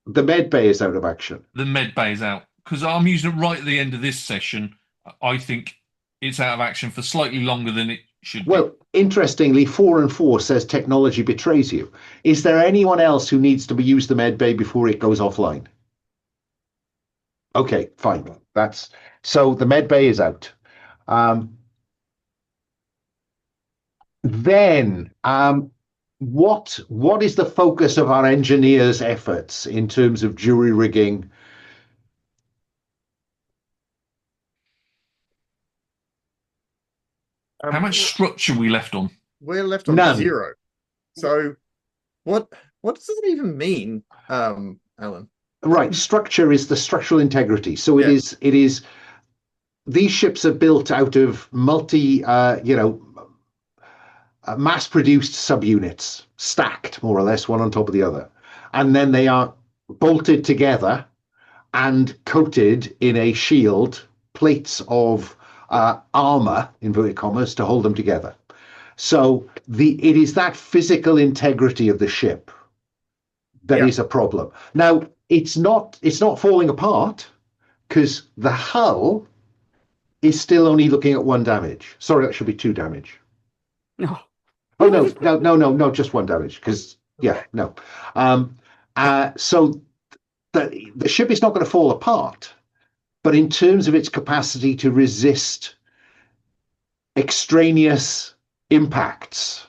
The med bay is out of action. The med bay is out because I'm using it right at the end of this session. I think it's out of action for slightly longer than it should be. Well, interestingly, 4 and 4 says technology betrays you. Is there anyone else who needs to use the med bay before it goes offline? Okay, fine. So the med bay is out. Then, what is the focus of our engineers' efforts in terms of jury rigging? How much structure we left on? We're left on None. 0. So what does that even mean, Alan? Right, structure is the structural integrity. So it Yeah. is. These ships are built out of mass-produced subunits, stacked more or less one on top of the other, and then they are bolted together and coated in a shield, plates of armor, inverted commas, to hold them together. So it is that physical integrity of the ship that is a problem. Now, it's not falling apart because the hull is still only looking at 1 damage. Sorry, that should be 2 damage. No. Oh no, just 1 damage. Because no. So the ship is not going to fall apart, but in terms of its capacity to resist extraneous impacts,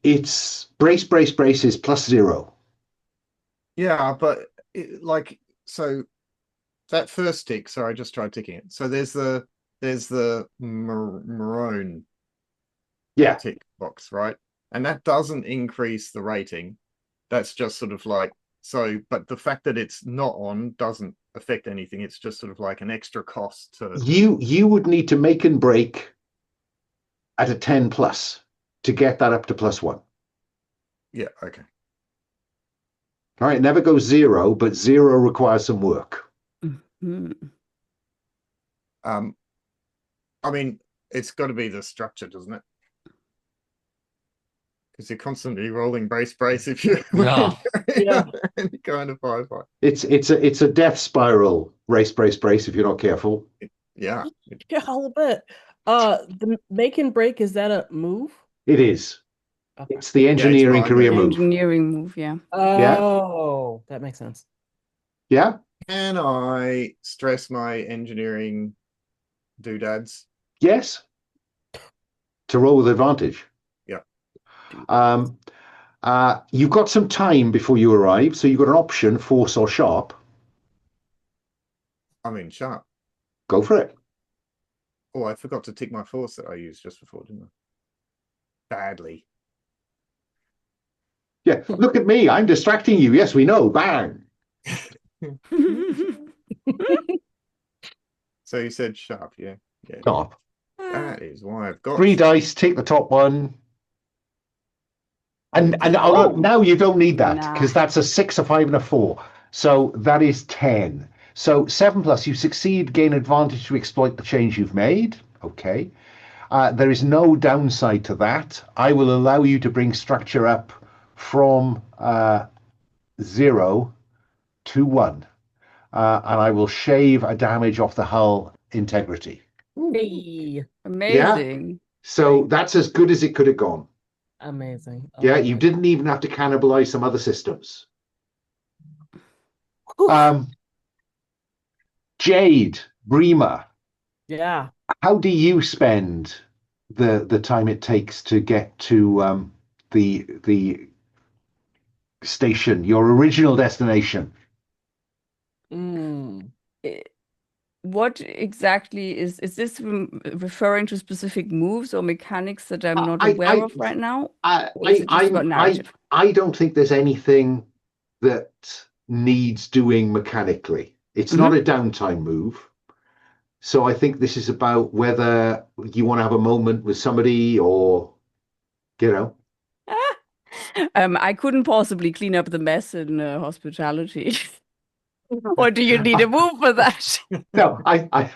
it's brace is +0. Yeah, but so that first tick. Sorry, I just tried ticking it. So there's the maroon tick box, right? And that doesn't increase the rating. That's just sort of like so. But the fact that it's not on doesn't affect anything. It's just sort of like an extra cost to You would need to make and break at a 10 plus to get that up to +1. Yeah. Okay. All right, it never goes 0, but 0 requires some work. I mean, it's got to be the structure, doesn't it? Because you're constantly rolling brace if you any kind of firefight. It's a death spiral. Brace if you're not careful. Yeah, a little bit. The make and break, is that a move? It is. Okay. It's the engineering career move. Engineering move, yeah. Oh, that makes sense. Yeah. Can I stress my engineering doodads? Yes. To roll with advantage. Yeah. You've got some time before you arrive, so you've got an option, force or sharp. I mean, sharp. go for it. Oh, I forgot to tick my force that I used just before, didn't I? Badly. Yeah, look at me. I'm distracting you. Yes, we know. Bang. So you said sharp, yeah? Yeah. Top. That is why I've got 3 dice, take the top one. And now you don't need that because that's a 6, a 5, and a 4. So that is 10. So 7 plus, you succeed, gain advantage to exploit the change you've made. Okay. There is no downside to that. I will allow you to bring structure up from 0 to 1. And I will shave a damage off the hull integrity. Hey, Amazing. So that's as good as it could have gone. amazing. I Yeah, love you it. didn't even have to cannibalize some other systems. Whew. Jade, Bremer, Yeah. how do you spend the time it takes to get to the station, your original destination? Mm. What exactly is this referring to specific moves or mechanics that I'm not I aware of right now? Or is I it just about narrative? I don't think there's anything that needs doing mechanically. It's not a downtime move. So I think this is about whether you want to have a moment with somebody or, you know. I couldn't possibly clean up the mess in hospitality. Or do you need a move for that? No, I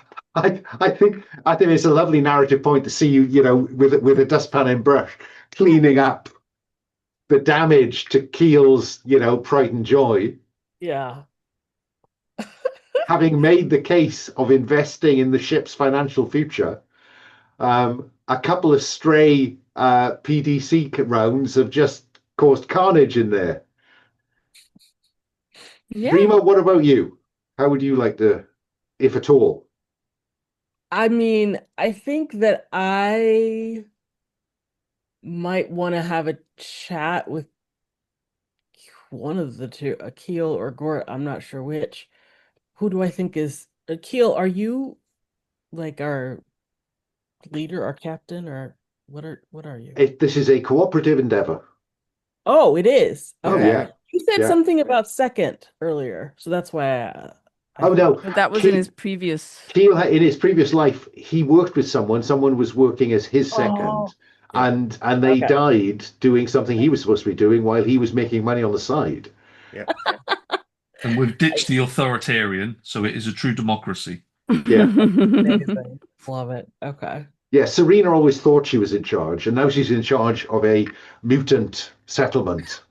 think it's a lovely narrative point to see you, with a dustpan and brush cleaning up the damage to Keel's, pride and joy, Yeah. having made the case of investing in the ship's financial future. A couple of stray PDC rounds have just caused carnage in there. Yeah. Dreamer, what about you? How would you like to, if at all? I mean, I think that I might want to have a chat with one of the two, Akil or Gort. I'm not sure which. Who do I think is Akil? Are you like our leader, our captain, or what are you? This is a cooperative endeavor. Oh, it is. Oh, Okay. yeah. You said Yeah. something about second earlier, so that's why Oh, no. But that was in his previous. Keel, in his previous life, he worked with someone was working as his second, Oh, yeah. and they Okay. died doing something he was supposed to be doing while he was making money on the side. Yeah. And we've ditched the authoritarian, so it is a true democracy. Yeah. Amazing. Love it. Okay. Yeah, Serena always thought she was in charge, and now she's in charge of a mutant settlement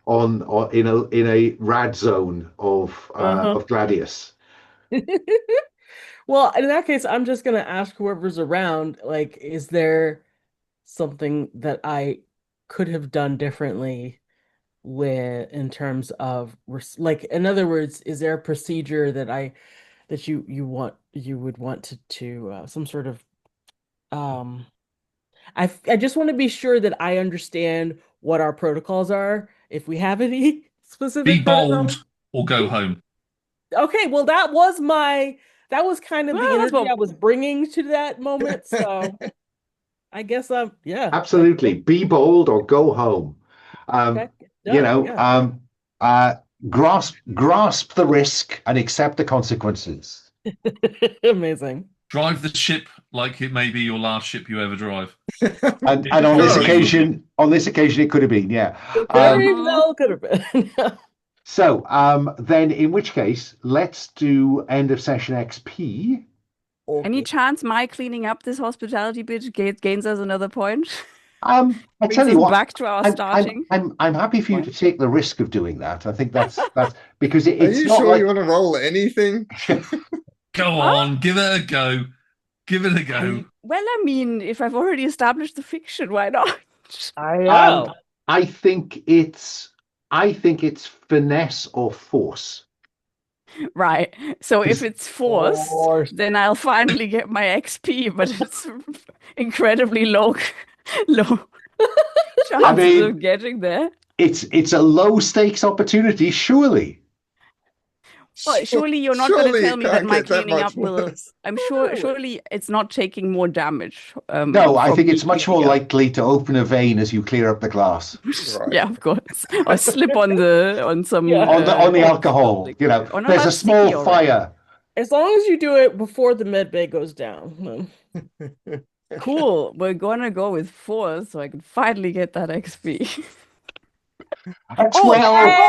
in a rad zone of Gladius. Well, in that case, I'm just gonna ask whoever's around, like, is there something that I could have done differently in terms of like, in other words, is there a procedure that you would want to some sort of um I just want to be sure that I understand what our protocols are, if we have any Be specific bold protocols. or go home. Okay, well, that was kind of the Well, that's energy I what- was bringing to that moment. So I guess yeah. Absolutely, be bold or go home. Okay, done, Grasp the risk and accept the consequences. yeah. Amazing. Drive the ship like it may be your last ship you ever drive. And on this Very occasion, it could have been, yeah. Very well could have been. So then, in which case, let's do end of session XP. Any Okay. chance my cleaning up this hospitality bit gains us another point? I Brings tell you us what, back to our starting. I'm happy for you to take the risk of doing that. I think that's because Are it's you not sure like you want to roll anything? Go on, give it a go. Give it a go. Well, I mean, if I've already established the fiction, why not? I know. I think it's finesse or force. Right. So if it's forced, Force. then I'll finally get my XP, but it's incredibly low chances of getting there. It's a low stakes opportunity, surely. Well, surely you're not going to Surely tell it me that can't my get that cleaning much up will. worse. I'm sure. Surely it's not taking more damage. No, I from think me it's much more cleaning up. likely to open a vein as you clear up the glass. Right. Yeah, of course. Or slip on some Yeah. On the alcohol, liquid. Oh no, there's a that's sticky small already. fire. As long as you do it before the med bay goes down. Cool. We're gonna go with 4, so I can finally get that XP. A Oh, 12.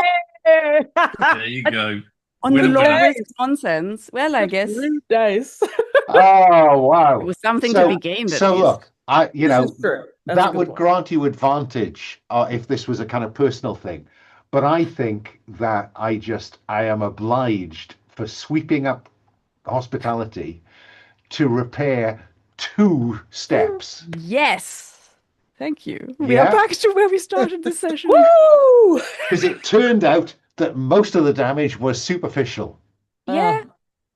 Hey! There you go. on the Winner, low winner. risk nonsense. Well, I guess it Rude dice. Oh, wow. was something to be gained at So least. look, This is true. That's a that good would point. grant you advantage if this was a kind of personal thing. But I think that I am obliged for sweeping up hospitality to repair 2 steps. Yes. Thank you. We are Yeah? back to where we started the session. Woo! Because it turned out that most of the damage was superficial. Yeah.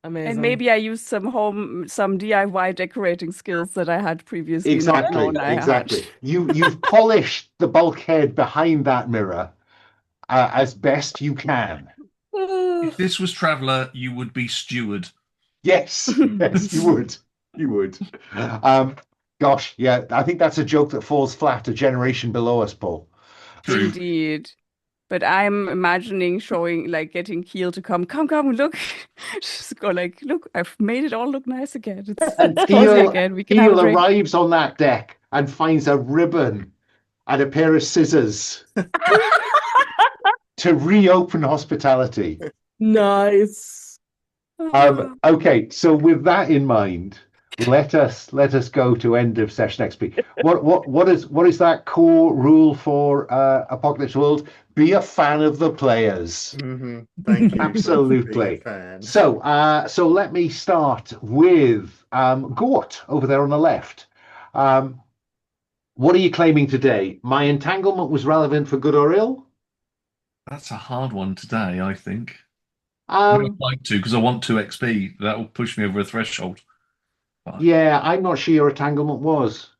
Amazing. And maybe I used some DIY decorating skills that I had previously not Exactly, known I exactly. had. You've polished the bulkhead behind that mirror as best you can. If this was Traveller, you would be steward. Yes, yes, you would. You would. Gosh, yeah, I think that's a joke that falls flat a generation below us, Paul. True. Indeed. But I'm imagining getting Keel to come, look. Just go look, I've made it all look nice again. It's cozy again. We can have a Keel drink. arrives on that deck and finds a ribbon and a pair of scissors to reopen hospitality. Nice. Okay, so with that in mind, let us go to end of session XP. What is that core rule for Apocalypse World? Be a fan of the players. Mm-hmm. Thank you. Absolutely. Fan. So let me start with Gort over there on the left. What are you claiming today? My entanglement was relevant for good or ill? That's a hard one today, I think. Um, I'd like to, because I want 2 XP. That will push me over a threshold. Yeah, I'm not sure your entanglement was,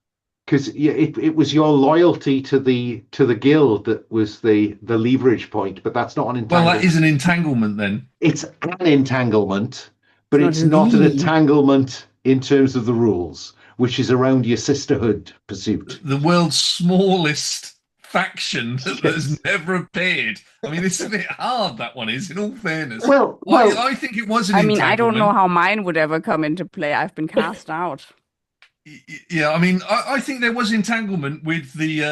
because it was your loyalty to the guild that was the leverage point, but that's not an Well, entanglement. that is an entanglement then. It's an entanglement, but It's it's not not an the. entanglement in terms of the rules, which is around your sisterhood pursuit. The world's smallest faction that has never appeared. I mean, it's a bit hard, that one is, in all fairness. Well, I think it was an entanglement. I don't know how mine would ever come into play. I've been cast out. Yeah, I mean, I think there was entanglement with the.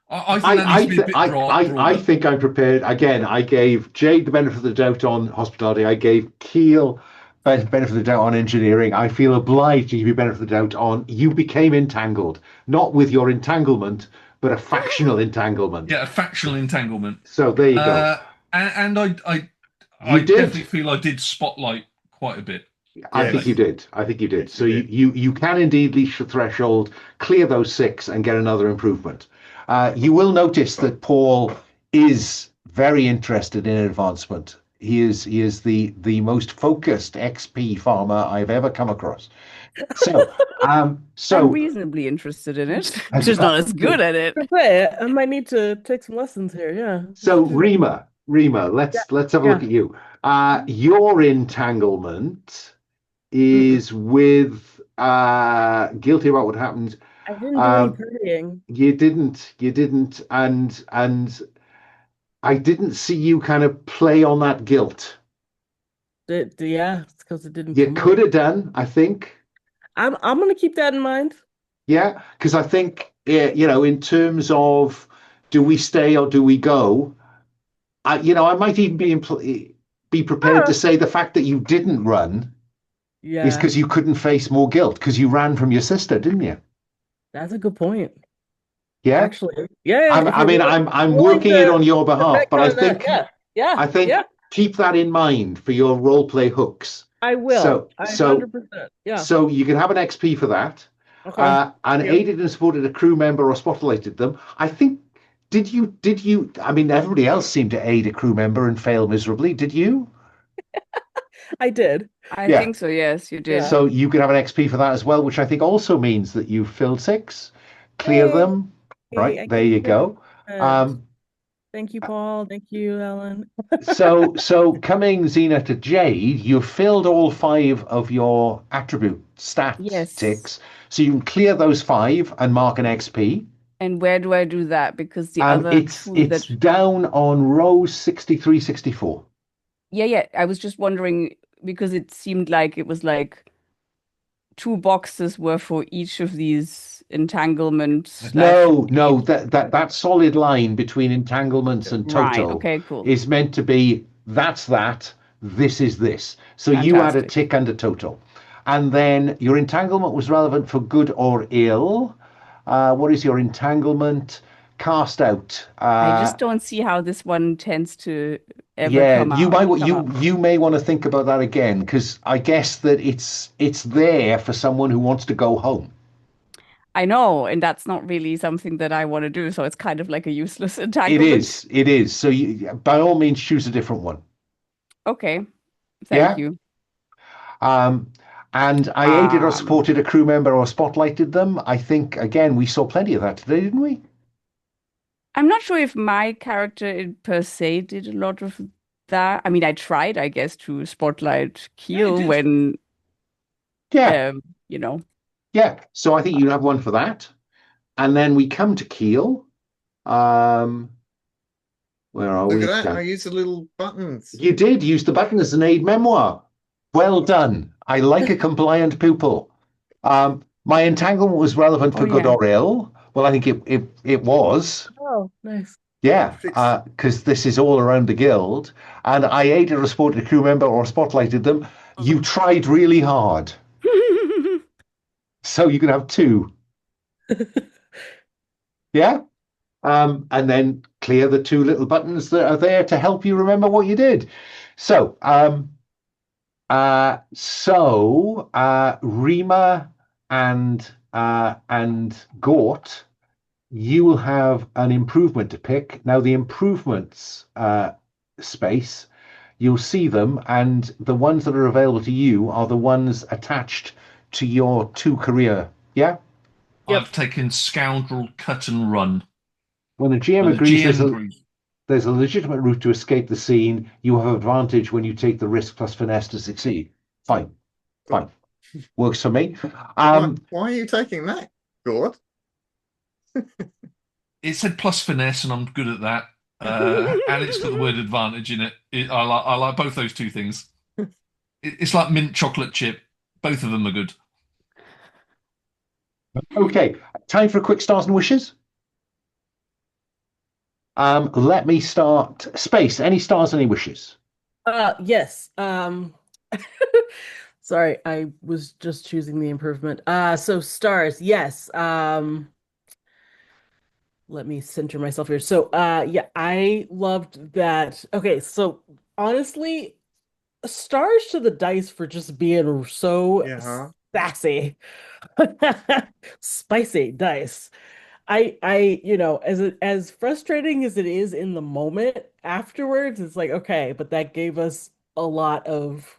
I think that needs to be a bit broader. I think I'm prepared. Again, I gave Jade the benefit of the doubt on hospitality. I gave Keel benefit of the doubt on engineering. I feel obliged to give you benefit of the doubt on you became entangled, not with your entanglement, but a factional entanglement. Yeah, a factional entanglement. So there you go. And I did. definitely feel I did spotlight quite a bit. I think you did. Yes, So you did. you can indeed reach the threshold, clear those 6, and get another improvement. You will notice that Paul is very interested in advancement. He is the most focused XP farmer I've ever come across. So I'm reasonably interested in it. Just not as good at it. I might need to take some lessons here. Yeah. So Rima, let's have a look at you. Your entanglement is with guilty about what happened. I didn't do any partying. You didn't, and I didn't see you kind of play on that guilt. Yeah, it's because it didn't. You come could up. have done, I think. I'm gonna keep that in mind. Yeah, because I think in terms of do we stay or do we go, I might even be prepared to say the fact that you didn't run is because you couldn't face more guilt because you ran from your sister, didn't you? That's a good point. Yeah, Actually, yeah. I'm working it on your behalf, but I think I think keep that in mind for your role play hooks. I will. So 100%. Yeah. So you can have an XP for that. Okay. And aided and supported a crew member or spotlighted them. I think. Did you? I mean, everybody else seemed to aid a crew member and fail miserably. Did you? I did. I think so. Yes, you did. So you could have an XP for that as well, which I think also means that you filled 6, clear them. Right, there you go. Thank you, Paul. Thank you, Ellen. So coming, Xena, to Jade, you've filled all 5 of your attribute stat Yes. ticks, so you can clear those 5 and mark an XP. And where do I do that? Because the other It's two it's down on row 63, 64. yeah. I was just wondering because it seemed like it was like 2 boxes were for each of these entanglement slash No, that solid line between entanglements and right. total Okay, cool. is meant to be that's that, this is this. So you add a Fantastic. tick under total. And then your entanglement was relevant for good or ill. What is your entanglement? Cast out. I just don't see how this one tends to ever Yeah, come you up. you may want to think about that again because I guess that it's there for someone who wants to go home. I know, and that's not really something that I want to do, so it's kind of like a useless It entanglement. is. So by all means, choose a different one. Okay, thank Yeah. you. Um, and I aided or Um, supported a crew member or spotlighted them. I think again we saw plenty of that today, didn't we? I'm not sure if my character per se did a lot of that. I mean, I tried, I guess, to spotlight Yeah, it Keel did. when, Yeah, you know, yeah. So I think you have one for that. And then we come to Keel. Um, where are Look we? at that. I use the little buttons. You did use the button as an aid memoir. Well done. I like a compliant pupil. My entanglement was relevant oh for good yeah. or ill. Well, I think it was. Oh, nice. Yeah, Fix. because this is all around the guild. And I aided or supported a crew member or spotlighted them. You tried really hard. So you can have 2. Yeah? And then clear the 2 little buttons that are there to help you remember what you did. So, Rima and Gort, you will have an improvement to pick. Now, the improvements space, you'll see them, and the ones that are available to you are the ones attached to your 2 career. Yeah? Yep. I've taken Scoundrel, Cut and Run. When the GM When the agrees, GM agrees. there's a legitimate route to escape the scene. You have advantage when you take the risk plus finesse to succeed. Fine. Works for me. Why are you taking that, Gord? It said plus finesse, and I'm good at that. And it's got the word advantage in it. I like both those 2 things. It's like mint chocolate chip. Both of them are good. Okay, time for a quick stars and wishes. Let me start. Space. Any stars? Any wishes? Yes. Sorry, I was just choosing the improvement. So stars, yes. Let me center myself here. So, yeah, I loved that. Okay, so honestly, stars to the dice for just being so Yeah. sassy. Spicy dice. As frustrating as it is in the moment, afterwards, it's like, okay, but that gave us a lot of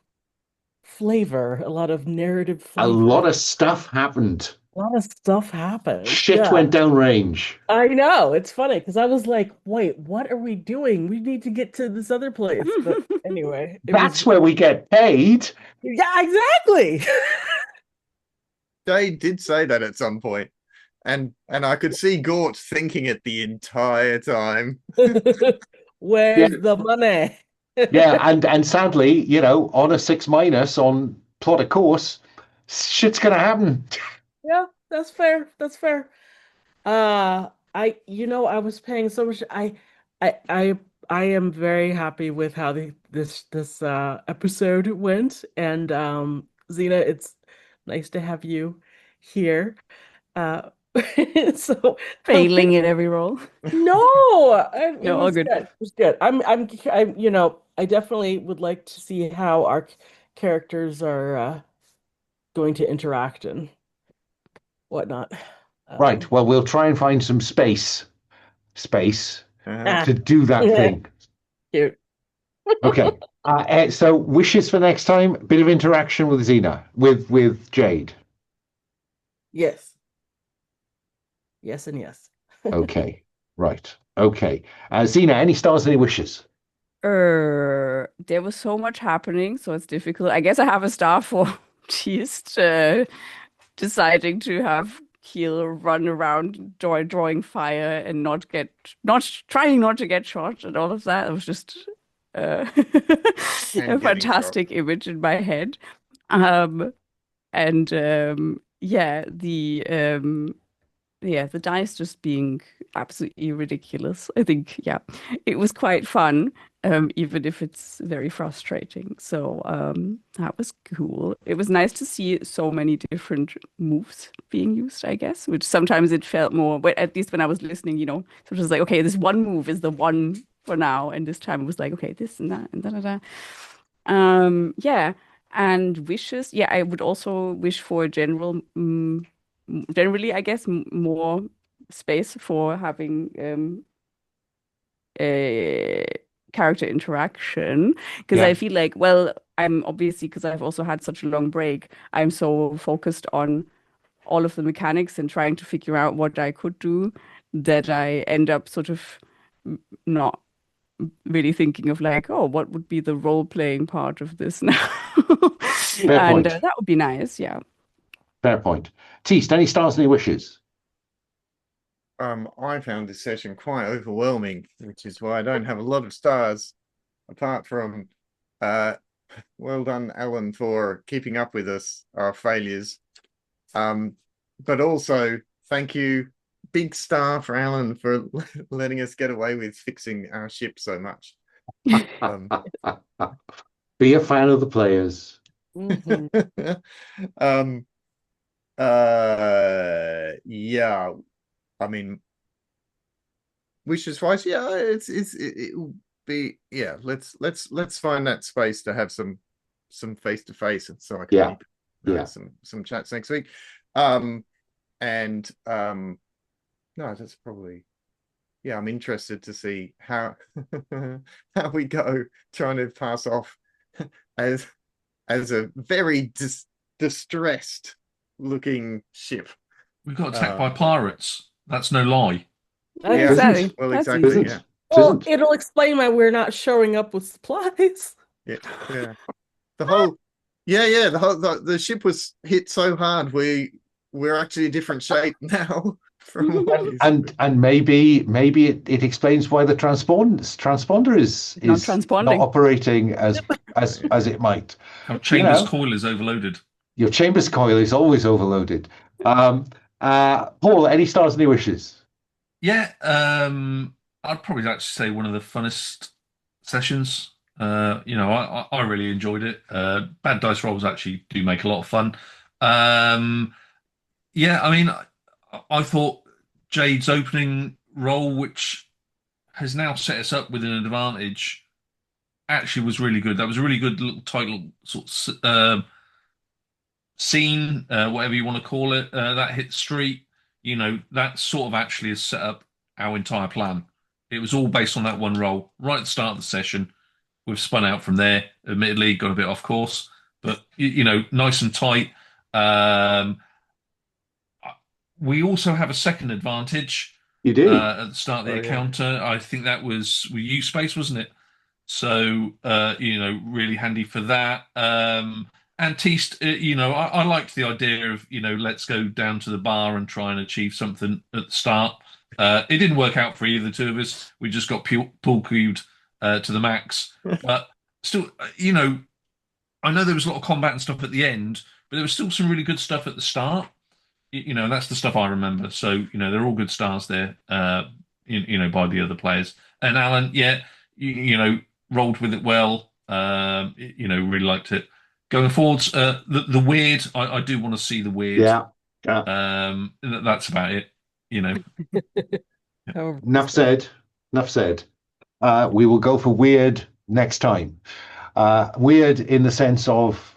flavor, a lot of narrative A flavor. lot of stuff happened. A lot of stuff happened. Shit Yeah. went downrange. I know. It's funny because I was like, wait, what are we doing? We need to get to this other place. But anyway, That's where we get paid. yeah, exactly. Jade did say that at some point, and I could see Gort thinking it the entire time. Where's Yeah. the money? Yeah, and sadly, on a 6 minus on plot of course, shit's gonna happen. Yeah, that's fair. That's fair. I was paying so much. I, I, I am very happy with how this episode went, and Xena, it's nice to have you here. Uh, so Failing at every role. no, it No, all was good. good. It was good. I definitely would like to see how our characters are going to interact and whatnot. Right. Well, we'll try and find some space Uh, to do that Yeah, thing. cute. Okay. So wishes for next time, bit of interaction with Xena, with Jade. Yes. Yes and yes. Okay. Right. Okay. Zena, any stars, any wishes? There was so much happening, so it's difficult. I guess I have a star for just deciding to have Keel run around drawing fire and not trying not to get shot and all of that. It was just uh, a And getting shot. fantastic image in my head. Um, and yeah, the dice just being absolutely ridiculous. I think, yeah, it was quite fun, even if it's very frustrating. So that was cool. It was nice to see so many different moves being used, I guess, which sometimes it felt more, but at least when I was listening, so it was like, okay, this one move is the one for now. And this time it was like, okay, this and that and da da da. Yeah. And wishes, yeah, I would also wish for generally, I guess, more space for having a character interaction because Yeah. I feel like, well, I'm obviously because I've also had such a long break, I'm so focused on all of the mechanics and trying to figure out what I could do that I end up sort of not really thinking of like, oh, what would be the role-playing part of this now? Fair And point. that would be nice, yeah. Fair point. Teast, any stars, any wishes? I found this session quite overwhelming, which is why I don't have a lot of stars, apart from well done, Alan, for keeping up with us, our failures. But also thank you, big star for Alan for letting us get away with fixing our ship so much. Be a fan of the players. Mhm. Yeah, I mean, wishes wise, yeah, it will be, yeah, let's find that space to have some face to face, so I can Yeah. lead some chats next week. And no, that's probably, yeah, I'm interested to see how how we go trying to pass off as a very distressed looking ship. We got attacked by pirates. That's no lie. Yeah, Exactly. well, That's exactly, easy. yeah. Well, it'll explain why we're not showing up with supplies. Yeah. The whole, yeah, the ship was hit so hard we're actually a different shape now from what is. And maybe it explains why the transponder is Not not transponding. operating as it might. Our chamber's coil is overloaded. Your chamber's coil is always overloaded. Paul, any stars, any wishes? Yeah, I'd probably actually say one of the funnest sessions. I really enjoyed it. Bad dice rolls actually do make a lot of fun. Yeah, I mean, I thought Jade's opening role, which has now set us up with an advantage, actually was really good. That was a really good little title sort of scene, whatever you want to call it. That hit the street, that sort of actually has set up our entire plan. It was all based on that one role right at the start of the session. We've spun out from there. Admittedly, got a bit off course, but nice and tight. We also have a second advantage. You do at the start of the encounter. I think that was with U space, wasn't it? So really handy for that. And Teast, I liked the idea of let's go down to the bar and try and achieve something at the start. It didn't work out for either the two of us. We just got pool cubed to the max. But still, I know there was a lot of combat and stuff at the end, but there was still some really good stuff at the start. That's the stuff I remember. So, they're all good stars there, by the other players. And Alan, yeah, rolled with it well. Really liked it. Going forwards, the weird, I do want to see the weird. Yeah. That's about it. Enough said. Enough said. We will go for weird next time. Weird in the sense of,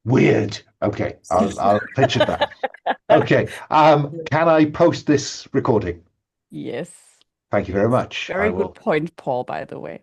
weird. Okay, I'll pitch it that. Okay. Can I post this recording? Yes. Thank you very much. Very good point, Paul, by the way.